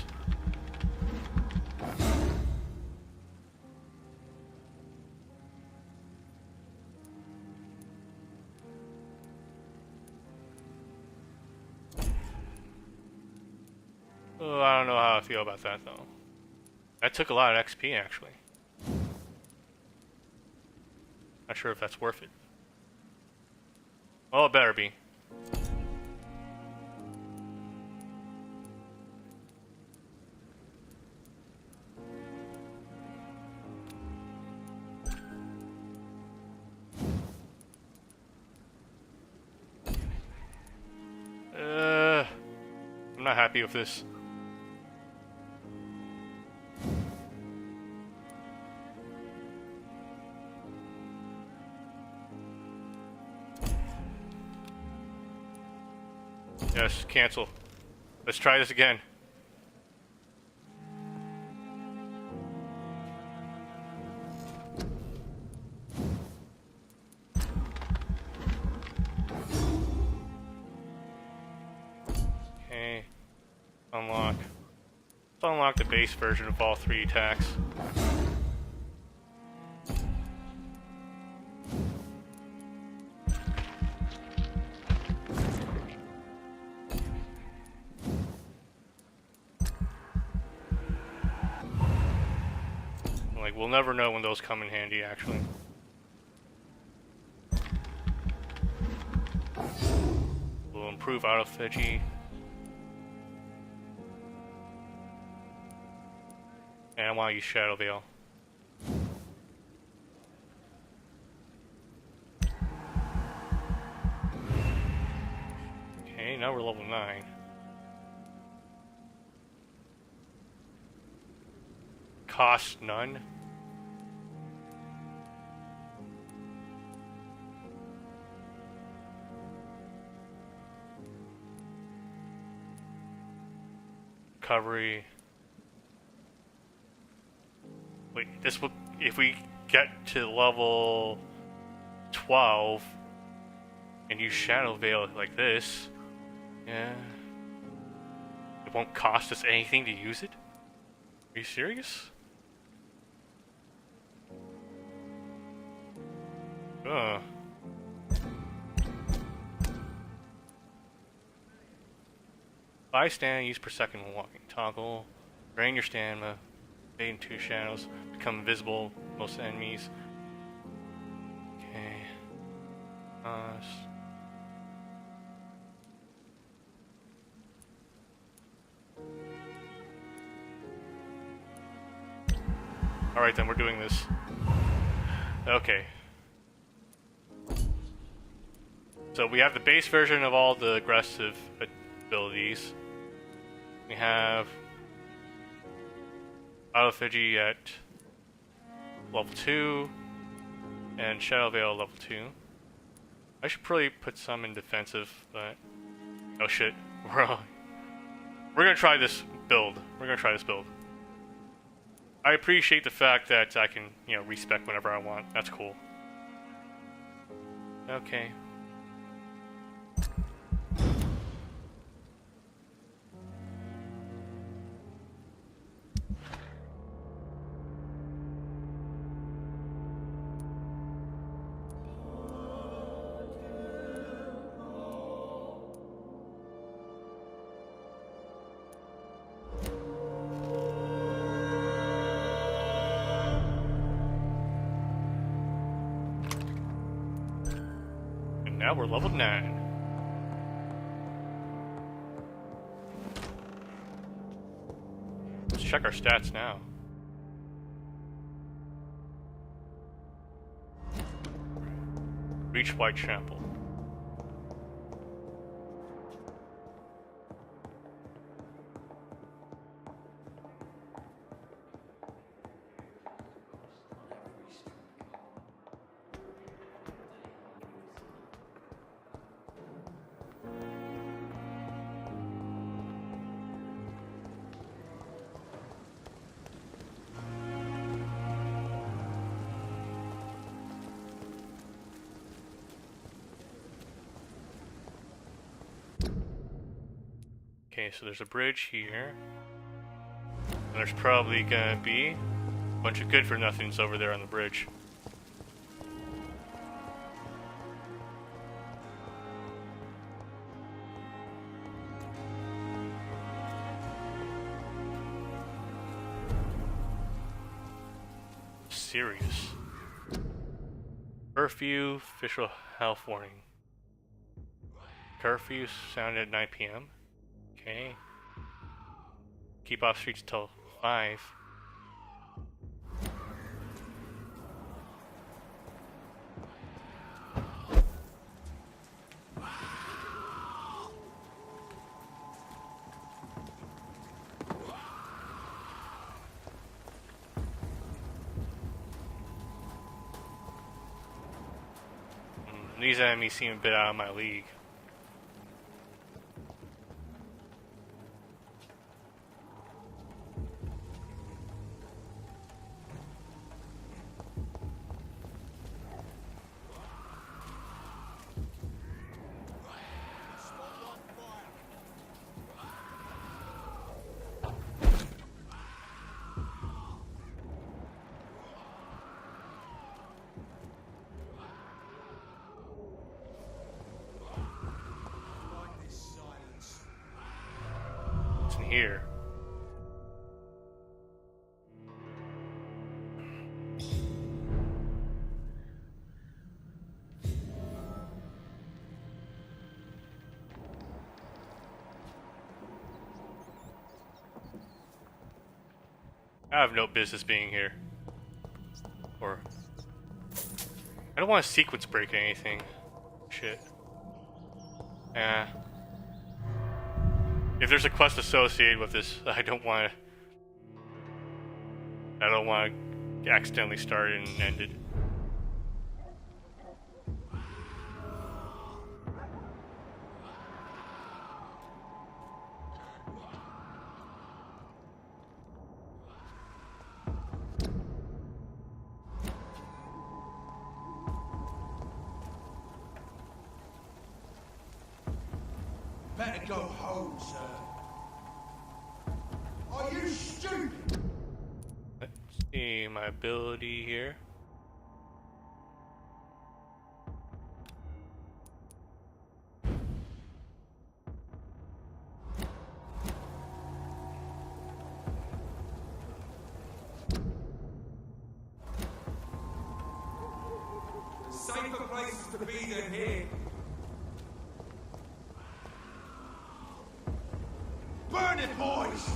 Oh, I don't know how I feel about that though. That took a lot of XP actually. Not sure if that's worth it. Well, it better be. I'm not happy with this. Yes, cancel. Let's try this again. Okay. Unlock. Let's unlock the base version of all 3 attacks. Like, we'll never know when those come in handy, actually. We'll improve autophagy. And I want to use Shadow Veil. Okay, now we're level 9. Cost none. Recovery. Wait, this will, if we get to level 12 and use Shadow Veil like this, yeah, it won't cost us anything to use it? Are you serious? Ugh. Buy stand, use per second when walking. Toggle. Drain your stamina. Fade in 2 shadows. Become visible to most enemies. Okay. Alright then, we're doing this. Okay. So we have the base version of all the aggressive abilities. We have autophagy at level 2 and Shadow Veil level 2. I should probably put some in defensive, but oh shit, we're gonna try this build. I appreciate the fact that I can, you know, respec whenever I want. That's cool. Okay. Now we're level 9. Let's check our stats now. Reach Whitechapel. Okay, so there's a bridge here. And there's probably gonna be a bunch of good-for-nothings over there on the bridge. Serious. Curfew, official health warning. Curfew sounded at 9 p.m. Okay. Keep off streets till 5. These enemies seem a bit out of my league. Here. I have no business being here. Or I don't want to sequence break anything. Shit. If there's a quest associated with this, I don't want to accidentally start it and end it. Better go home, sir. Are you stupid? Let's see my ability here. Safer places to be than here. Burn it, boys!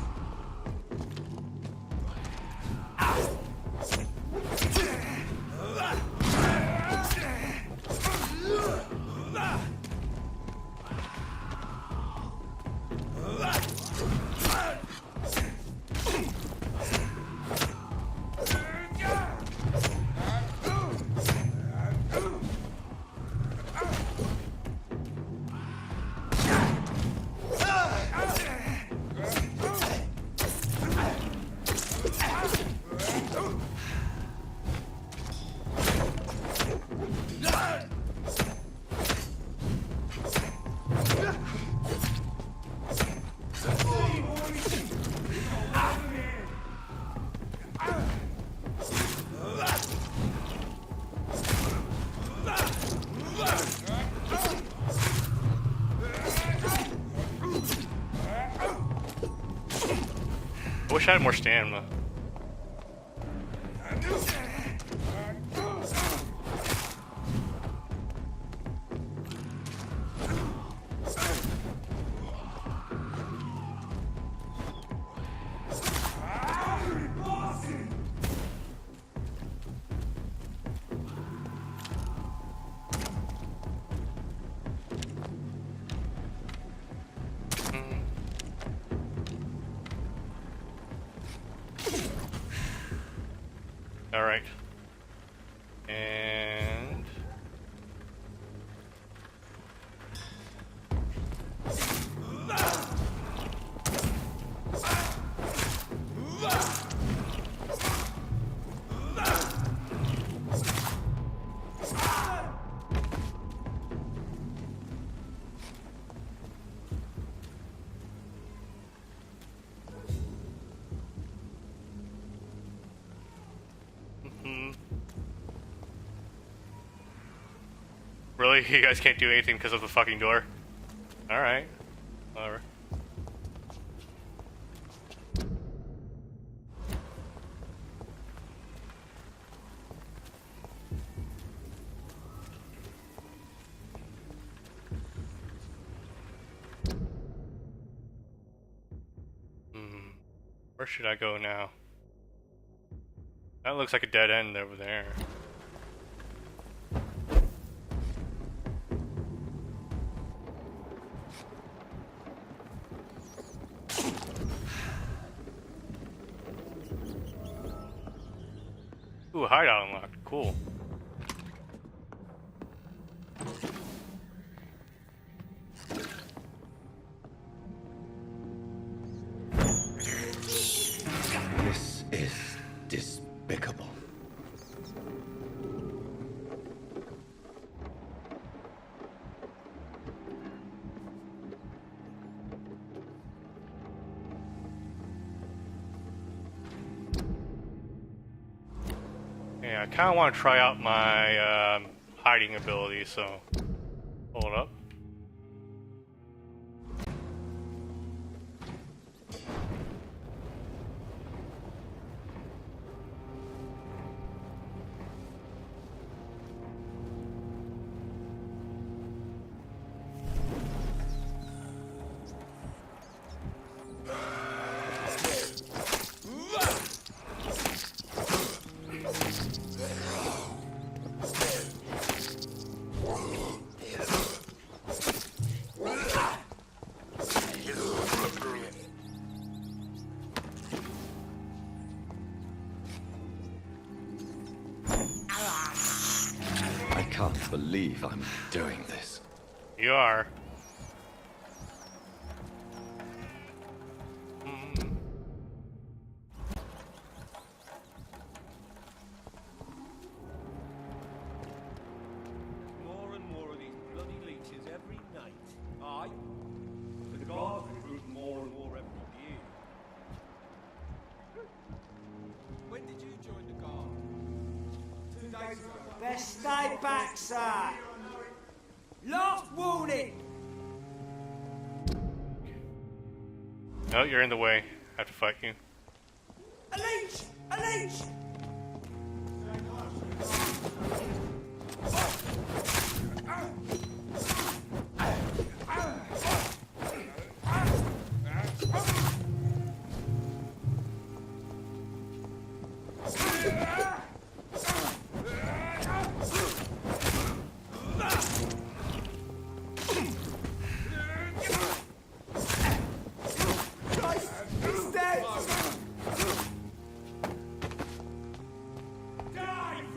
I wish I had more stamina. Alright. And... Really? You guys can't do anything because of the fucking door? Alright. Whatever. Where should I go now? That looks like a dead end over there. Ooh, hideout unlocked. Cool. This is despicable. Yeah, I kind of want to try out my hiding ability, so hold up. I can't believe I'm doing this. You are. More and more of these bloody leeches every night. Aye. The guards recruit more and more every year. When did you join the guard? 2 days ago. Best stay back, sir. Last warning. No, you're in the way. I have to fight you. A leech! A leech! Die!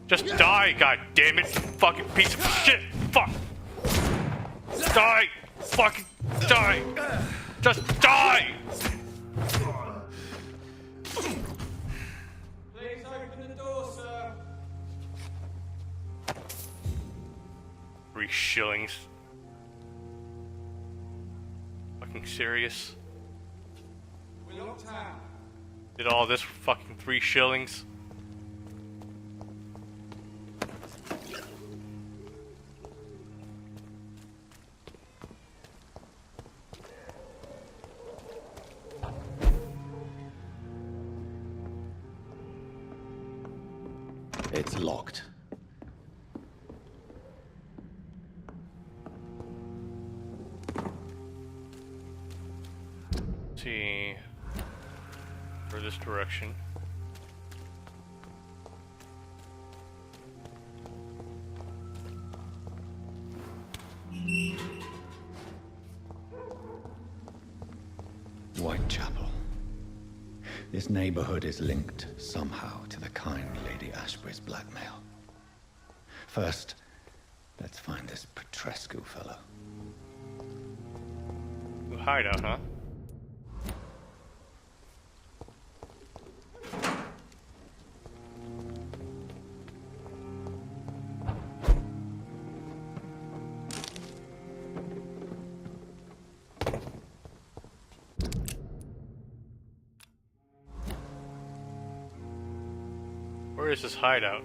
Just die, god damn it, fucking piece of shit! Fuck! Die! Fucking die! Just die! Please open the door, sir. 3 shillings. Fucking serious? We locked out. Did all this for fucking 3 shillings? It's locked. Let's see. For this direction. Whitechapel. This neighborhood is linked somehow to the kind Lady Ashbury's blackmail. First, let's find this Petrescu fellow. Hideout, huh? Where is this hideout?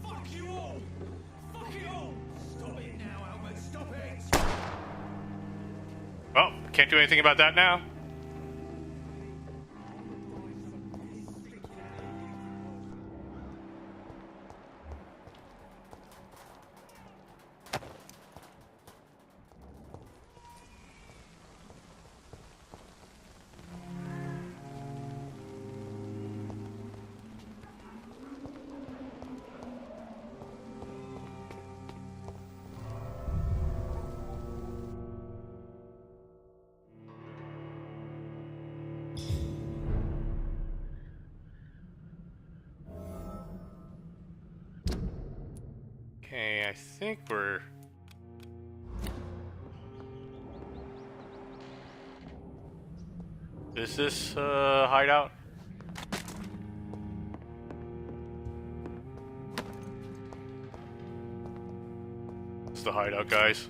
Fuck you all! Fuck it all! Stop it now, Albert, stop it! Well, can't do anything about that now. Okay, I think we're... Is this hideout? It's the hideout, guys.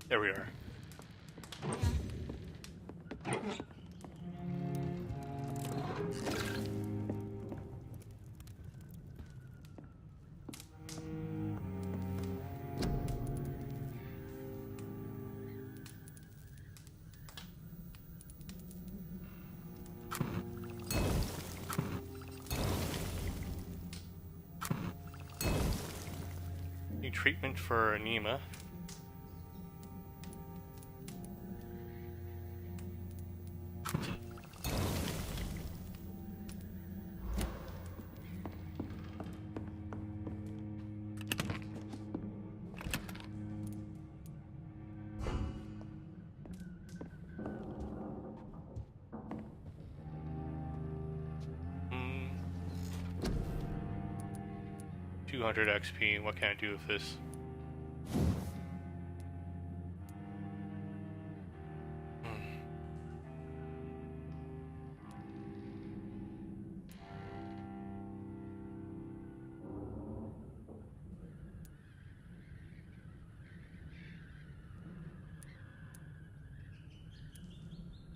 There we are. Need treatment for anemia. Hmm. 200 XP. What can I do with this?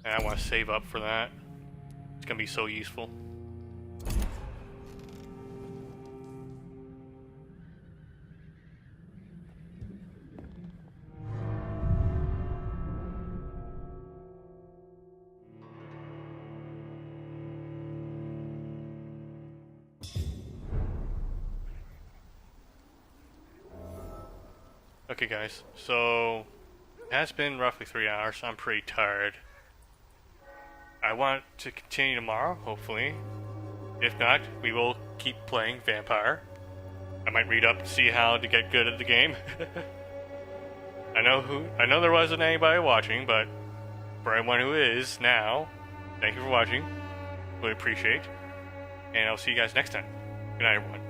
And I want to save up for that. It's gonna be so useful. Okay guys, so it has been roughly 3 hours. I'm pretty tired. I want to continue tomorrow, hopefully. If not, we will keep playing Vampyr. I might read up to see how to get good at the game. I know there wasn't anybody watching, but for anyone who is now, thank you for watching. Really appreciate. And I'll see you guys next time. Good night, everyone.